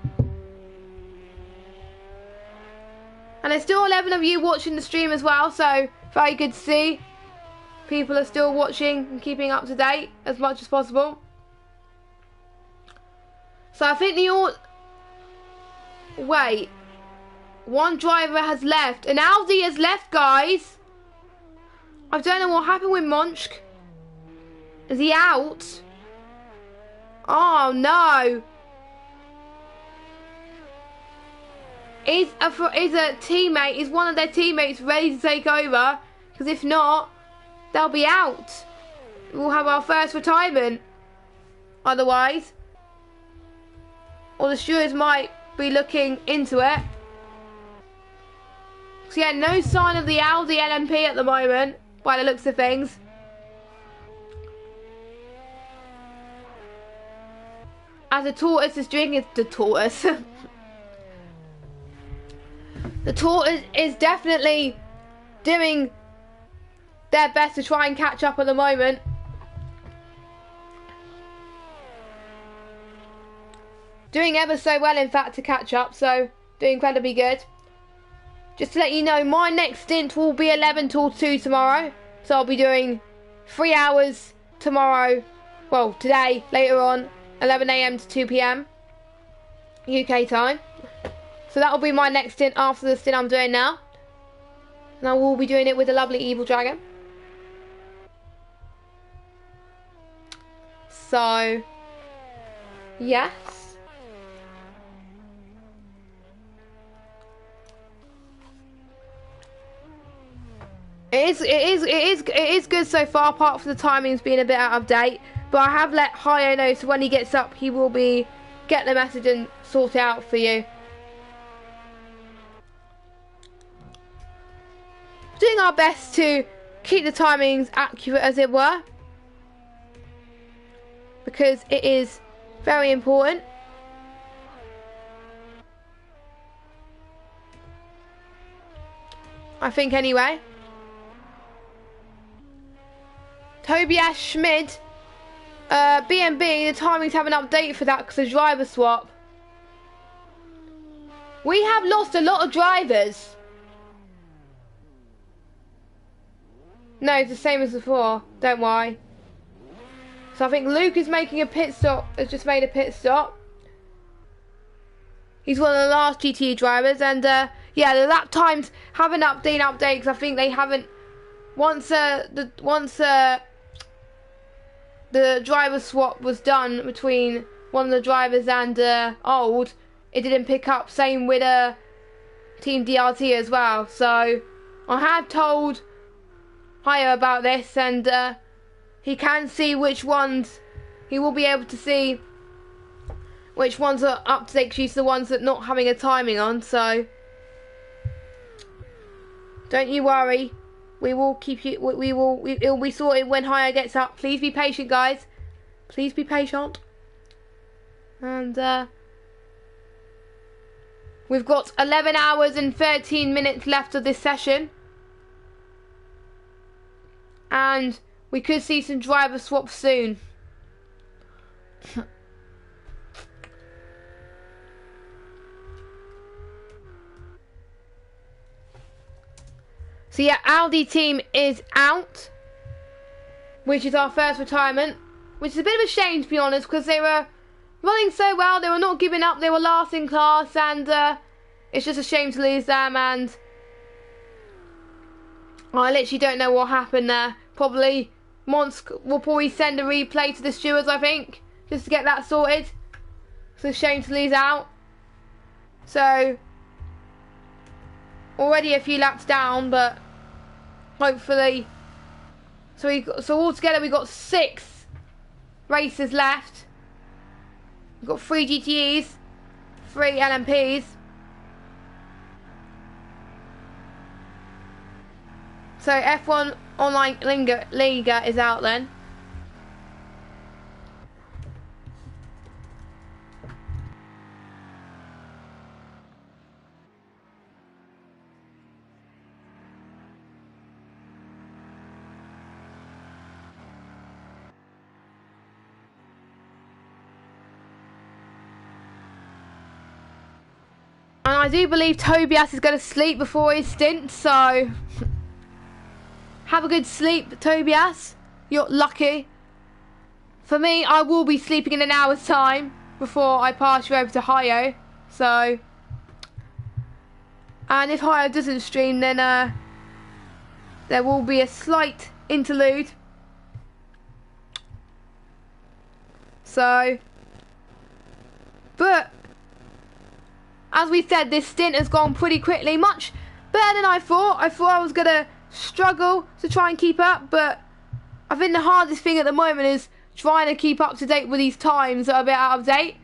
Speaker 1: And there's still 11 of you watching the stream as well, so very good to see. People are still watching and keeping up to date as much as possible. So I think wait. One driver has left. An Audi has left, guys. I don't know what happened with Monchk. Is he out? Oh no. Is a teammate, is one of their teammates ready to take over? Because if not, they'll be out. We'll have our first retirement. Otherwise. Or the stewards might be looking into it. So yeah, no sign of the Audi LMP at the moment, by the looks of things. As the Tortoise is drinking, the Tortoise. The Tortoise is definitely doing their best to try and catch up at the moment. Doing ever so well, in fact, to catch up, so doing incredibly good. Just to let you know, my next stint will be 11 till 2 tomorrow. So I'll be doing 3 hours tomorrow, well, today, later on, 11 AM to 2 PM, UK time. So that will be my next stint after the stint I'm doing now. And I will be doing it with the lovely Evil Dragon. So, yes. It is good so far, apart from the timings being a bit out of date. But I have let Hio know, so when he gets up, he will be get the message and sort it out for you. Doing our best to keep the timings accurate, as it were, because it is very important. I think anyway. Tobias Schmid, BNB, the timings have an update for that because of driver swap. We have lost a lot of drivers. No, it's the same as before, don't worry. So I think Luke is making a pit stop, has just made a pit stop. He's one of the last GT drivers, and yeah, the lap times have an update because I think they haven't, once the driver swap was done between one of the drivers and Old, it didn't pick up. Same with Team DRT as well. So I have told Hio about this, and he can see which ones, he will be able to see which ones are up to date, because he's the ones that not having a timing on. So don't you worry. We will keep you. It will be sorted when Hio gets up. Please be patient, guys. Please be patient. And we've got 11 hours and 13 minutes left of this session, and we could see some driver swaps soon. So yeah, Audi team is out, which is our first retirement, which is a bit of a shame, to be honest, because they were running so well, they were not giving up, they were last in class, and it's just a shame to lose them. And I literally don't know what happened there. Probably Monsk will probably send a replay to the stewards, I think, just to get that sorted. It's a shame to lose out. So already a few laps down, but hopefully. So altogether we got 6 races left. We've got 3 GTEs, 3 LMPs. So F1 Online Liga is out then. And I do believe Tobias is going to sleep before his stint, so have a good sleep, Tobias. You're lucky. For me, I will be sleeping in an hour's time before I pass you over to Hio. So, and if Hio doesn't stream, then there will be a slight interlude. So, but as we said, this stint has gone pretty quickly, much better than I thought. I thought I was going to struggle to try and keep up, but I think the hardest thing at the moment is trying to keep up to date with these times that are a bit out of date.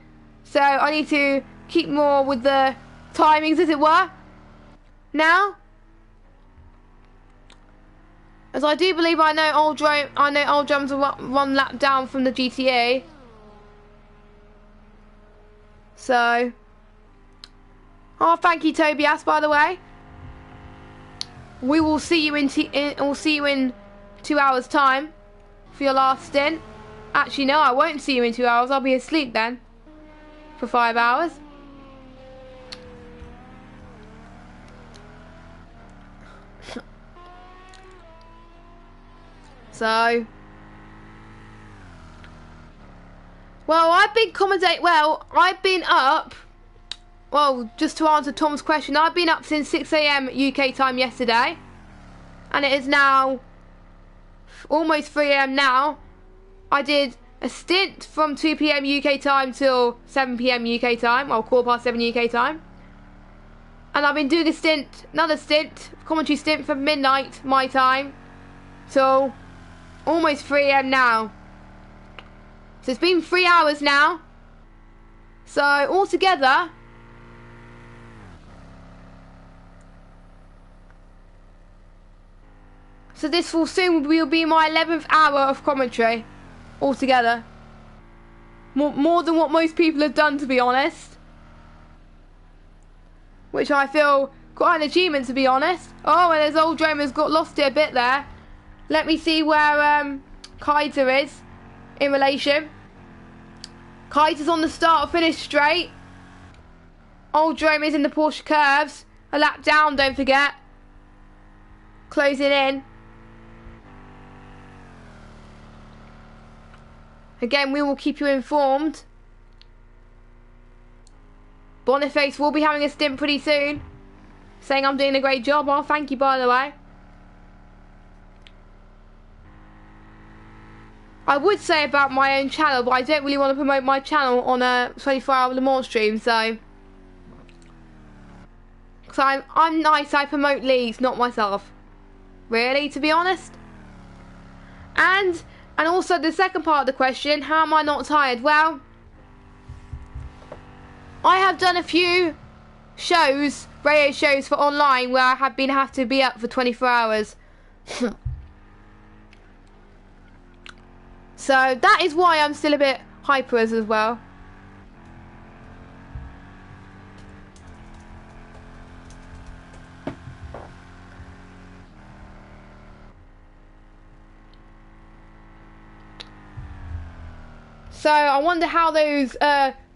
Speaker 1: So I need to keep more with the timings, as it were. Now, as I do believe I know Old Drums are one lap down from the GTA. So, oh, thank you, Tobias, by the way. We will see you in 2 hours' time for your last stint. Actually, no, I won't see you in 2 hours. I'll be asleep then for 5 hours. So, well, I've been up. Well, just to answer Tom's question, I've been up since 6 AM UK time yesterday, and it is now almost 3 AM now. I did a stint from 2 PM UK time till 7 PM UK time, well, 7:15 UK time, and I've been doing another commentary stint from midnight my time till almost 3 AM now. So it's been 3 hours now. So altogether, so this will be my 11th hour of commentary altogether. More than what most people have done, to be honest. Which I feel quite an achievement, to be honest. Oh, and his Old Drome has lost it a bit there. Let me see where Kaiser is in relation. Kaiser's on the start finish straight. Old Drome is in the Porsche curves. A lap down, don't forget. Closing in. Again, we will keep you informed. Boniface will be having a stint pretty soon. Saying I'm doing a great job. Oh, thank you, by the way. I would say about my own channel, but I don't really want to promote my channel on a 24-hour Le Mans stream, so. Because I'm nice, I promote leagues, not myself. Really, to be honest. And also the second part of the question, how am I not tired? Well, I have done a few radio shows for online where I have to be up for 24 hours. So that is why I'm still a bit hyper as well. So I wonder how those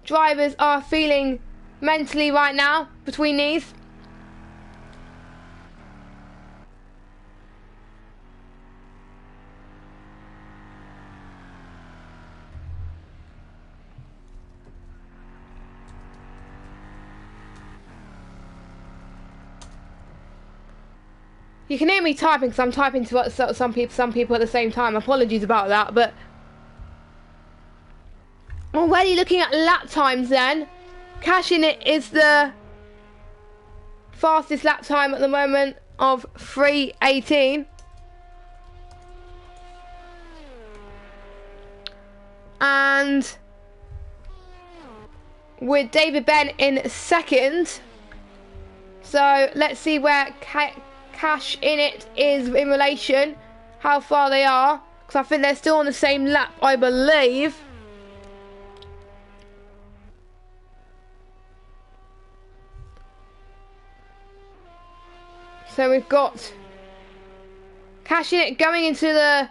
Speaker 1: drivers are feeling mentally right now between these. You can hear me typing because I'm typing to some people at the same time. Apologies about that, but already looking at lap times then. Cashin is the fastest lap time at the moment of 3:18. And with David Ben in second. So let's see where Cash in it is in relation, how far they are, because I think they're still on the same lap, I believe. So we've got Cash in it going into the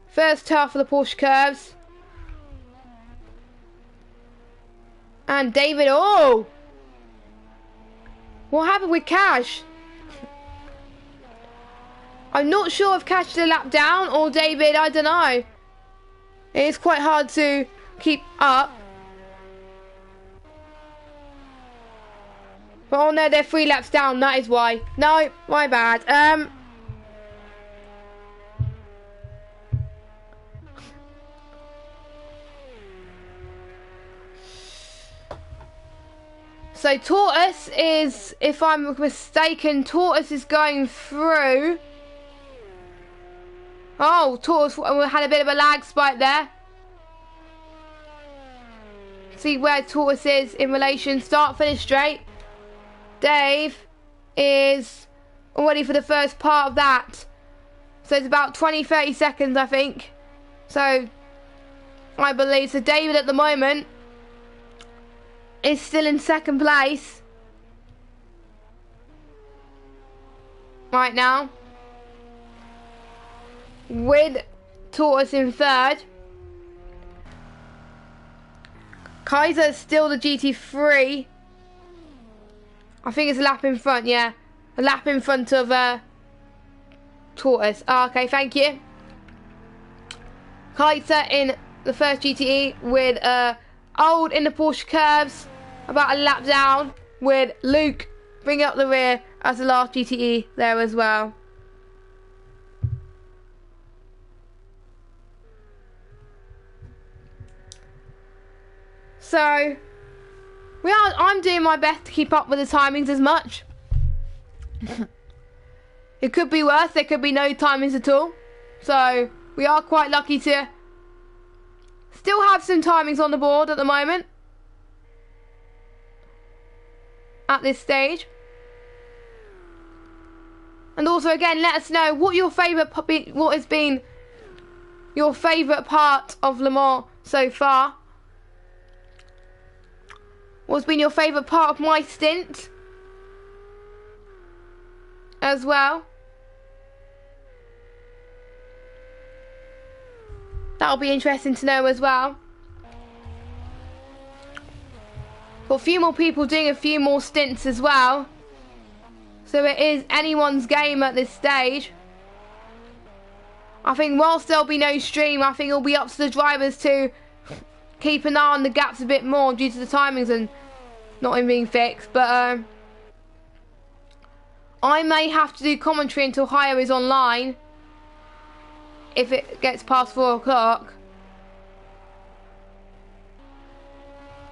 Speaker 1: first half of the Porsche curves. And David, oh! What happened with Cash? I'm not sure if Cash did a lap down or David, I don't know. It is quite hard to keep up. But oh no, they're 3 laps down, that is why. No, my bad. So Tortoise is, if I'm mistaken, Tortoise is going through. Oh, Tortoise had a bit of a lag spike there. See where Tortoise is in relation, start, finish straight. Dave is already for the first part of that. So it's about 20-30 seconds, I think. So, I believe. So David at the moment is still in second place. Right now. With Tortoise in third. Kaiser is still the GT3. I think it's a lap in front, yeah. A lap in front of Tortoise. Oh, okay, thank you. Kaiser in the first GTE with Old in the Porsche curves. About a lap down with Luke bringing up the rear as the last GTE there as well. So I'm doing my best to keep up with the timings as much. It could be worse, there could be no timings at all. So we are quite lucky to still have some timings on the board at the moment. At this stage. And also again, let us know what your favourite, what has been your favourite part of Le Mans so far. What's been your favourite part of my stint as well? That'll be interesting to know as well. Got a few more people doing a few more stints as well. So it is anyone's game at this stage. I think whilst there'll be no stream, I think it'll be up to the drivers to keep an eye on the gaps a bit more due to the timings and not even being fixed. But I may have to do commentary until Hire is online. If it gets past 4 o'clock.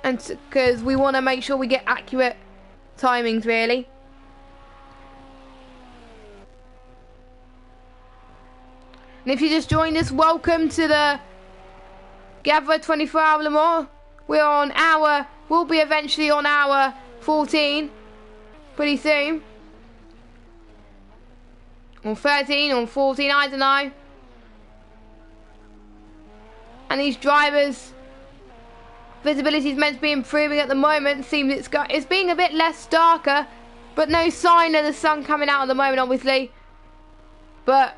Speaker 1: And because we want to make sure we get accurate timings, really. And if you just joined us, welcome to the Gavra 24-hour Le Mans. We'll be eventually on hour 14 pretty soon. Or 13 or 14, I don't know. And these drivers' visibility is meant to be improving at the moment. Seems it's being a bit less darker, but no sign of the sun coming out at the moment, obviously. But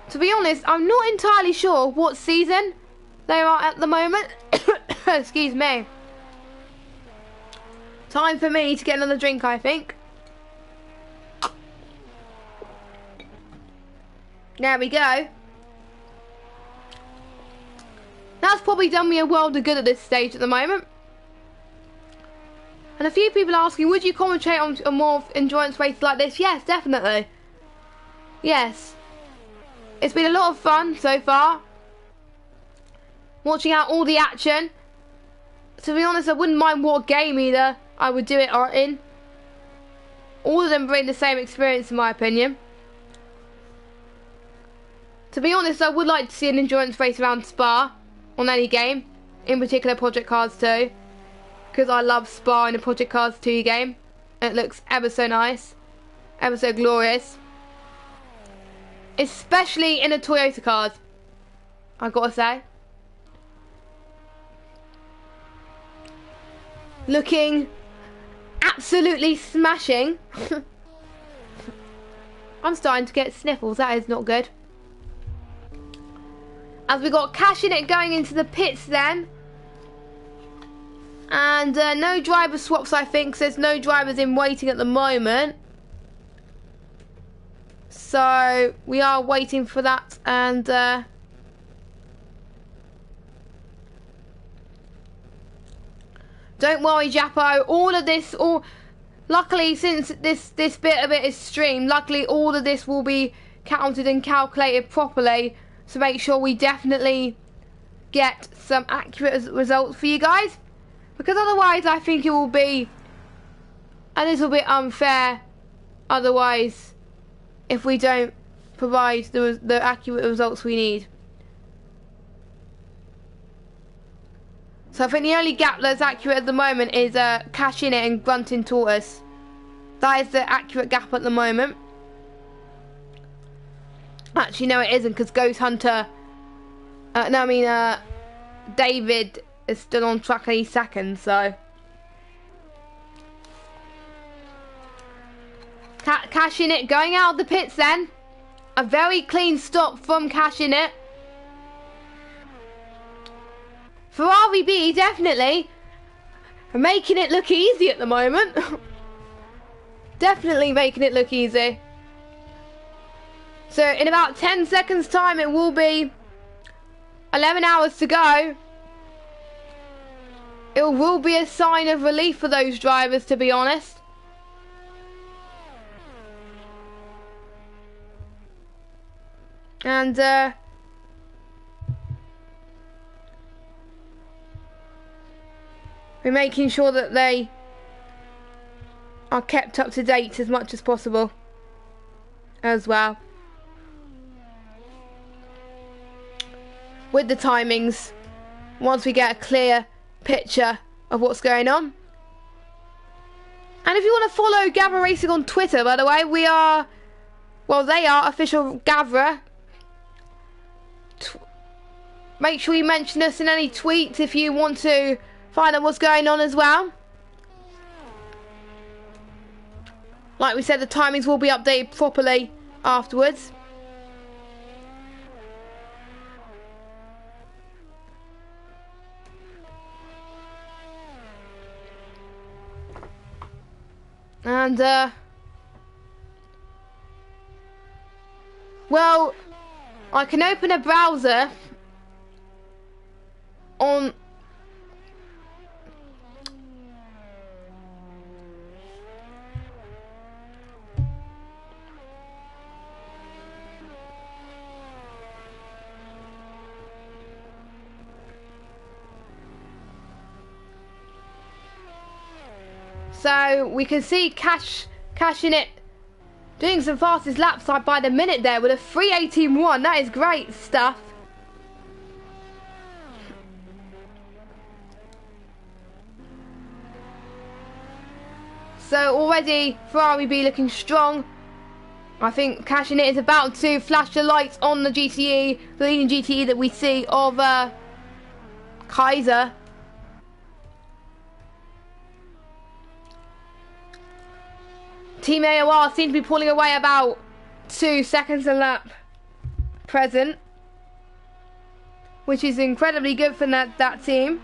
Speaker 1: to be honest, I'm not entirely sure what season they are at the moment. Excuse me. Time for me to get another drink, I think. There we go. That's probably done me a world of good at this stage at the moment. And a few people asking, would you commentate on a more endurance race like this? Yes, definitely. Yes. It's been a lot of fun so far. Watching out all the action. To be honest, I wouldn't mind what game either I would do it in. All of them bring the same experience in my opinion. To be honest, I would like to see an endurance race around Spa on any game. In particular Project Cars 2. because I love Spa in the Project Cars 2 game. It looks ever so nice, ever so glorious, especially in the Toyota cars, I gotta say. Looking absolutely smashing. I'm starting to get sniffles, that is not good. As we got Cash in it going into the pits then. And no driver swaps, I think, 'cause there's no drivers in waiting at the moment. So we are waiting for that, and don't worry, Japo, all of this, luckily, since this bit of it is streamed, luckily all of this will be counted and calculated properly, so make sure we definitely get some accurate results for you guys. Because otherwise I think it will be a little bit unfair otherwise if we don't provide the accurate results we need. So I think the only gap that's accurate at the moment is Cash in it and Grunting Tortoise. That is the accurate gap at the moment. Actually no, it isn't, because Ghost Hunter David is still on track and he's second, so Cash in it going out of the pits then. A very clean stop from Cash in it. Ferrari B definitely making it look easy at the moment. Definitely making it look easy. So in about 10 seconds time it will be 11 hours to go. It will be a sign of relief for those drivers, to be honest. And we're making sure that they are kept up to date as much as possible as well with the timings once we get a clear picture of what's going on. And if you want to follow Gavra Racing on Twitter, by the way, we are, well, they are official Gavra. Make sure you mention us in any tweets if you want to find out what's going on as well. Like we said, the timings will be updated properly afterwards. And well, I can open a browser on so we can see Cash in it doing some fastest laps by the minute there with a 3:18.1. That is great stuff. So already Ferrari B looking strong. I think Cash in it is about to flash the lights on the GTE, the leading GTE that we see of Kaiser. Team AOR seem to be pulling away about 2 seconds a lap present, which is incredibly good for that team.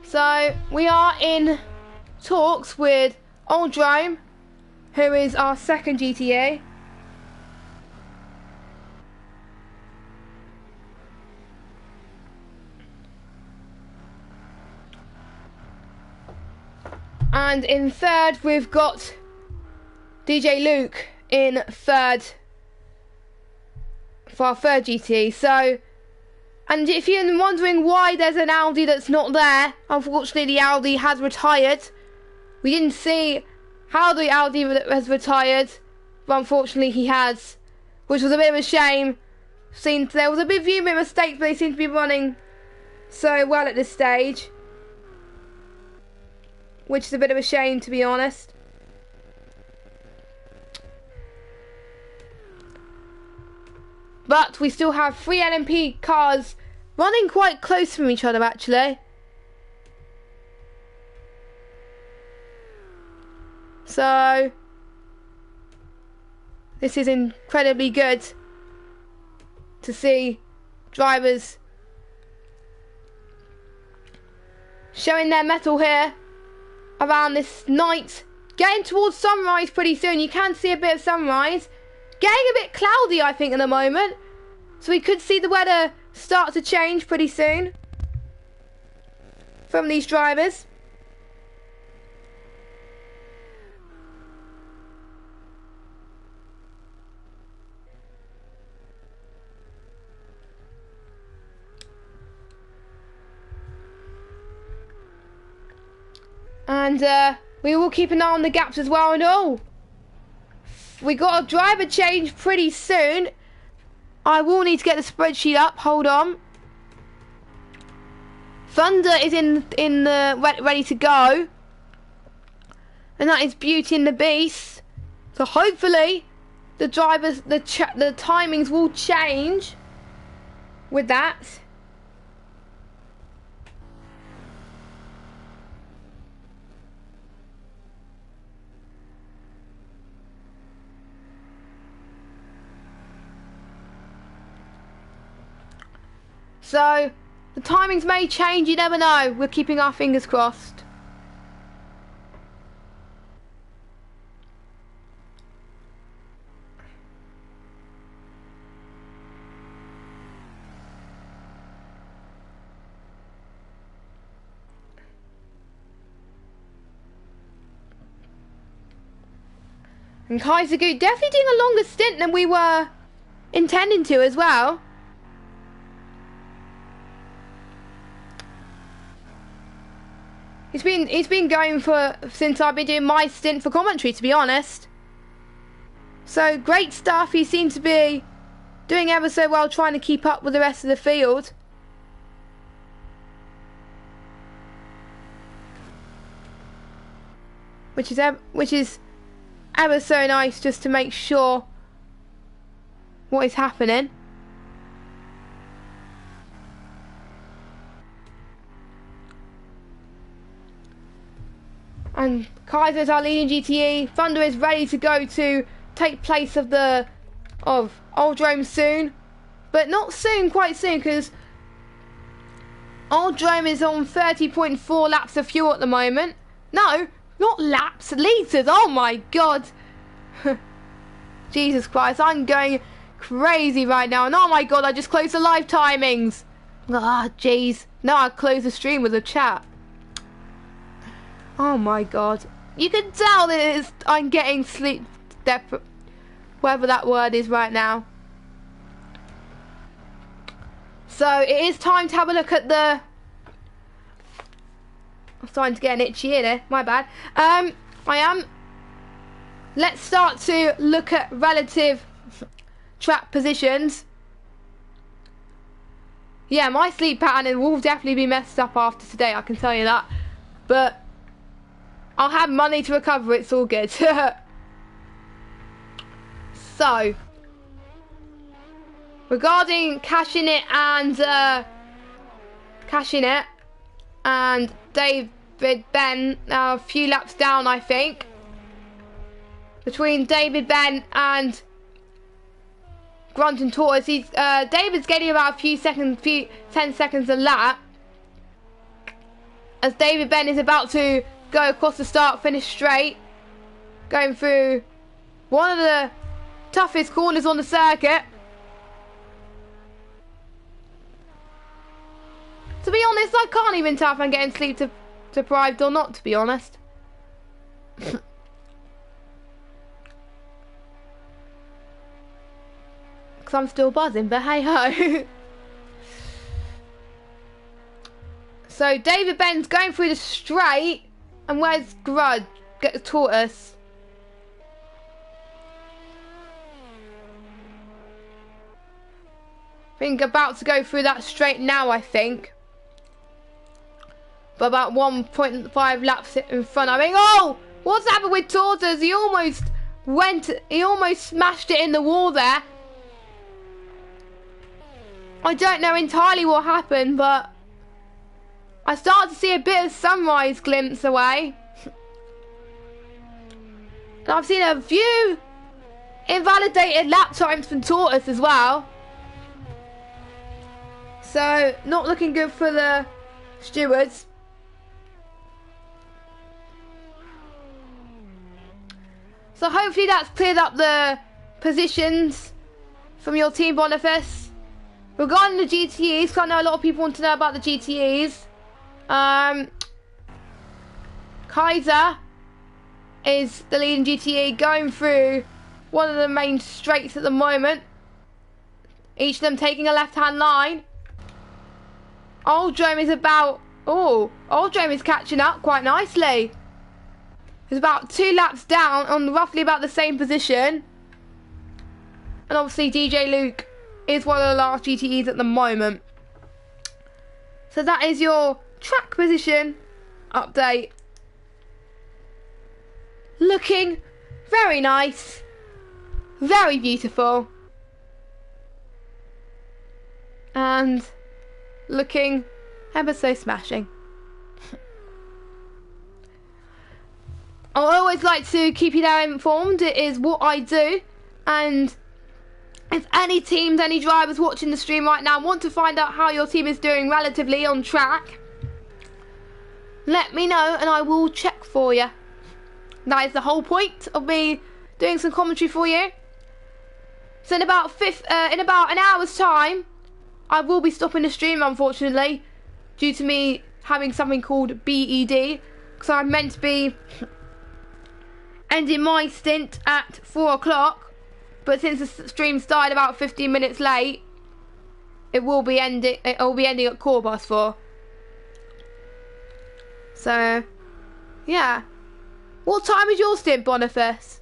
Speaker 1: So we are in talks with Old Drome, who is our second GTA. And in third, we've got DJ Luke in third for our third GT. So, and if you're wondering why there's an Audi that's not there, unfortunately the Audi has retired We didn't see how the Audi has retired, but unfortunately he has, which was a bit of a shame. Seemed there was a few mistakes, but they seem to be running so well at this stage, which is a bit of a shame, to be honest. But we still have 3 LMP cars running quite close from each other, actually. So this is incredibly good to see drivers showing their mettle here around this night. Getting towards sunrise pretty soon. You can see a bit of sunrise. Getting a bit cloudy, I think, at the moment. So we could see the weather start to change pretty soon from these drivers. And we will keep an eye on the gaps as well. And oh, we got a driver change pretty soon. I will need to get the spreadsheet up. Hold on. Thunder is in the ready to go, and that is Beauty and the Beast. So hopefully the drivers, the timings will change with that. So the timings may change, you never know. We're keeping our fingers crossed. And Kaisergut definitely doing a longer stint than we were intending to as well. He's been going since I've been doing my stint for commentary, to be honest. So great stuff. He seems to be doing ever so well, trying to keep up with the rest of the field. Which is ever so nice, just to make sure what is happening. And Kaiser's our leading GTE. Thunder is ready to go to take place of Oldrome soon. But not soon, quite soon, because Oldrome is on 30.4 laps of fuel at the moment. No, not laps, litres. Oh my god. Jesus Christ, I'm going crazy right now. And oh my god, I just closed the live timings. Ah, jeez. Now I close the stream with a chat. Oh my god. You can tell that I'm getting sleep deprived, whatever that word is right now. So it is time to have a look at the... I'm starting to get an itchy ear there, my bad. I am. Let's start to look at relative track positions. Yeah, my sleep pattern will definitely be messed up after today, I can tell you that. But I'll have money to recover, it's all good. So, regarding cashing it and David Ben, a few laps down, I think, between David Ben and Grunt and Tortoise. David's getting about a few 10 seconds a lap, as David Ben is about to go across the start, finish straight, going through one of the toughest corners on the circuit. To be honest, I can't even tell if I'm getting sleep deprived or not, to be honest. Because I'm still buzzing, but hey ho. So David Ben's going through the straight, And where's Grudge? Get the tortoise. I think about to go through that straight now, I think. But about 1.5 laps in front. I think, oh! What's happened with Tortoise? He almost smashed it in the wall there. I don't know entirely what happened, but I started to see a bit of sunrise glimpse away. And I've seen a few invalidated lap times from Tortoise as well. So, not looking good for the stewards. So hopefully that's cleared up the positions from your team, Boniface. Regarding the GTEs, because I know a lot of people want to know about the GTEs. Kaiser is the leading GTE, going through one of the main straights at the moment. Each of them taking a left-hand line. Oldrome is about... Oh, Oldrome is catching up quite nicely. He's about 2 laps down on roughly about the same position. And obviously DJ Luke is one of the last GTEs at the moment. So that is your track position update. Looking very nice. Very beautiful. And looking ever so smashing. I always like to keep you there informed. It is what I do. And if any teams, any drivers watching the stream right now want to find out how your team is doing relatively on track, let me know and I will check for you. That is the whole point of me doing some commentary for you. So in about an hour's time, I will be stopping the stream, unfortunately, due to me having something called BED, because I'm meant to be ending my stint at 4 o'clock, but since the stream started about 15 minutes late, it will be ending at 4:15. So, yeah. What time is your stint, Boniface?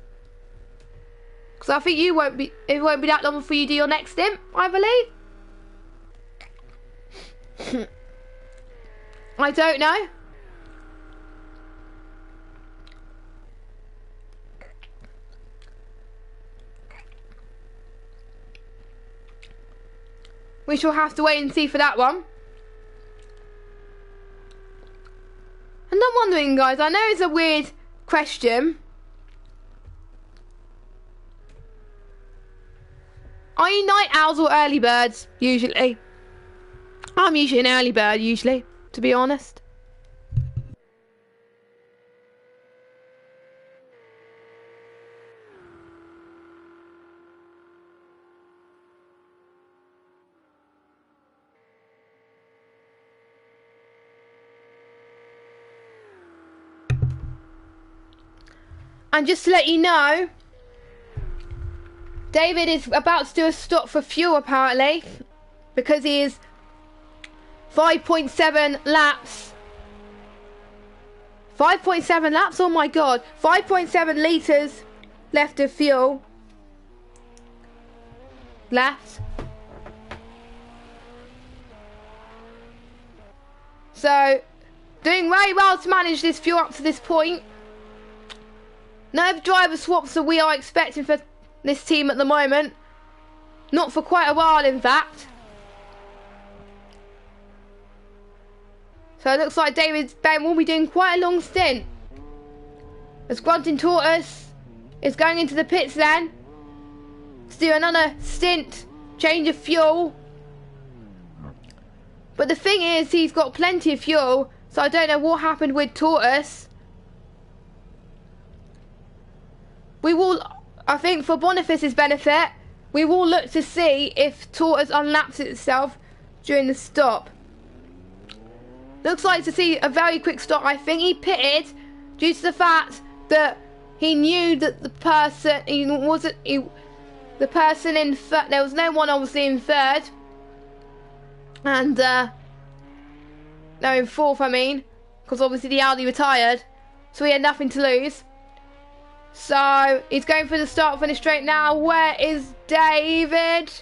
Speaker 1: Because I think it won't be that long before you do your next stint, I believe. I don't know. We shall have to wait and see for that one. And I'm wondering, guys, I know it's a weird question. Are you night owls or early birds, usually? I'm usually an early bird, usually, to be honest. And just to let you know, David is about to do a stop for fuel apparently, because he is 5.7 laps. 5.7 laps? Oh my god. 5.7 litres left of fuel. Left. So, doing very well to manage this fuel up to this point. No driver swaps that we are expecting for this team at the moment. Not for quite a while, in fact. So it looks like David Ben will be doing quite a long stint. As Grunting Tortoise is going into the pits then to do another stint, change of fuel. But the thing is, he's got plenty of fuel, so I don't know what happened with Tortoise. We will, I think for Boniface's benefit, we will look to see if Tortoise unlaps itself during the stop. Looks like to see a very quick stop. I think he pitted due to the fact that he knew that the person, there was no one obviously in third. And, no, in fourth I mean, because obviously the Audi retired. so he had nothing to lose. So he's going for the start finish straight now. Where is David?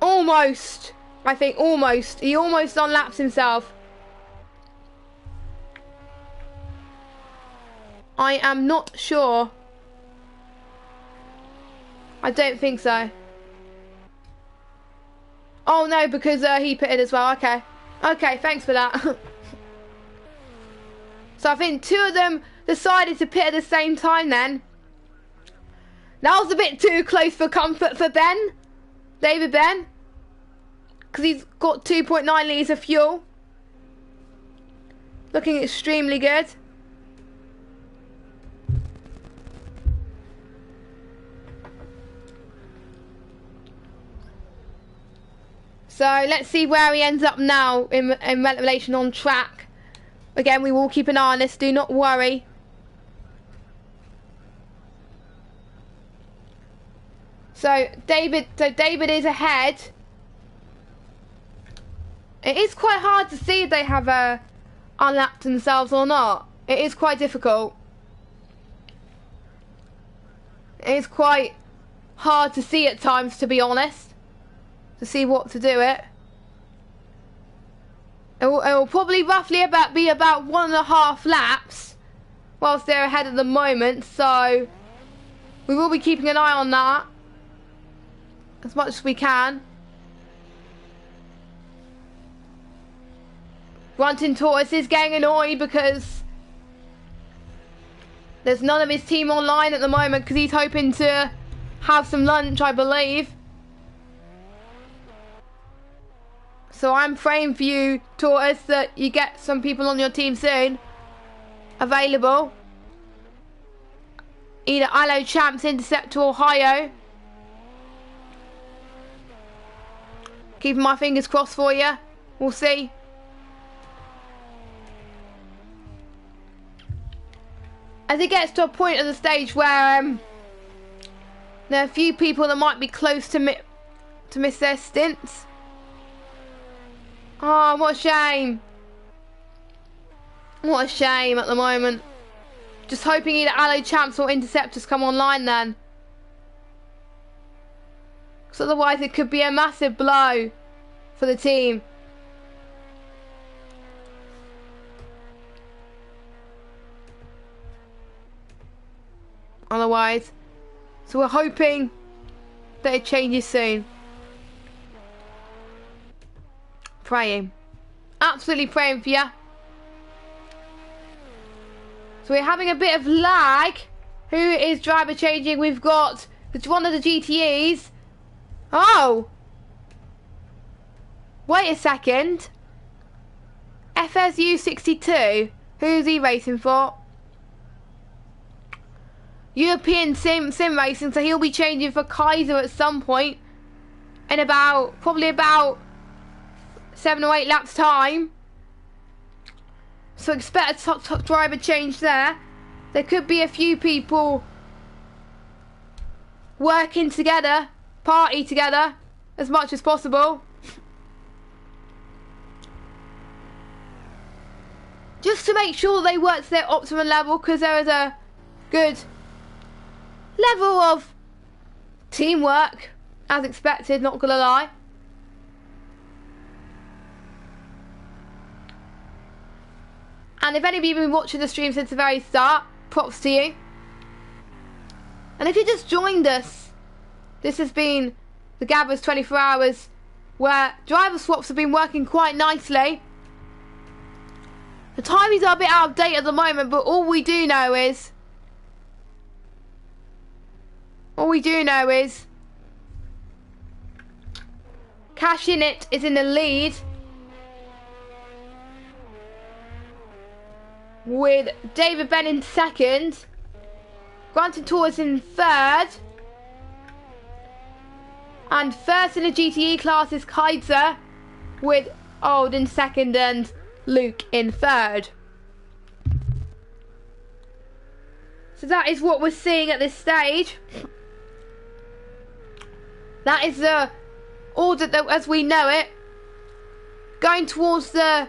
Speaker 1: Almost. I think almost. He almost unlaps himself. I am not sure. I don't think so. Oh no, because he pitted as well. Okay. Okay, thanks for that. So I think two of them decided to pit at the same time then. That was a bit too close for comfort for Ben. David Ben. Because he's got 2.9 litres of fuel. Looking extremely good. So let's see where he ends up now in relation on track. Again, we will keep an eye on this, do not worry. So David is ahead. It is quite hard to see if they have unlapped themselves or not. It is quite difficult. It is quite hard to see at times, to be honest. To see what to do it. It will probably roughly be about 1.5 laps whilst they're ahead at the moment, so we will be keeping an eye on that as much as we can. Grunting Tortoise is getting annoyed because there's none of his team online at the moment because he's hoping to have some lunch, I believe. So I'm praying for you, Tortoise, that you get some people on your team soon available. Either Allo Champs, Interceptor, Ohio. Keeping my fingers crossed for you. We'll see. As it gets to a point of the stage where there are a few people that might be close to miss their stints. Oh, what a shame. What a shame at the moment. Just hoping either Allo Champs or Interceptors come online then. Because otherwise it could be a massive blow for the team. Otherwise. So we're hoping that it changes soon. Praying. Absolutely praying for you. So we're having a bit of lag. Who is driver changing? We've got one of the GTEs. Oh! Wait a second. FSU 62. Who's he racing for? European sim racing, so he'll be changing for Kaiser at some point. In probably about 7 or 8 laps time. So expect a top driver change there. There could be a few people working together, party together as much as possible. Just to make sure they work to their optimum level, because there is a good level of teamwork, as expected, not gonna lie. And if any of you have been watching the stream since the very start, props to you. And if you just joined us, this has been the Gavra's 24 hours where driver swaps have been working quite nicely. The timings are a bit out of date at the moment, but all we do know is Cash In It is in the lead with David Ben in second, Granted Tortoise in third, and first in the GTE class is Kaiser with Old in second and Luke in third. So that is what we're seeing at this stage. That is the ordered as we know it. Going towards the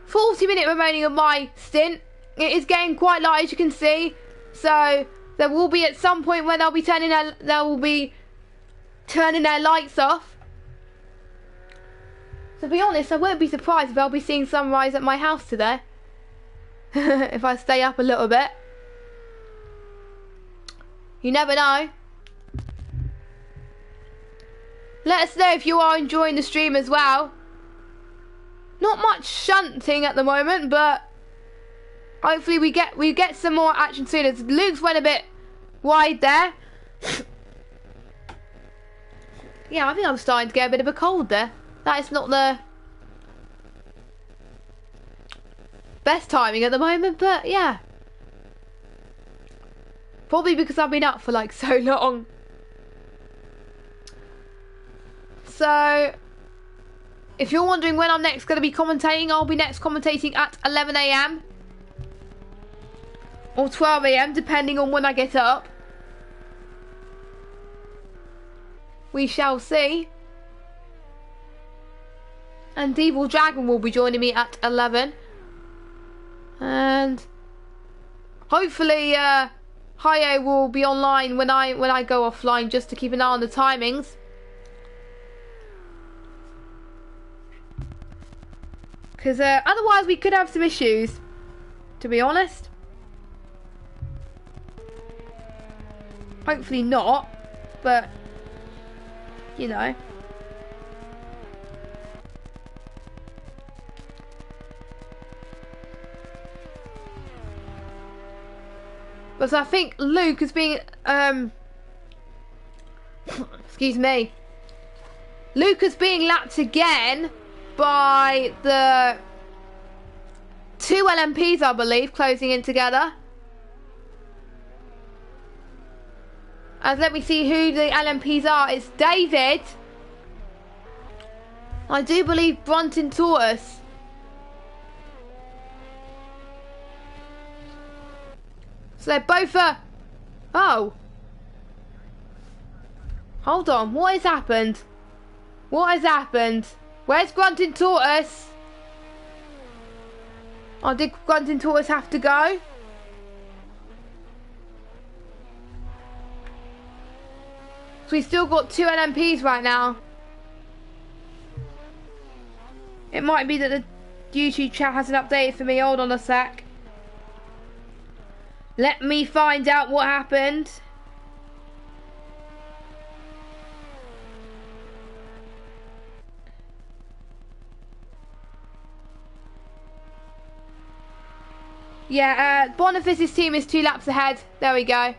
Speaker 1: 40-minute remaining of my stint. It is getting quite light, as you can see. So there will be at some point when they'll be turning their lights off. To be honest, I won't be surprised if I'll be seeing sunrise at my house today. If I stay up a little bit. You never know. Let us know if you are enjoying the stream as well. Not much shunting at the moment, but hopefully we get some more action soon. As Luke's went a bit wide there. Yeah, I think I'm starting to get a bit of a cold there. That is not the best timing at the moment, but yeah. Probably because I've been up for like so long. So, if you're wondering when I'm next going to be commentating, I'll be next commentating at 11 AM. Or 12 AM, depending on when I get up. We shall see. And Devil Dragon will be joining me at 11. And hopefully Hayo will be online when I go offline, just to keep an eye on the timings. Because otherwise we could have some issues, to be honest. Hopefully not, but you know. But I think Luke is being excuse me. Luke is being lapped again by the 2 LMPs, I believe, closing in together. And let me see who the LMPs are. It's David. I do believe Brunton Tortoise. So they're both oh. Hold on, what has happened? What has happened? Where's Grunting Tortoise? Oh, did Grunting Tortoise have to go? So we've still got 2 LMPs right now. It might be that the YouTube chat hasn't updated for me. Hold on a sec. Let me find out what happened. Yeah, Boniface's team is 2 laps ahead. There we go.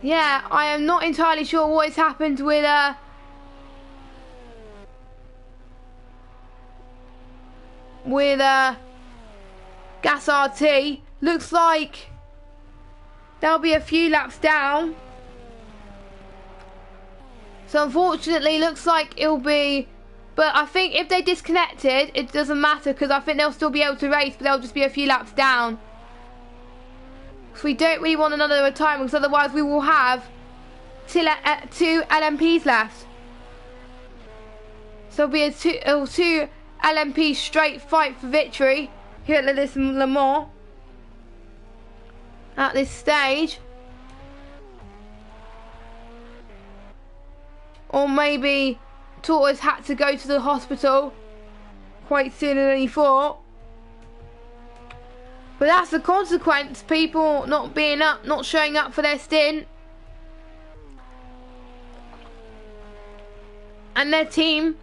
Speaker 1: Yeah, I am not entirely sure what has happened with Gas RT. Looks like there'll be a few laps down. So unfortunately, looks like it'll be. But I think if they disconnected, it doesn't matter, because I think they'll still be able to race, but they'll just be a few laps down. So we don't really want another retirement, because otherwise we will have 2 LMPs left. So it'll be a 2 LMP straight fight for victory here at this Le Mans at this stage. Or maybe Tortoise had to go to the hospital quite sooner than he thought. But that's the consequence, people not showing up for their stint. And their team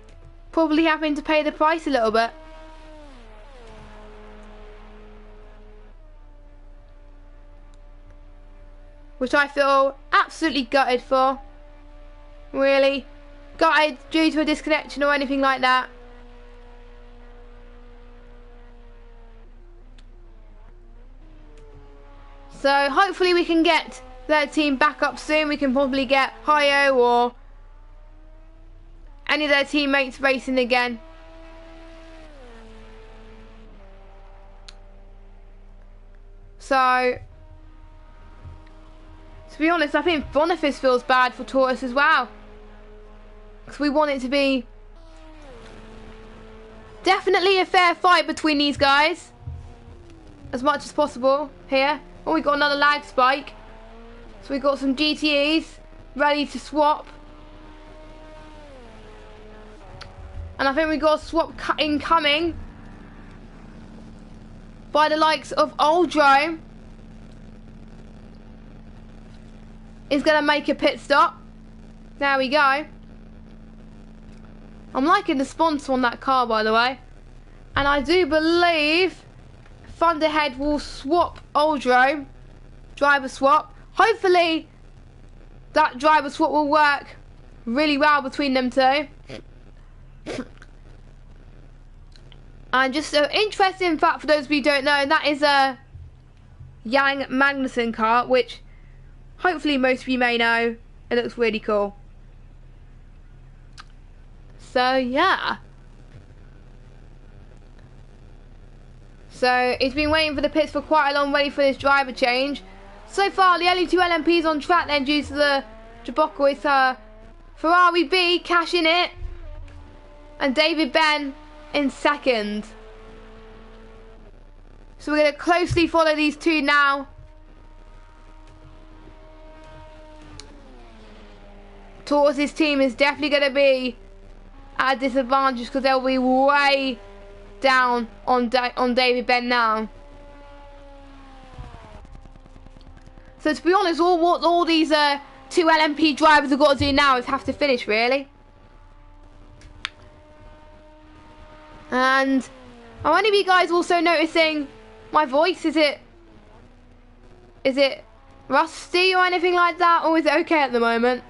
Speaker 1: probably having to pay the price a little bit. Which I feel absolutely gutted for. Really. Gutted due to a disconnection or anything like that. So hopefully we can get their team back up soon. We can probably get Hayo or any of their teammates racing again. So To be honest, I think Boniface feels bad for Tortoise as well. Because we want it to be definitely a fair fight between these guys. As much as possible here. Oh, we got another lag spike. So we got some GTEs ready to swap. And I think we got a swap incoming by the likes of Oldrome. Is going to make a pit stop. There we go. I'm liking the sponsor on that car, by the way. And I do believe Thunderhead will swap Oldrome. Driver swap. Hopefully that driver swap will work really well between them two. And just an interesting fact for those of you who don't know, that is a Jan Magnussen car, which hopefully most of you may know. It looks really cool. So yeah. So he's been waiting for the pits for quite a long, ready for this driver change. So far the only two LMPs on track then due to the debacle is Ferrari B cashing it and David Ben in second. So we're going to closely follow these two now. Tortoise's team is definitely going to be at a disadvantage because they'll be way down on David Ben now. So to be honest, what all these two LMP drivers have got to do now is have to finish, really. And are any of you guys also noticing my voice? Is it rusty or anything like that, or is it okay at the moment?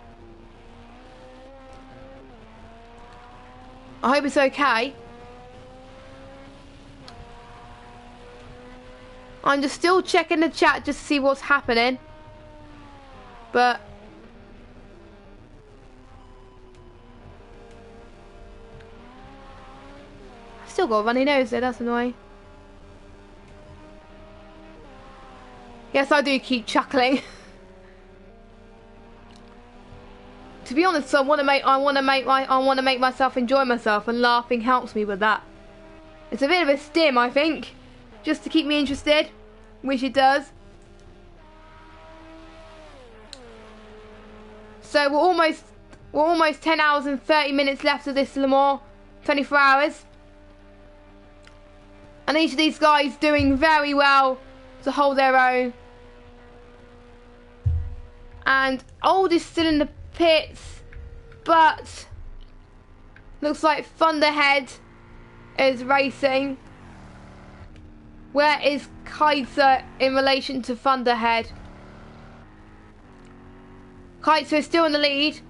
Speaker 1: I hope it's okay. I'm just still checking the chat just to see what's happening. But I've still got a runny nose there, that's annoying. Yes, I do keep chuckling. To be honest, I want to make myself enjoy myself, and laughing helps me with that. It's a bit of a stim, I think, just to keep me interested, which it does. So we're almost 10 hours and 30 minutes left of this Le Mans, 24 hours. And each of these guys doing very well to hold their own. And Old is still in the pits, but looks like Thunderhead is racing. Where is Kaiser in relation to Thunderhead? Kaiser is still in the lead,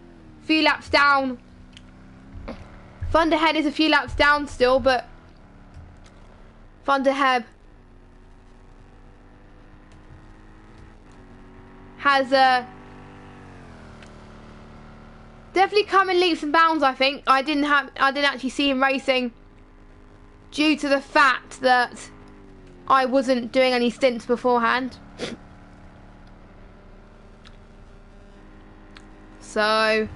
Speaker 1: a few laps down. Thunderhead is a few laps down still, but Thunderhead has definitely come in leaps and bounds. I think I didn't actually see him racing due to the fact that I wasn't doing any stints beforehand. So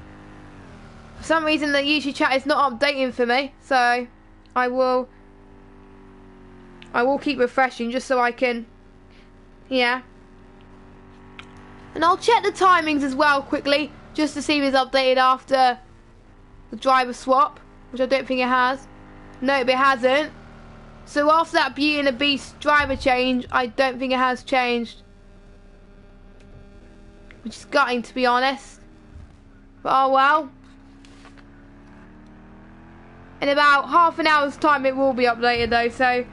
Speaker 1: for some reason the YouTube chat is not updating for me, so I will keep refreshing just so I can, yeah. And I'll check the timings as well quickly, just to see if it's updated after the driver swap, which I don't think it has. Nope, it hasn't. So after that Beauty and the Beast driver change, I don't think it has changed. Which is gutting, to be honest. But oh well. In about half an hour's time it will be updated though, so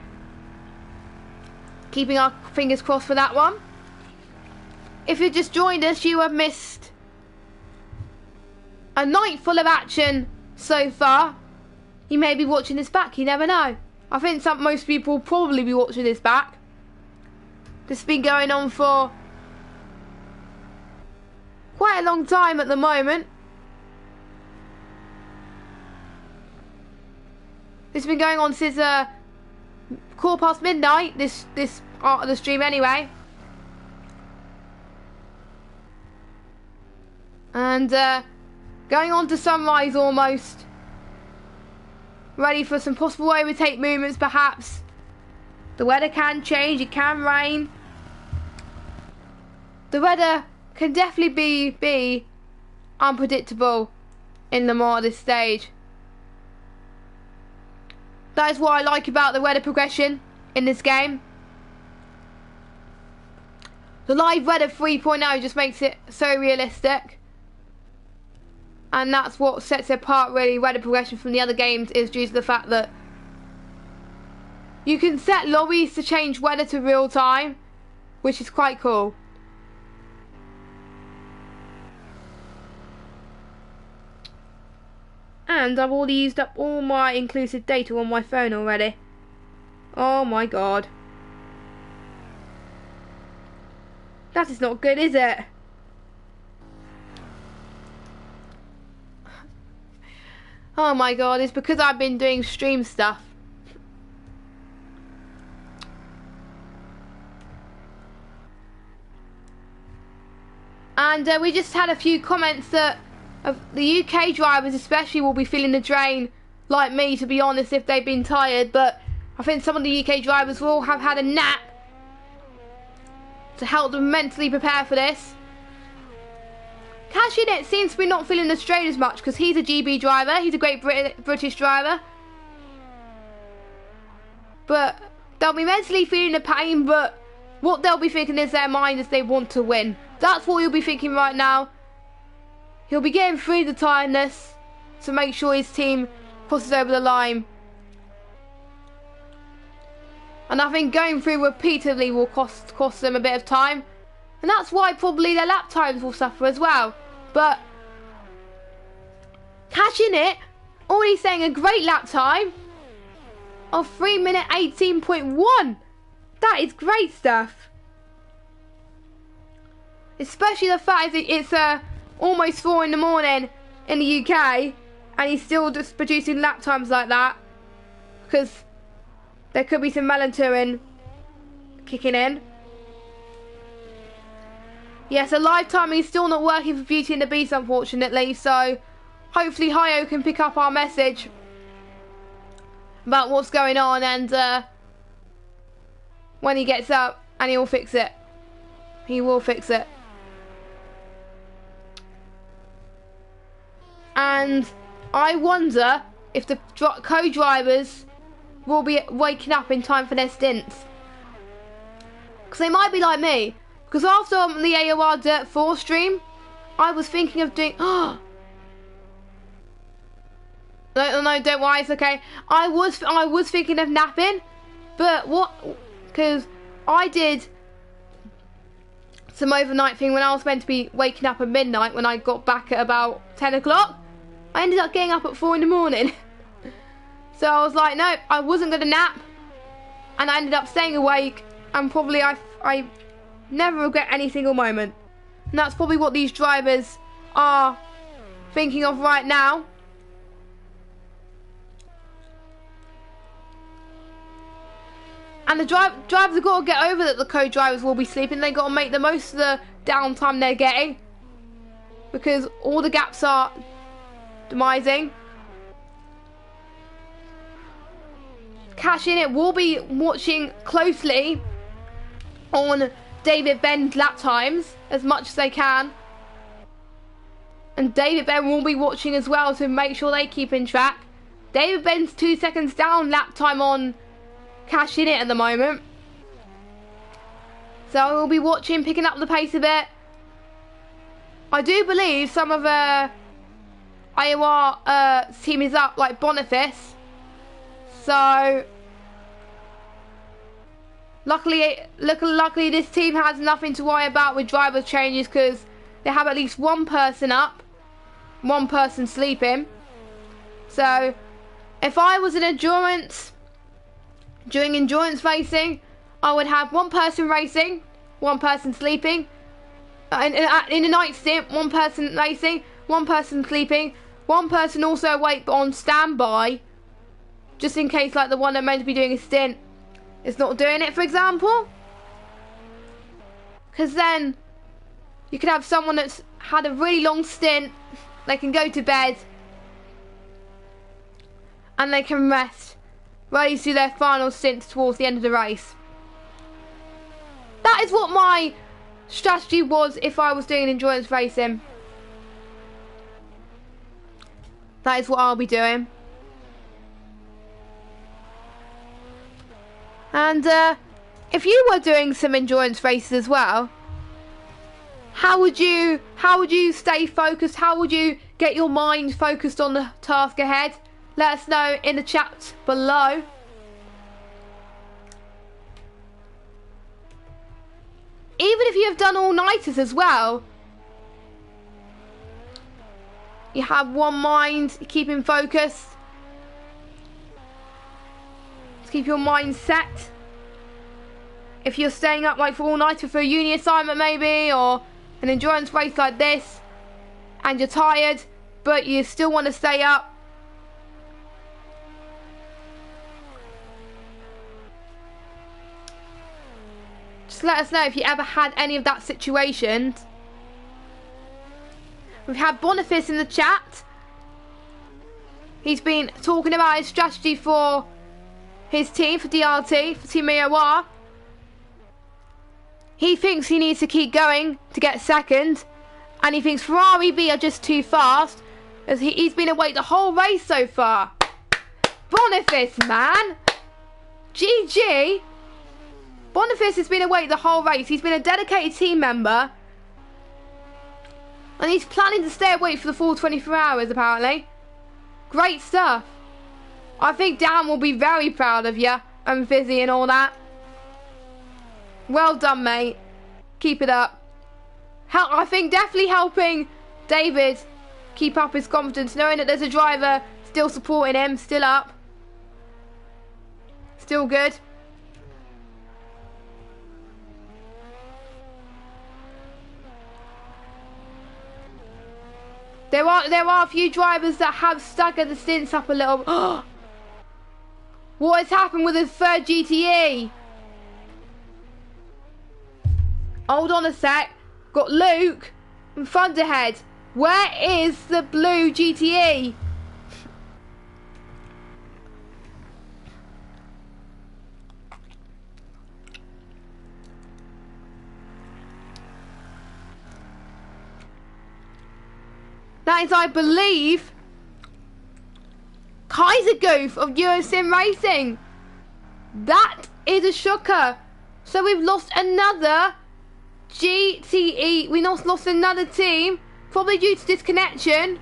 Speaker 1: keeping our fingers crossed for that one. If you just joined us, you have missed a night full of action so far. You may be watching this back, you never know. I think most people will probably be watching this back. This has been going on for quite a long time at the moment. This has been going on since midnight, this part of the stream anyway. And going on to sunrise almost. Ready for some possible overtake movements perhaps. The weather can change, it can rain. The weather can definitely be unpredictable in the more at this stage. That is what I like about the weather progression in this game. The live weather 3.0 just makes it so realistic. And that's what sets it apart really, weather progression from the other games, is due to the fact that you can set lobbies to change weather to real time, which is quite cool. And I've already used up all my inclusive data on my phone already. Oh my god. That is not good, is it? Oh my god, it's because I've been doing stream stuff. And we just had a few comments that of the UK drivers especially will be feeling the drain, like me, to be honest, if they've been tired. But I think some of the UK drivers will have had a nap to help them mentally prepare for this. Cash in it seems to be not feeling the strain as much because he's a GB driver. He's a great British driver. But they'll be mentally feeling the pain, but what they'll be thinking is their mind is they want to win. That's what he'll be thinking right now. He'll be getting through the tiredness to make sure his team crosses over the line. And I think going through repeatedly will cost them a bit of time. And that's why probably their lap times will suffer as well. But Cash in it, already saying a great lap time of 3 minute 18.1. That is great stuff. Especially the fact that it's almost 4 in the morning in the UK and he's still just producing lap times like that, because there could be some melatonin kicking in. Yes, the live timing is still not working for Beauty and the Beast, unfortunately, so hopefully Hio can pick up our message about what's going on, and when he gets up, and he'll fix it. He will fix it. And I wonder if the co-drivers will be waking up in time for their stints. Because they might be like me. Because after the AOR Dirt 4 stream, I was thinking of doing... No, don't worry, it's okay. I was thinking of napping. But what... Because I did some overnight thing when I was meant to be waking up at midnight, when I got back at about 10 o'clock. I ended up getting up at 4 in the morning. So I was like, no, I wasn't going to nap. And I ended up staying awake. And probably I never regret any single moment. And that's probably what these drivers are thinking of right now. And the drivers have got to get over that the co-drivers will be sleeping. They've got to make the most of the downtime they're getting. Because all the gaps are demising. Cash in it will be watching closely on David Ben's lap times as much as they can. And David Ben will be watching as well to make sure they keep in track. David Ben's 2 seconds down lap time on Cash in it at the moment. So we'll be watching, picking up the pace a bit. I do believe some of IOR team is up, like Boniface. So luckily this team has nothing to worry about with driver changes, because they have at least one person up, one person sleeping. So if I was in endurance, during endurance racing, I would have one person racing, one person sleeping. In a night stint, one person racing, one person sleeping, one person also awake but on standby, just in case like the one that meant to be doing a stint is not doing it, for example. Because then You could have someone that's had a really long stint. They can go to bed. And they can rest. Ready to do their final stint towards the end of the race. That is what my strategy was if I was doing endurance racing. That is what I'll be doing. And if you were doing some endurance races as well, how would you stay focused? How would you get your mind focused on the task ahead? Let us know in the chat below. Even if you have done all-nighters as well, you have one mind, keeping focused. Keep your mind set. If you're staying up like for all-nighter for a uni assignment maybe, or an endurance race like this, and you're tired, but you still want to stay up, just let us know if you ever had any of that situation. We've had Boniface in the chat. He's been talking about his strategy for his team, for DRT, for Team AOR. He thinks he needs to keep going to get second, and he thinks Ferrari B are just too fast, as he's been awake the whole race so far. Boniface, man! GG! Boniface has been awake the whole race. He's been a dedicated team member, and he's planning to stay awake for the full 24 hours, apparently. Great stuff. I think Dan will be very proud of you, and Fizzy and all that. Well done, mate. Keep it up. I think definitely helping David keep up his confidence, knowing that there's a driver still supporting him, still up. Still good. There are a few drivers that have staggered the stints up a little. What has happened with his third GTE? Hold on a sec. Got Luke and Thunderhead. Where is the blue GTE? That is, I believe, Kaiser Goof of Eurosim Racing. That is a shocker. So we've lost another GTE. We lost another team, probably due to disconnection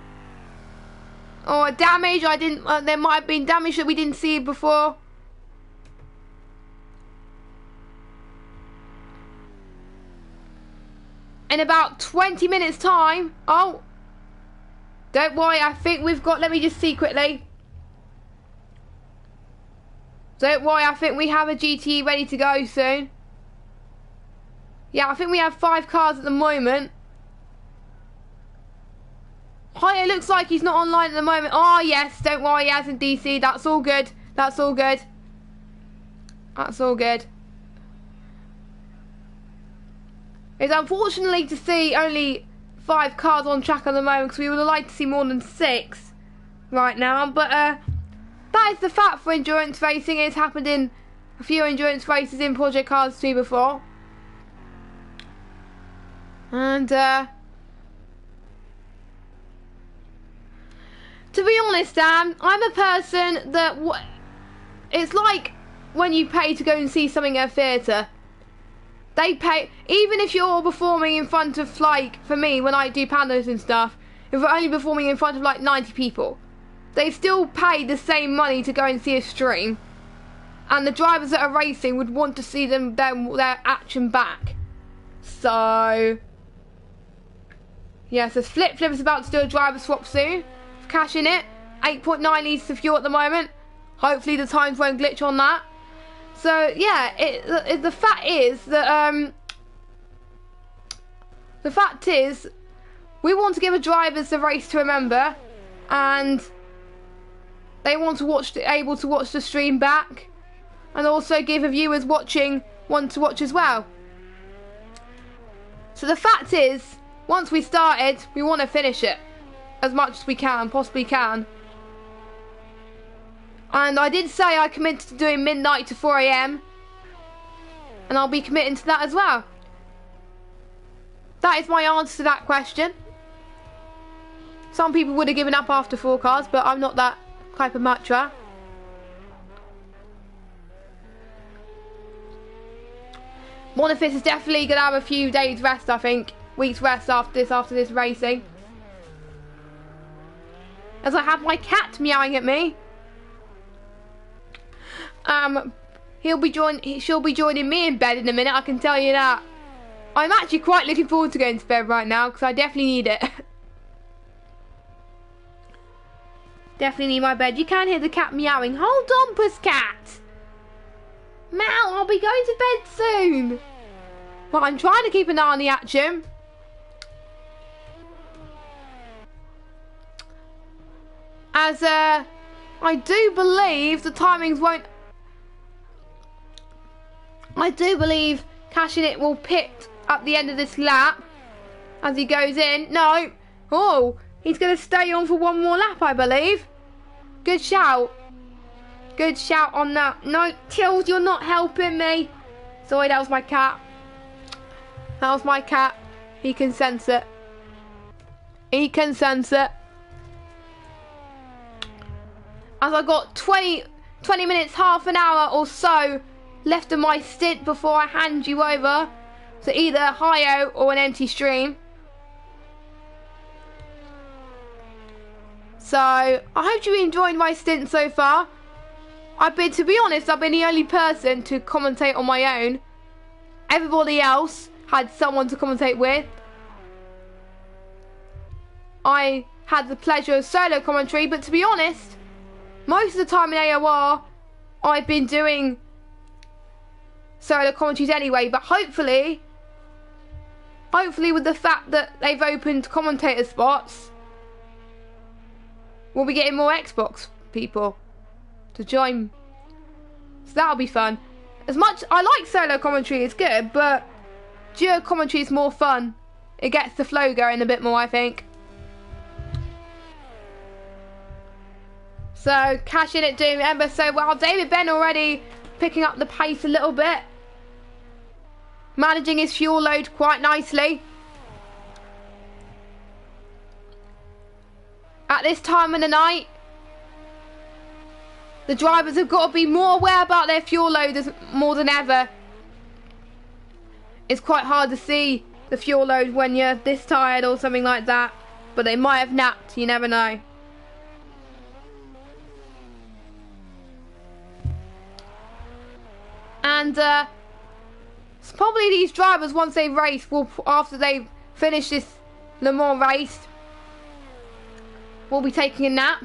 Speaker 1: or damage. There might have been damage that we didn't see before. In about 20 minutes time. Oh, don't worry, I think we've got, let me just see quickly. Don't worry, I think we have a GTE ready to go soon. Yeah, I think we have 5 cars at the moment. Hi, it looks like he's not online at the moment. Oh, yes, don't worry, he hasn't DC. That's all good. That's all good. That's all good. It's unfortunately to see only 5 cars on track at the moment, because we would have liked to see more than 6 right now. But that is the fact for endurance racing. It's happened in a few endurance races in Project Cars 2 before. And to be honest, Dan, I'm a person that it's like when you pay to go and see something at a theatre. They pay, even if you're performing in front of, like, for me, when I do pandas and stuff, if we're only performing in front of like 90 people, they still pay the same money to go and see a stream, and the drivers that are racing would want to see their action back. So yes, as Flip is about to do a driver swap soon, cash in it, 8.9 litres of fuel at the moment. Hopefully the times won't glitch on that. So yeah, the fact is that we want to give the drivers the race to remember, and they want to able to watch the stream back, and also give the viewers watching one to watch as well. So the fact is, once we started, we want to finish it as much as we can, possibly can. And I did say I committed to doing midnight to 4 AM. And I'll be committing to that as well. That is my answer to that question. Some people would have given up after 4 cars, but I'm not that type of matcher. Monifis is definitely going to have a few days rest, I think. Weeks rest after this racing. As I have my cat meowing at me. She'll be joining me in bed in a minute, I can tell you that. I'm actually quite looking forward to going to bed right now, because I definitely need it. Definitely need my bed. You can hear the cat meowing. Hold on, Pusscat. Meow, I'll be going to bed soon. Well, I'm trying to keep an eye on the action. As, I do believe the timings won't... I do believe Cashing It will pit at the end of this lap. As he goes in. No. Oh, he's going to stay on for one more lap, I believe. Good shout. Good shout on that. No, Tills, you're not helping me. Sorry, that was my cat. That was my cat. He can sense it. He can sense it. As I got 20 minutes, half an hour or so left of my stint before I hand you over to either Hio or an empty stream. So, I hope you enjoyed my stint so far. To be honest, I've been the only person to commentate on my own. Everybody else had someone to commentate with. I had the pleasure of solo commentary, but to be honest, most of the time in AOR, I've been doing solo commentaries anyway, but hopefully with the fact that they've opened commentator spots, we'll be getting more Xbox people to join. So that'll be fun. As much I like solo commentary, it's good, but duo commentary is more fun. It gets the flow going a bit more, I think. So Cashing It doing Ember so well. David Ben already picking up the pace a little bit. Managing his fuel load quite nicely. At this time of the night, the drivers have got to be more aware about their fuel load more than ever. It's quite hard to see the fuel load when you're this tired or something like that. But they might have napped, you never know. And probably these drivers, once they've raced, after they've finished this Le Mans race, will be taking a nap.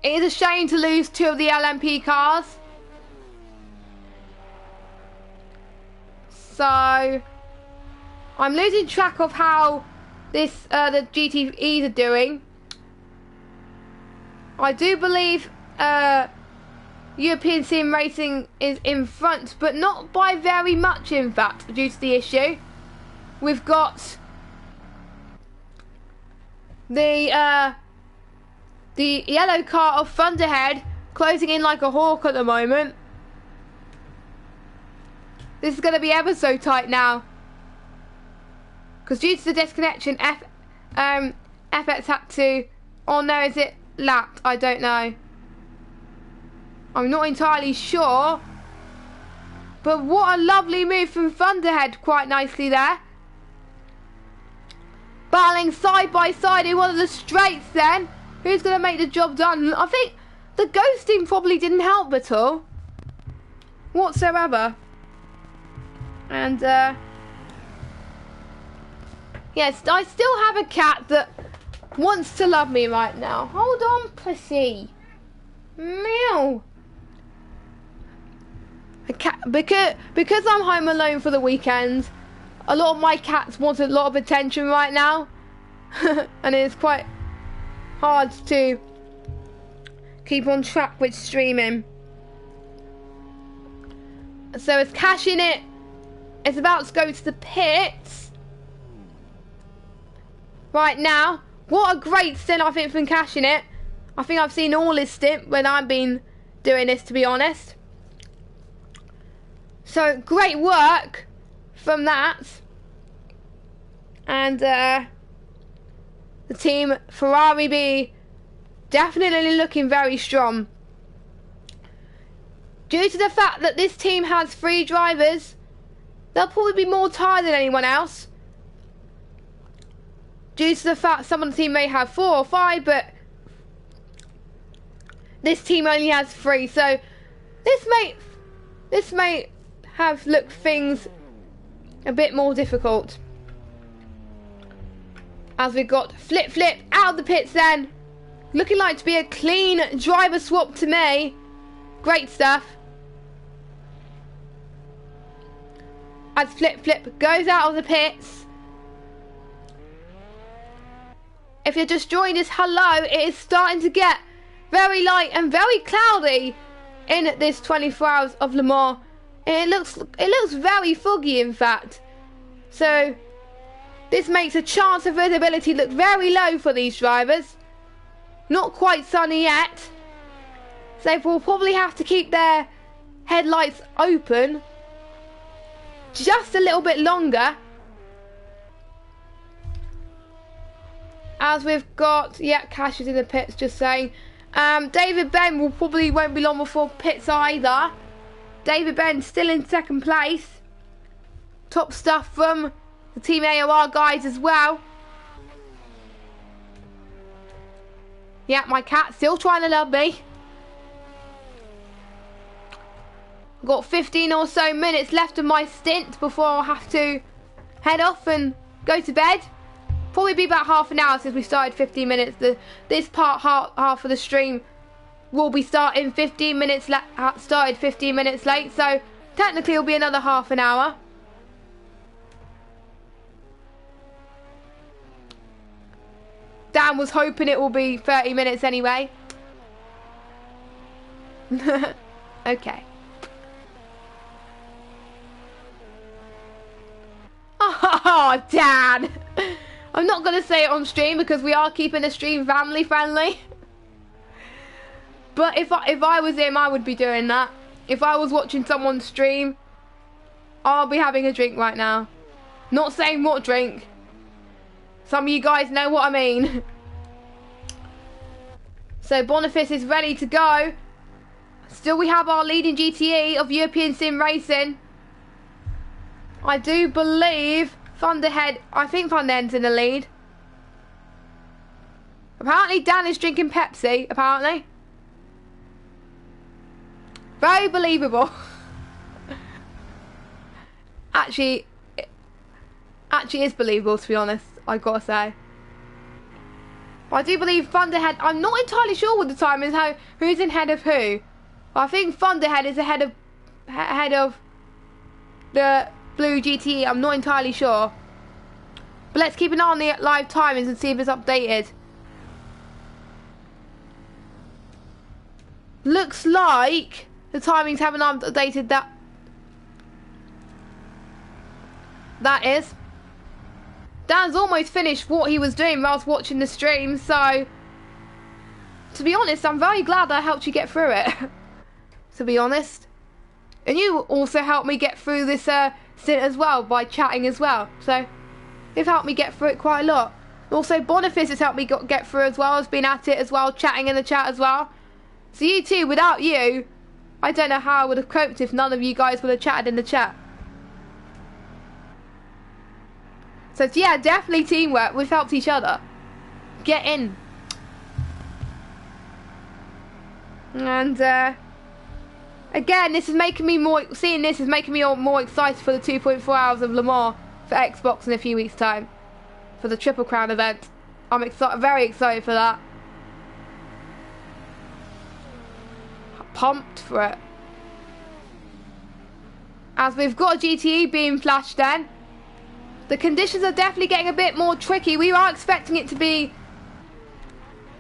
Speaker 1: It is a shame to lose 2 of the LMP cars. So I'm losing track of how the GTEs are doing. I do believe European Sim Racing is in front, but not by very much, in fact, due to the issue. We've got the yellow car of Thunderhead closing in like a hawk at the moment. This is going to be ever so tight now, because due to the disconnection, FX had to... Oh no, is it lapped? I don't know. I'm not entirely sure. But what a lovely move from Thunderhead, quite nicely there. Battling side by side in one of the straights then. Who's going to make the job done? I think the ghosting probably didn't help at all. Whatsoever. And, yes, I still have a cat that wants to love me right now. Hold on, pussy. Meow. A cat, because I'm home alone for the weekend, a lot of my cats want a lot of attention right now. And it's quite hard to keep on track with streaming. So it's Cashing It is about to go to the pits right now. What a great stint, I think, from Cash in it. I think I've seen all his stint when I've been doing this, to be honest. So, great work from that. And the team Ferrari B definitely looking very strong. Due to the fact that this team has 3 drivers, they'll probably be more tired than anyone else. Due to the fact some of the team may have 4 or 5, but this team only has 3. So this may have looked things a bit more difficult. As we got Flip out of the pits then. Looking like to be a clean driver swap to me. Great stuff. As Flip goes out of the pits. If you're just joining us, hello. It is starting to get very light and very cloudy in this 24 hours of Le Mans. It looks very foggy, in fact. So this makes a chance of visibility look very low for these drivers. Not quite sunny yet. So they will probably have to keep their headlights open just a little bit longer. As we've got, yeah, Cash is in the pits, just saying. David Ben won't be long before pits either. David Ben still in second place. Top stuff from the Team AOR guys as well. Yeah, my cat still trying to love me. I've got 15 or so minutes left of my stint before I'll have to head off and go to bed. Probably be about half an hour since we started 15 minutes. This half of the stream will be starting 15 minutes started 15 minutes late, so technically it'll be another half an hour. Dan was hoping it will be 30 minutes anyway. Okay. Oh, Dan! I'm not going to say it on stream because we are keeping the stream family friendly. But if I was him, I would be doing that. If I was watching someone stream, I'll be having a drink right now. Not saying what drink. Some of you guys know what I mean. So Boniface is ready to go. Still we have our leading GTE of European Sim Racing. I do believe Thunderhead, I think Thunderhead's in the lead. Apparently Dan is drinking Pepsi, apparently. Very believable. Actually is believable, to be honest, I've got to say. But I do believe Thunderhead, I'm not entirely sure what the time is, who's in head of who. But I think Thunderhead is ahead of the Blue GTE, I'm not entirely sure. But let's keep an eye on the live timings and see if it's updated. Looks like the timings haven't updated that. That is. Dan's almost finished what he was doing whilst watching the stream, so to be honest, I'm very glad I helped you get through it. To be honest. And you also helped me get through this stint as well by chatting as well. So you've helped me get through it quite a lot. Also Boniface has helped me get through as well, has been at it as well, chatting in the chat as well. So you two, without you, I don't know how I would have coped if none of you guys would have chatted in the chat. So yeah, definitely teamwork. We've helped each other. Get in. And again, this is making me more. Seeing this is making me more excited for the 2.4 hours of Le Mans for Xbox in a few weeks' time, for the Triple Crown event. I'm very excited for that. Pumped for it. As we've got a GTE being flashed then. The conditions are definitely getting a bit more tricky. We are expecting it to be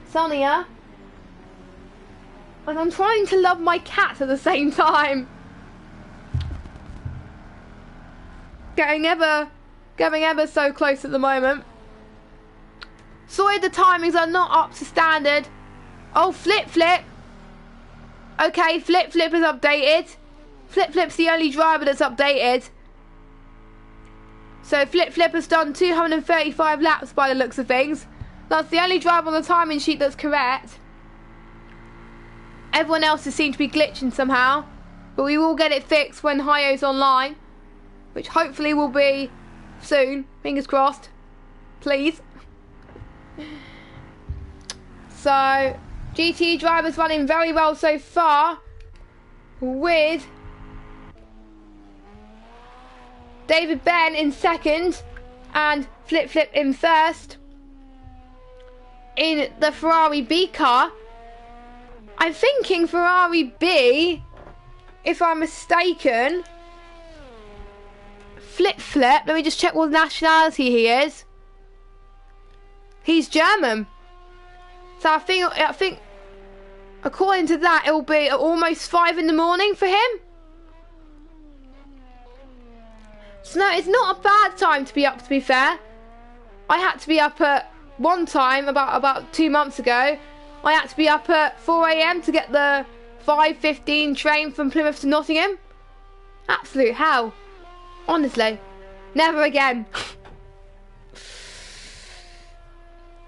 Speaker 1: sunnier. And I'm trying to love my cat at the same time. getting ever so close at the moment. Sorry, the timings are not up to standard. Oh, Flip. Okay, Flip is updated. Flip's the only driver that's updated. So Flip has done 235 laps by the looks of things. That's the only driver on the timing sheet that's correct. Everyone else has seemed to be glitching somehow. But we will get it fixed when Hayo's online, which hopefully will be soon. Fingers crossed. Please. So, GT drivers running very well so far, with David Ben in second and Flip in first. In the Ferrari B car, I'm thinking Ferrari B, if I'm mistaken, Flip, let me just check what nationality he is. He's German. So I think according to that, it will be almost 5 in the morning for him. So no, it's not a bad time to be up, to be fair. I had to be up at one time, about 2 months ago. I had to be up at 4 AM to get the 5:15 train from Plymouth to Nottingham. Absolute hell. Honestly. Never again.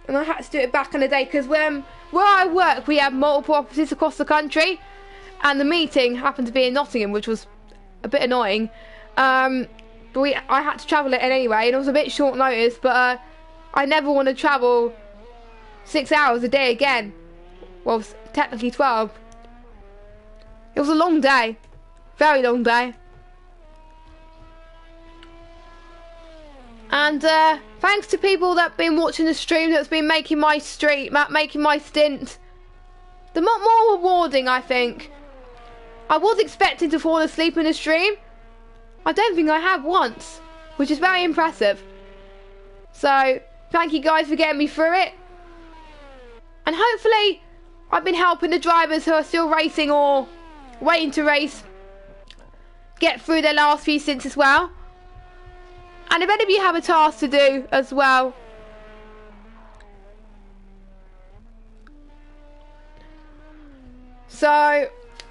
Speaker 1: And I had to do it back in the day because where I work, we have multiple offices across the country, and the meeting happened to be in Nottingham, which was a bit annoying. But I had to travel it anyway, and it was a bit short notice. But I never want to travel 6 hours a day again. Well, technically 12. It was a long day, very long day. And thanks to people that have been watching the stream, that's been making my stint the more rewarding, I think. I was expecting to fall asleep in the stream. I don't think I have once, which is very impressive. So thank you guys for getting me through it. And hopefully I've been helping the drivers who are still racing or waiting to race get through their last few stints as well. And if any of you have a task to do as well, so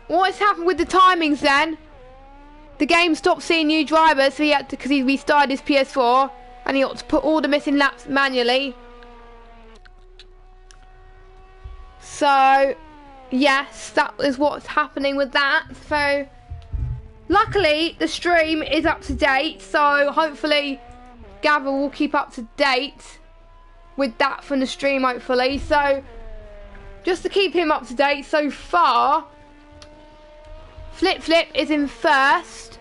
Speaker 1: what has happened with the timings then? The game stopped seeing new drivers, so he had to, because he restarted his PS4, and he ought to put all the missing laps manually. So yes, that is what's happening with that. So luckily the stream is up to date, so hopefully Gavra will keep up to date with that from the stream, hopefully. So just to keep him up to date, so far Flip is in first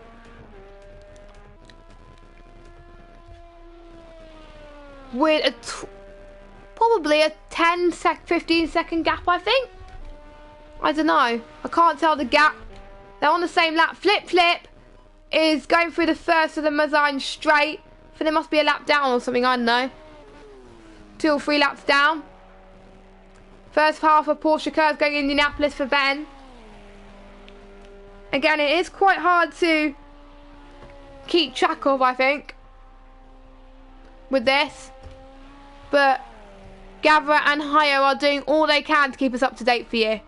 Speaker 1: with probably a 15 second gap, I think. I don't know, I can't tell the gap. They're on the same lap. Flip is going through the first of the Mazine straight. So there must be a lap down or something, I don't know. 2 or 3 laps down. First half of Porsche curve going Indianapolis for Ben. Again, it is quite hard to keep track of, I think, with this. But Gavra and Hayo are doing all they can to keep us up to date for you.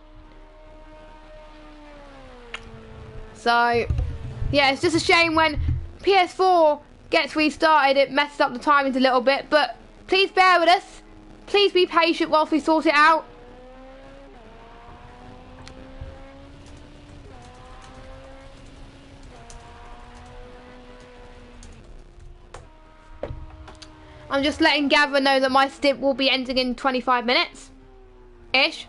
Speaker 1: So yeah, it's just a shame when PS4 gets restarted, it messes up the timings a little bit, but please bear with us. Please be patient whilst we sort it out. I'm just letting Gavra know that my stint will be ending in 25 minutes-ish.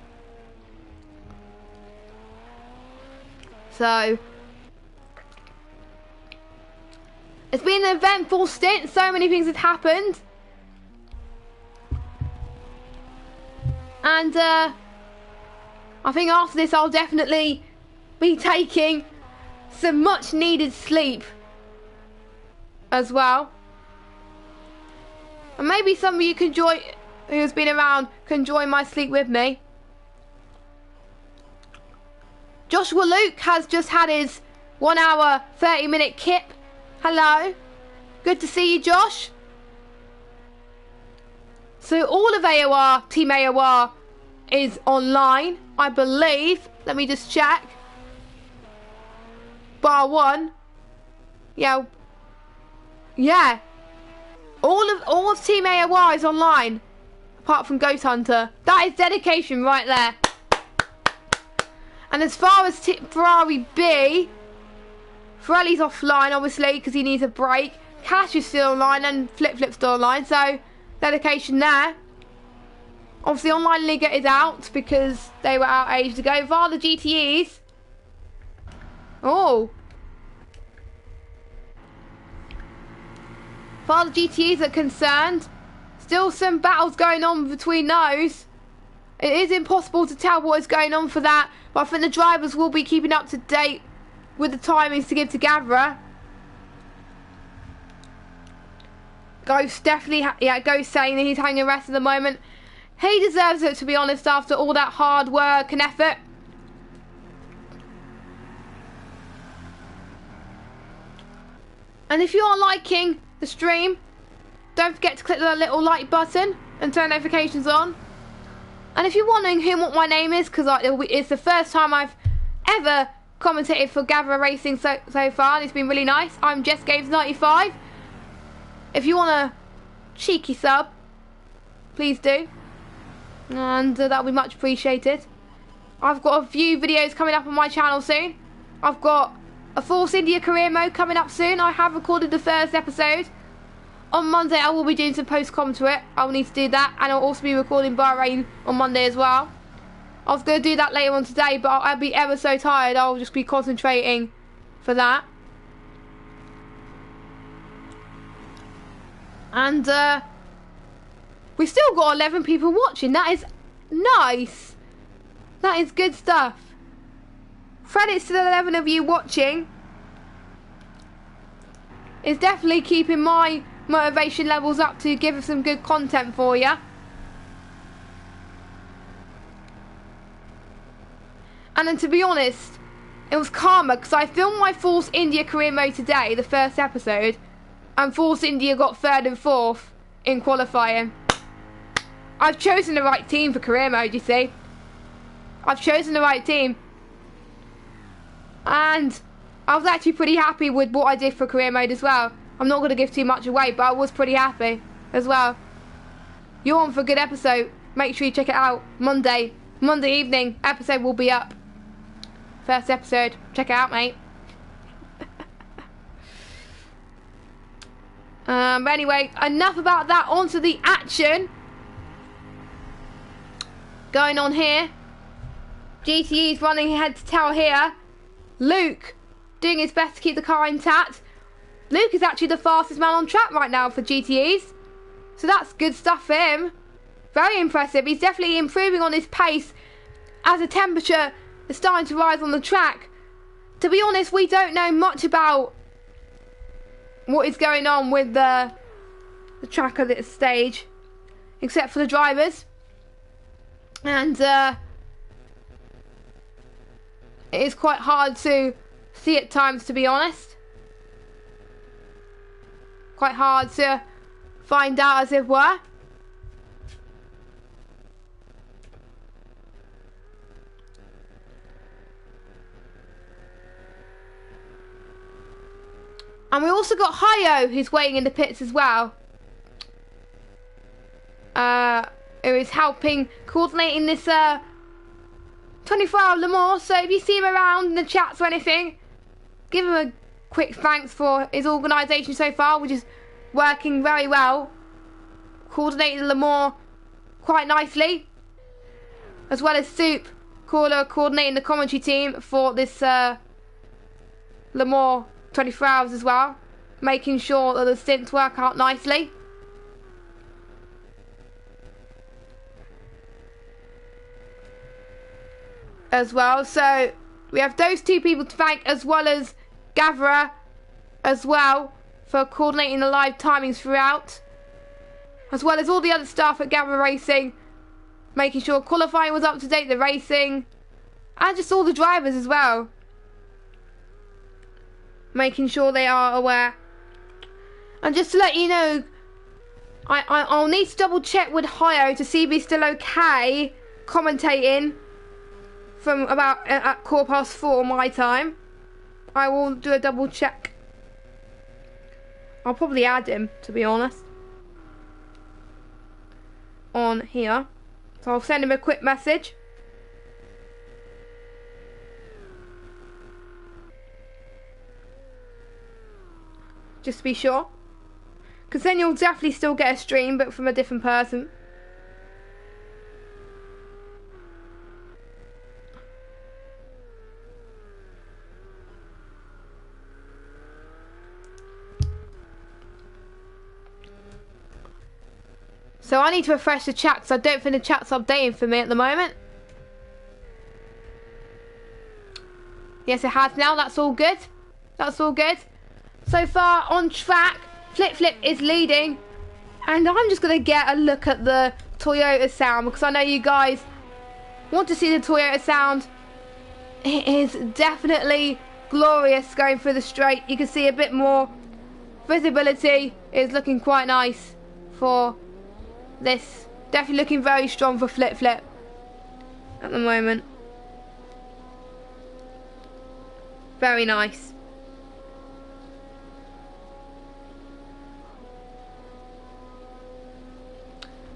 Speaker 1: So it's been an eventful stint. So many things have happened. And I think after this I'll definitely be taking some much needed sleep as well. And maybe some of you can join, who's been around, can join my sleep with me. Joshua Luke has just had his 1 hour 30-minute kip. Hello. Good to see you, Josh. So all of AOR, Team AOR, is online, I believe. Let me just check. Bar one. Yeah. Yeah. All of Team AOR is online. Apart from Ghost Hunter. That is dedication right there. And as far as Ferrari B, Pirelli's offline obviously because he needs a break. Cash is still online and Flip's still online, so dedication there. Obviously Online Liga is out because they were out ages ago. VAR the GTEs. Oh. VAR the GTEs are concerned. Still some battles going on between those. It is impossible to tell what is going on for that, but I think the drivers will be keeping up to date with the timings to give to Gavra. Ghost definitely, Ghost saying that he's having a rest at the moment. He deserves it, to be honest, after all that hard work and effort. And if you are liking the stream, don't forget to click the little like button and turn notifications on. And if you're wondering what my name is, because it's the first time I've ever commentated for Gavra Racing so far, and it's been really nice. I'm JessGames95. If you want a cheeky sub, please do. And that'll be much appreciated. I've got a few videos coming up on my channel soon. I've got a Force India career mode coming up soon. I have recorded the first episode. On Monday I will be doing some post-com to it. I will need to do that, and I'll also be recording Bahrain on Monday as well. I was going to do that later on today, but I'll be ever so tired. I'll just be concentrating for that. And we've still got 11 people watching. That is nice. That is good stuff. Credits to the 11 of you watching. It's definitely keeping my motivation levels up to give some good content for you. And then, to be honest, it was karma, because I filmed my Force India career mode today, the first episode, and Force India got 3rd and 4th in qualifying. I've chosen the right team for career mode, you see. I've chosen the right team. And I was actually pretty happy with what I did for career mode as well. I'm not going to give too much away, but I was pretty happy as well. You're on for a good episode. Make sure you check it out. Monday evening, episode will be up. First episode. Check it out, mate. But anyway, enough about that. On to the action going on here. GTE's running head to tail here. Luke doing his best to keep the car intact. Luke is actually the fastest man on track right now for GTEs. So that's good stuff for him. Very impressive. He's definitely improving on his pace as the temperature is starting to rise on the track. To be honest, we don't know much about what is going on with the track at this stage, except for the drivers. And it is quite hard to see at times, to be honest. Quite hard to find out, as it were. And we also got Hayo, who's waiting in the pits as well. Who is helping coordinating this 24-hour Le Mans. So if you see him around in the chats or anything, give him a quick thanks for his organisation so far, which is working very well. Coordinating the Le Mans quite nicely. As well as Soup coordinating the commentary team for this Le Mans 24 hours as well, making sure that the stints work out nicely. As well, so we have those two people to thank, as well as Gavra as well, for coordinating the live timings throughout, as well as all the other staff at Gavra Racing, making sure qualifying was up to date, the racing, and just all the drivers as well, making sure they are aware. And just to let you know, I'll need to double check with Hio to see if he's still okay commentating from about at 4:15 my time. I will do a double check. I'll probably add him, to be honest, on here. So I'll send him a quick message. Just to be sure. Because then you'll definitely still get a stream, but from a different person. So I need to refresh the chat because I don't think the chat's updating for me at the moment. Yes, it has now. That's all good. That's all good. So far on track, Flip is leading. And I'm just going to get a look at the Toyota sound because I know you guys want to see the Toyota sound. It is definitely glorious going through the straight. You can see a bit more visibility. It's looking quite nice for this. Definitely looking very strong for Flip at the moment. Very nice.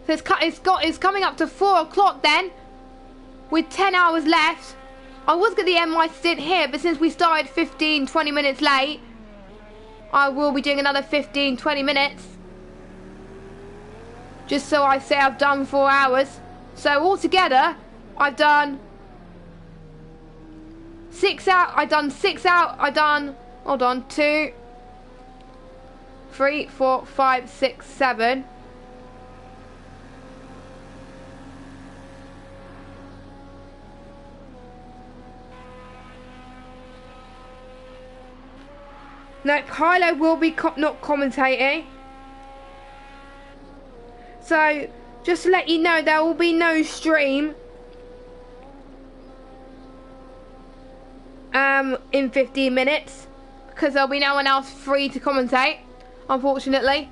Speaker 1: So it's coming up to 4 o'clock then, with 10 hours left. I was going to end my stint here, but since we started 15-20 minutes late, I will be doing another 15-20 minutes. Just so I say I've done 4 hours. So altogether, I've done 6 out. Hold on, 2, 3, 4, 5, 6, 7. No, Kylo will be not commentating. So, just to let you know, there will be no stream in 15 minutes because there'll be no one else free to commentate, unfortunately.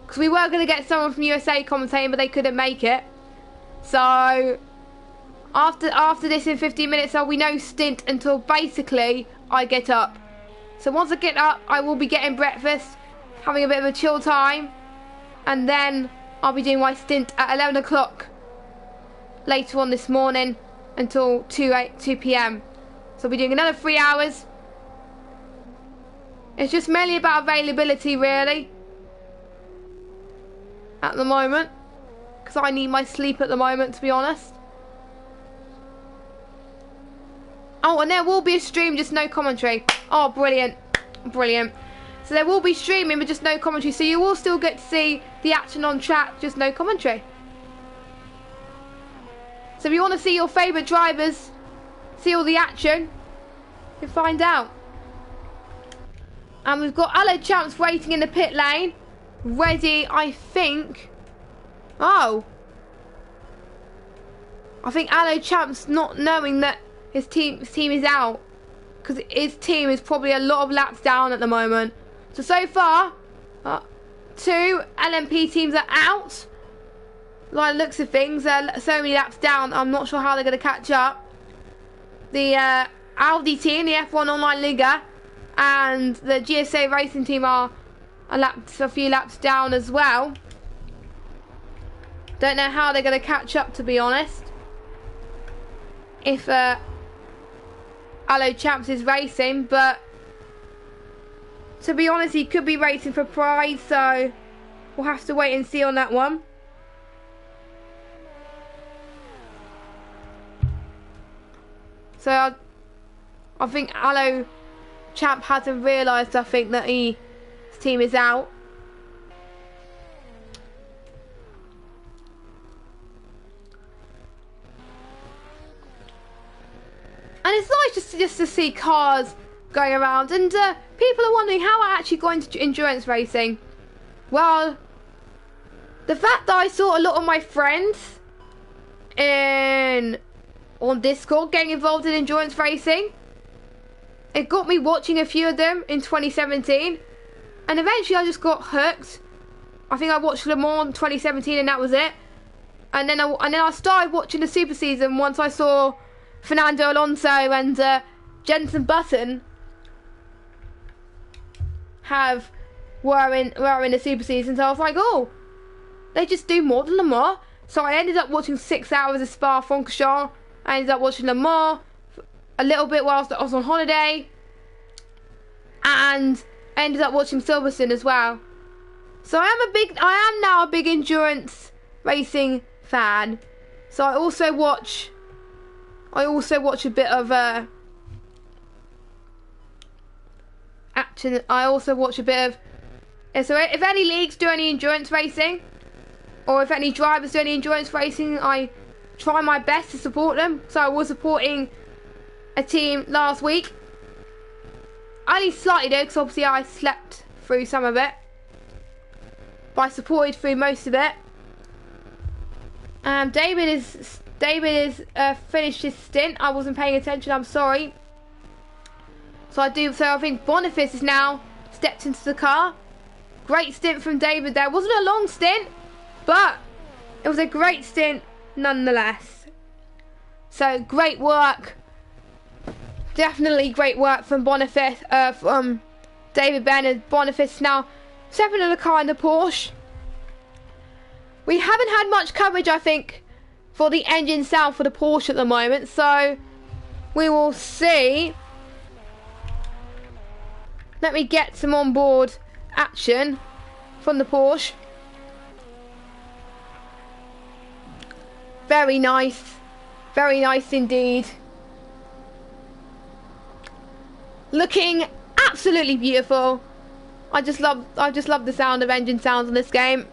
Speaker 1: Because we were going to get someone from USA commentating, but they couldn't make it. So, after this in 15 minutes, there'll be no stint until basically I get up. So once I get up, I will be getting breakfast, having a bit of a chill time, and then I'll be doing my stint at 11 o'clock later on this morning until 2 p.m. So I'll be doing another 3 hours. It's just mainly about availability, really, at the moment, because I need my sleep at the moment, to be honest. Oh, and there will be a stream, just no commentary. Oh, brilliant. Brilliant. So there will be streaming, but just no commentary. So you will still get to see the action on track, just no commentary. So if you want to see your favourite drivers, see all the action, you'll find out. And we've got Allo Champs waiting in the pit lane. Ready, I think. Oh. I think Allo Champs not knowing that his team is out, because his team is probably a lot of laps down at the moment. So far, 2 LMP teams are out. By the looks of things, they're so many laps down, I'm not sure how they're going to catch up. The Audi team, the F1 Online Liga, and the GSA Racing team are a few laps down as well. Don't know how they're going to catch up, to be honest. If Allo Champs is racing, but to be honest, he could be racing for prize, so we'll have to wait and see on that one. So I think Allo Champ hasn't realised, I think, that his team is out. And it's nice just to see cars going around, and people are wondering how I actually got into endurance racing. Well, the fact that I saw a lot of my friends on Discord getting involved in endurance racing, it got me watching a few of them in 2017, And eventually I just got hooked. I think I watched Le Mans 2017 and that was it. And then I started watching the Super Season once I saw Fernando Alonso and Jenson Button were in the Super Season. So I was like, oh, they just do more than Le Mans. So I ended up watching 6 hours of Spa-Francorchamps. I ended up watching Le Mans a little bit whilst I was on holiday. And I ended up watching Silverstone as well. So I am now a big endurance racing fan. So I also watch a bit of action. I also watch a bit of, so if any leagues do any endurance racing, or if any drivers do any endurance racing, I try my best to support them. So I was supporting a team last week. Only slightly though, because obviously I slept through some of it. But I supported through most of it. David is finished his stint. I wasn't paying attention, I'm sorry. So I think Boniface has now stepped into the car. Great stint from David there. Wasn't a long stint, but it was a great stint nonetheless. So great work. Definitely great work from Boniface, from David Bennett. Boniface now stepping in the car in the Porsche. We haven't had much coverage, I think, for the engine sound for the Porsche at the moment, so we will see. Let me get some onboard action from the Porsche. Very nice indeed. Looking absolutely beautiful. I just love the sound of engine sounds in this game.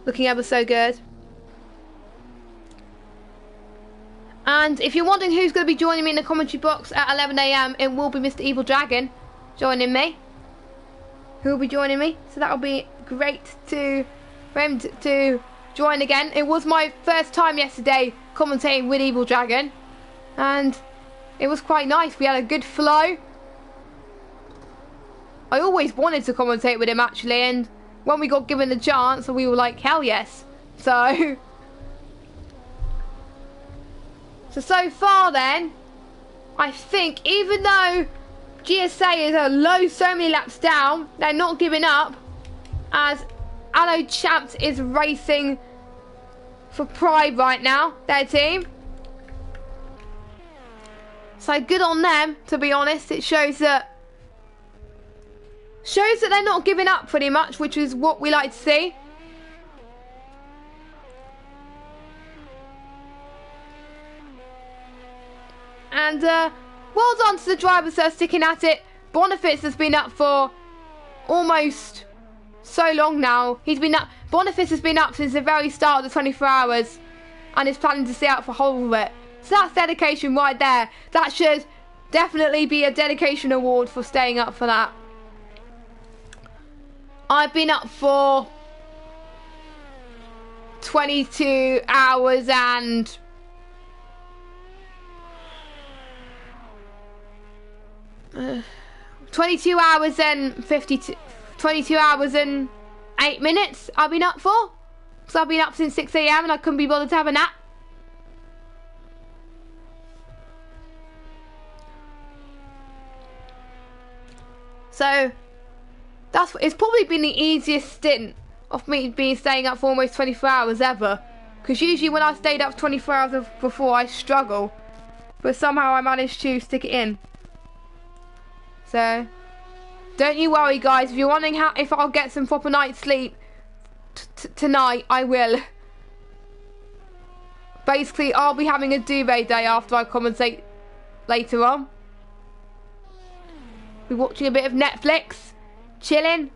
Speaker 1: Looking ever so good. And if you're wondering who's going to be joining me in the commentary box at 11 AM, it will be Mr. Evil Dragon joining me. Who will be joining me? So that will be great for him to join again. It was my first time yesterday commentating with Evil Dragon, and it was quite nice. We had a good flow. I always wanted to commentate with him actually, and when we got given the chance, we were like, hell yes. So far then, I think even though GSA is a low so many laps down, they're not giving up, as Allo Champs is racing for pride right now, their team. So good on them, to be honest. It shows that they're not giving up pretty much, which is what we like to see. And well done to the drivers that are sticking at it. Boniface has been up for almost so long now. Boniface has been up since the very start of the 24 hours and is planning to stay out for the whole of it. So that's dedication right there. That should definitely be a dedication award for staying up for that. I've been up for 22 hours and 22 hours and 22 hours and 8 minutes I've been up for. So I've been up since 6 AM and I couldn't be bothered to have a nap. So it's probably been the easiest stint of me staying up for almost 24 hours ever. Because usually when I stayed up 24 hours before, I struggle. But somehow I managed to stick it in. So don't you worry, guys. If you're wondering if I'll get some proper night's sleep tonight, I will. Basically, I'll be having a duvet day after I commentate later on. Be watching a bit of Netflix, chilling,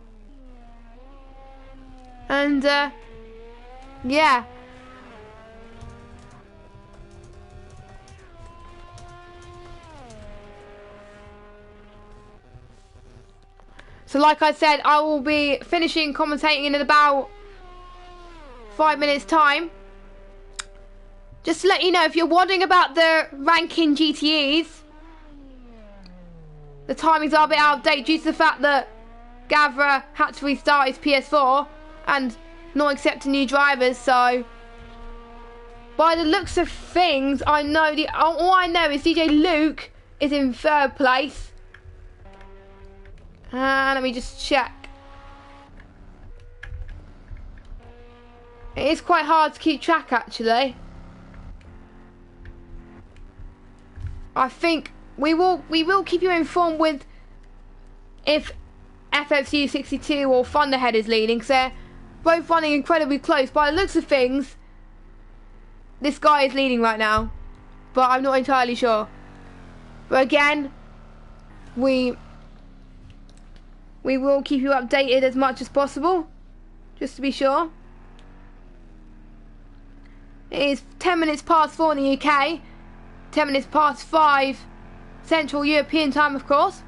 Speaker 1: and yeah. So like I said, I will be finishing commentating in about 5 minutes time. Just to let you know, if you're wondering about the ranking GTEs, the timings are a bit out of date due to the fact that Gavra had to restart his PS4 and not accept new drivers, so by the looks of things, I know all I know is DJ Luke is in 3rd place. Let me just check. It is quite hard to keep track, actually. I think we will keep you informed with if FFC 62 or Thunderhead is leading, because they're both running incredibly close. By the looks of things, this guy is leading right now, but I'm not entirely sure. But again, we will keep you updated as much as possible, just to be sure. It is 10 minutes past 4 in the UK, 10 minutes past 5 Central European time, of course.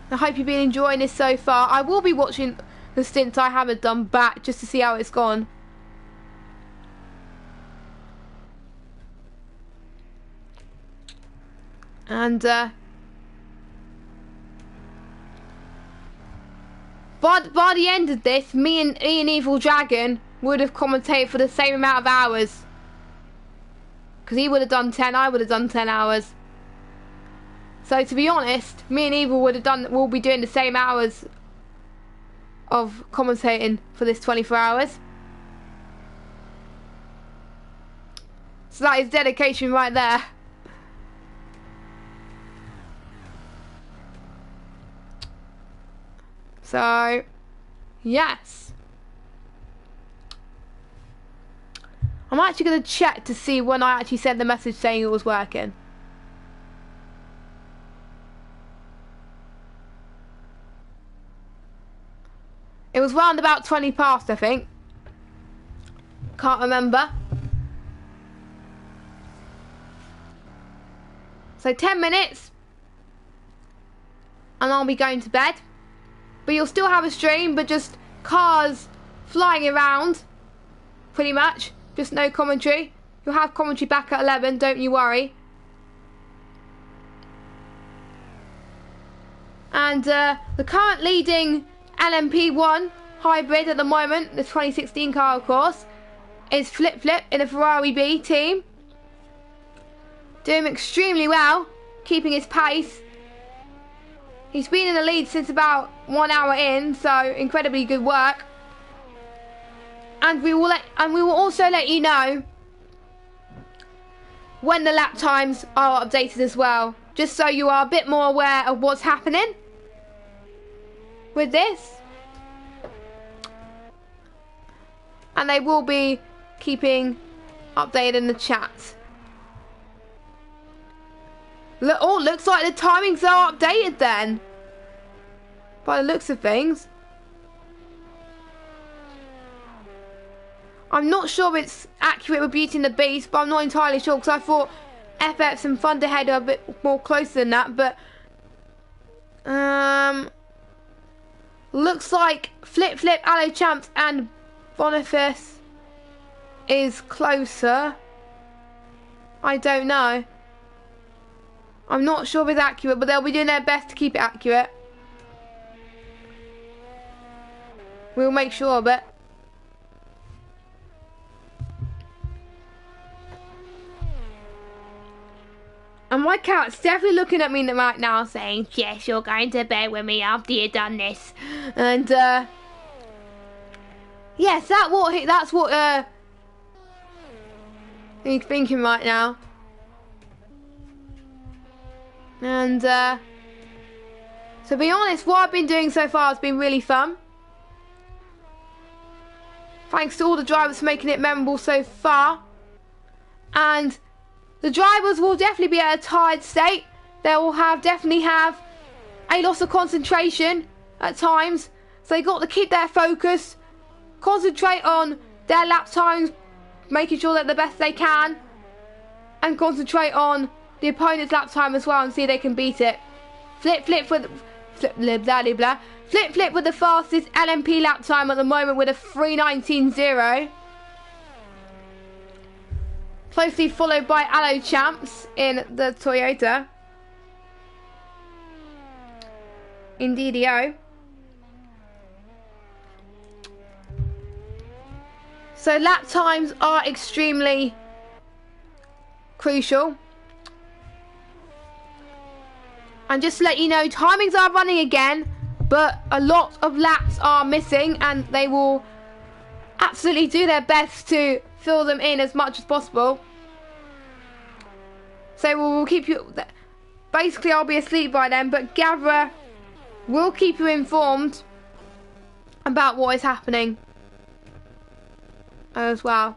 Speaker 1: I hope you've been enjoying this so far. I will be watching the stints I haven't done back just to see how it's gone. And by the end of this, me and Ian Evil Dragon would have commentated for the same amount of hours. Because he would have done 10, I would have done 10 hours. So to be honest, me and Evil will be doing the same hours of commentating for this 24 hours. So that is dedication right there. So, yes. I'm actually going to check to see when I actually sent the message saying it was working. It was round about 20 past, I think. Can't remember. So 10 minutes. And I'll be going to bed. But you'll still have a stream, but just cars flying around. Pretty much. Just no commentary. You'll have commentary back at 11, don't you worry. And the current leading LMP1 hybrid at the moment, the 2016 car of course, is Flip Flip in a Ferrari B team. Doing extremely well, keeping his pace. He's been in the lead since about 1 hour in, so incredibly good work. And we will also let you know when the lap times are updated as well, just so you are a bit more aware of what's happening with this. And they will be keeping updated in the chat. Oh, looks like the timings are updated then, by the looks of things. I'm not sure it's accurate with Beauty and the Beast, but I'm not entirely sure because I thought FFs and Thunderhead are a bit more closer than that. But looks like Flip Flip, Allo Champs and Boniface is closer. I don't know. I'm not sure if it's accurate, but they'll be doing their best to keep it accurate. We'll make sure of it. And my cat's definitely looking at me right now saying, yes, you're going to bed with me after you've done this. And, yes, that's what he's thinking right now. And, to be honest, what I've been doing so far has been really fun. Thanks to all the drivers for making it memorable so far. And the drivers will definitely be at a tired state. They will definitely have a loss of concentration at times. So they've got to keep their focus, concentrate on their lap times, making sure that the best they can, and concentrate on the opponent's lap time as well and see if they can beat it. Flip Flip with the fastest LMP lap time at the moment with a 3:19.0. Closely followed by Allo Champs in the Toyota. Indeedio. So lap times are extremely crucial. And just to let you know, timings are running again, but a lot of laps are missing, and they will absolutely do their best to fill them in as much as possible. So we'll keep you... Basically, I'll be asleep by then, but Gavra will keep you informed about what is happening as well.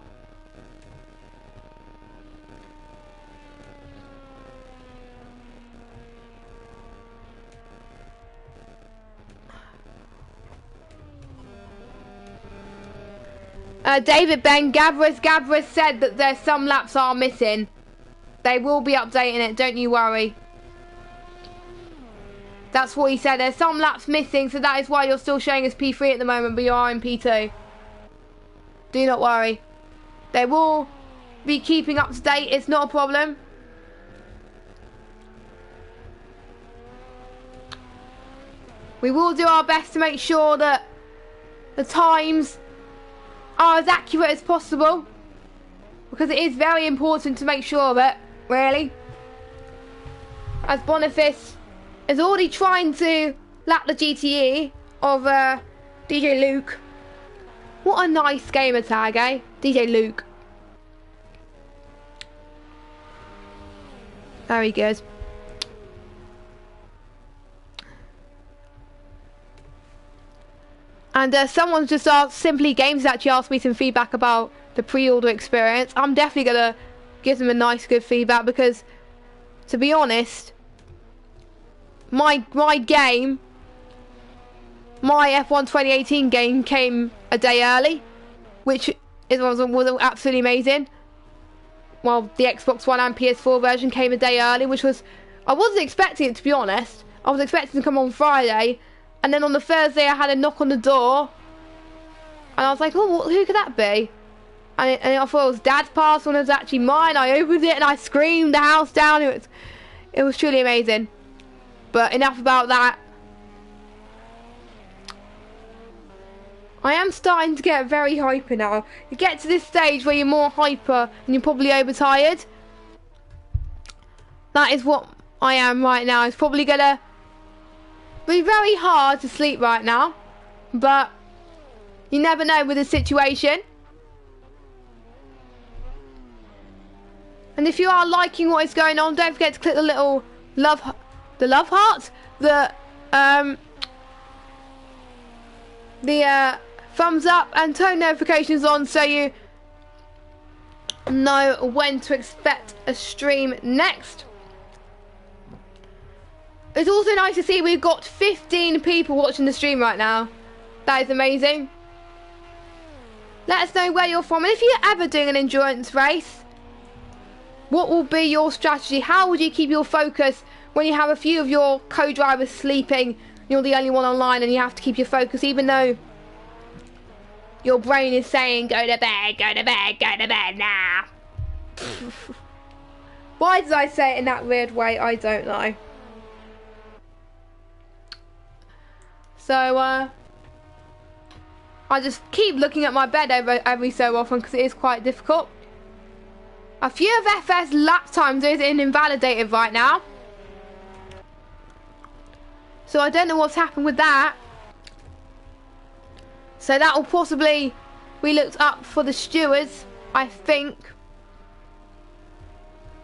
Speaker 1: David Ben, Gavra said that there's some laps are missing. They will be updating it, don't you worry. That's what he said. There's some laps missing, so that is why you're still showing as P3 at the moment, but you are in P2. Do not worry. They will be keeping up to date. It's not a problem. We will do our best to make sure that the times are as accurate as possible, because it is very important to make sure of it, really. As Boniface is already trying to lap the GTE of DJ Luke. What a nice gamer tag, eh? DJ Luke. Very good. And someone's just asked, Simply Games actually asked me some feedback about the pre-order experience. I'm definitely going to give them a nice, good feedback, because, to be honest, my game, my F1 2018 game came a day early, which was absolutely amazing. Well, the Xbox One and PS4 version came a day early, which was... I wasn't expecting it, to be honest. I was expecting to come on Friday. And then on the Thursday, I had a knock on the door. And I was like, oh, who could that be? And I thought it was Dad's parcel, and it was actually mine. I opened it and I screamed the house down. It was truly amazing. But enough about that. I am starting to get very hyper now. You get to this stage where you're more hyper and you're probably overtired. That is what I am right now. It's probably going to be very hard to sleep right now, but you never know with the situation. And if you are liking what is going on, don't forget to click the little love heart, the thumbs up, and turn notifications on so you know when to expect a stream next. It's also nice to see we've got 15 people watching the stream right now. That is amazing. Let us know where you're from, and if you're ever doing an endurance race, what will be your strategy? How would you keep your focus when you have a few of your co-drivers sleeping, you're the only one online, and you have to keep your focus even though your brain is saying go to bed, go to bed, go to bed now. Why did I say it in that weird way? I don't know. So, I just keep looking at my bed every so often because it is quite difficult. A few of FS lap times is invalidated right now. So I don't know what's happened with that. So that will possibly be looked up for the stewards, I think,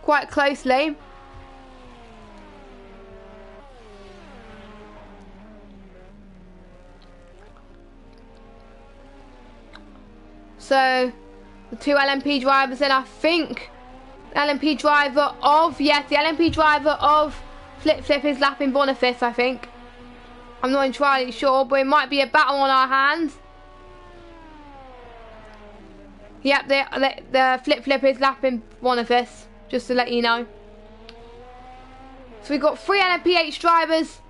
Speaker 1: quite closely. So, the two LMP drivers, and I think the LMP driver of, yes, the LMP driver of Flip is lapping Boniface, I think. I'm not entirely sure, but it might be a battle on our hands. Yep, the Flip is lapping Boniface, just to let you know. So we've got 3 LMP8 drivers,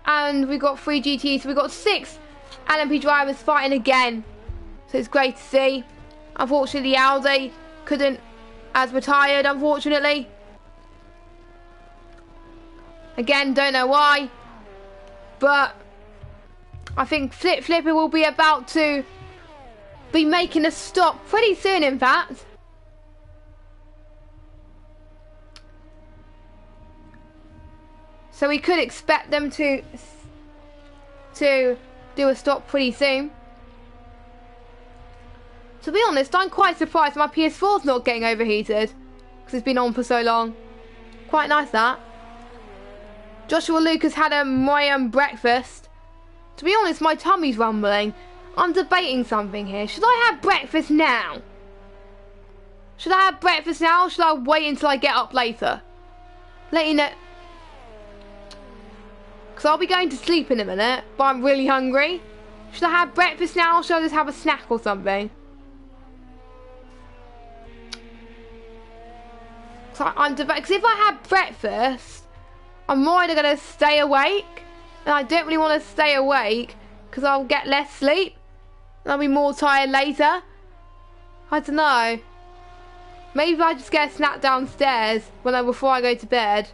Speaker 1: and we've got 3 GTs, so we've got 6 LMP drivers fighting again. So it's great to see. Unfortunately, Aldi has retired, unfortunately. Again, don't know why. but I think Flipper will be about to be making a stop pretty soon, in fact. So we could expect them to do a stop pretty soon. To be honest, I'm quite surprised my PS4's not getting overheated because it's been on for so long. Quite nice that. Joshua Lucas had a Mayan breakfast. To be honest, my tummy's rumbling. I'm debating something here. Should I have breakfast now? Should I have breakfast now or should I wait until I get up later? Let you know. Because I'll be going to sleep in a minute, but I'm really hungry. Should I have breakfast now or should I just have a snack or something? Because if I have breakfast, I'm more either going to stay awake. And I don't really want to stay awake because I'll get less sleep. And I'll be more tired later. I don't know. Maybe I just get a snack downstairs before I go to bed.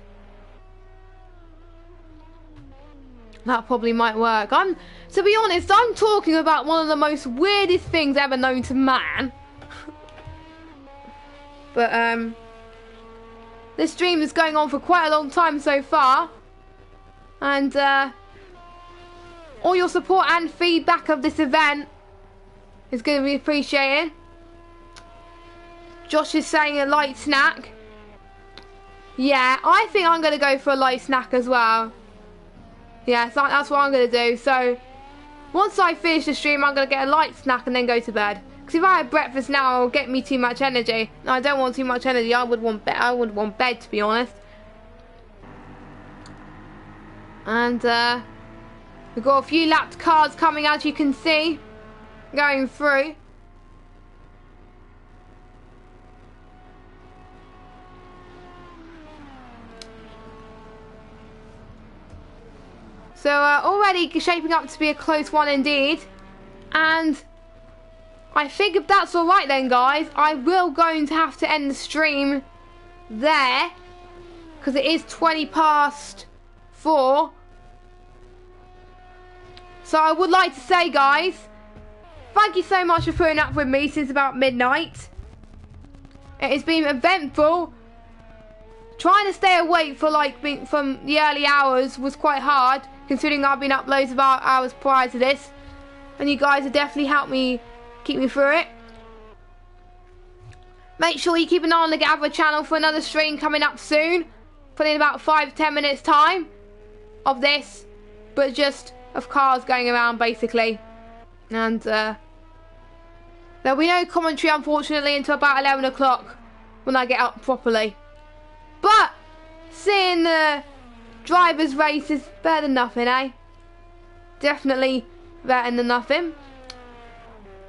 Speaker 1: That probably might work. To be honest, I'm talking about one of the most weirdest things ever known to man. But this stream is going on for quite a long time so far. And all your support and feedback of this event is going to be appreciated. Josh is saying a light snack. Yeah, I think I'm going to go for a light snack as well. Yeah, so that's what I'm going to do. So, once I finish the stream, I'm going to get a light snack and then go to bed. Because if I have breakfast now, it'll get me too much energy. And I don't want too much energy. I would want bed, to be honest. And we've got a few lapped cars coming, as you can see, going through. So already shaping up to be a close one indeed. And I think if that's alright then, guys, I will going to have to end the stream there. Because it is 20 past 4. So I would like to say, guys, thank you so much for putting up with me since about midnight. It has been eventful. Trying to stay awake for from the early hours was quite hard, considering I've been up loads of hours prior to this. And you guys have definitely helped me keep me through it. Make sure you keep an eye on the Gavra channel for another stream coming up soon. Put in about 5 to 10 minutes time of this, but just of cars going around basically. And there'll be no commentary unfortunately until about 11 o'clock when I get up properly. But seeing the driver's race is better than nothing, eh? Definitely better than nothing.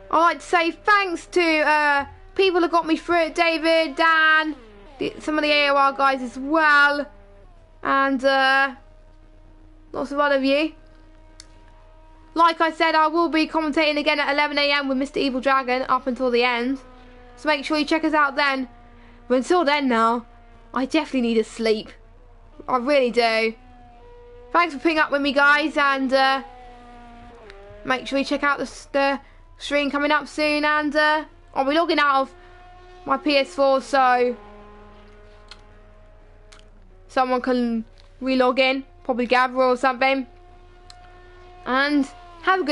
Speaker 1: I'd like to say thanks to people who got me through it. David, Dan, some of the AOR guys as well. And lots of other of you. Like I said, I will be commentating again at 11 AM with Mr. Evil Dragon up until the end. So make sure you check us out then. But until then now, I definitely need a sleep. I really do. Thanks for putting up with me, guys, and make sure you check out the stream coming up soon. And I'll be logging out of my PS4 so someone can re-log in, probably Gavra or something. And have a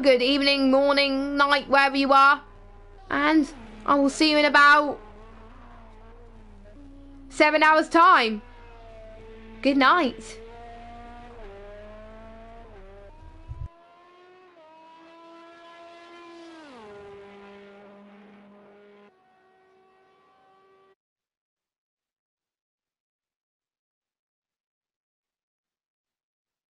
Speaker 1: good evening, morning, night, wherever you are. And I will see you in about 7 hours time. Good night.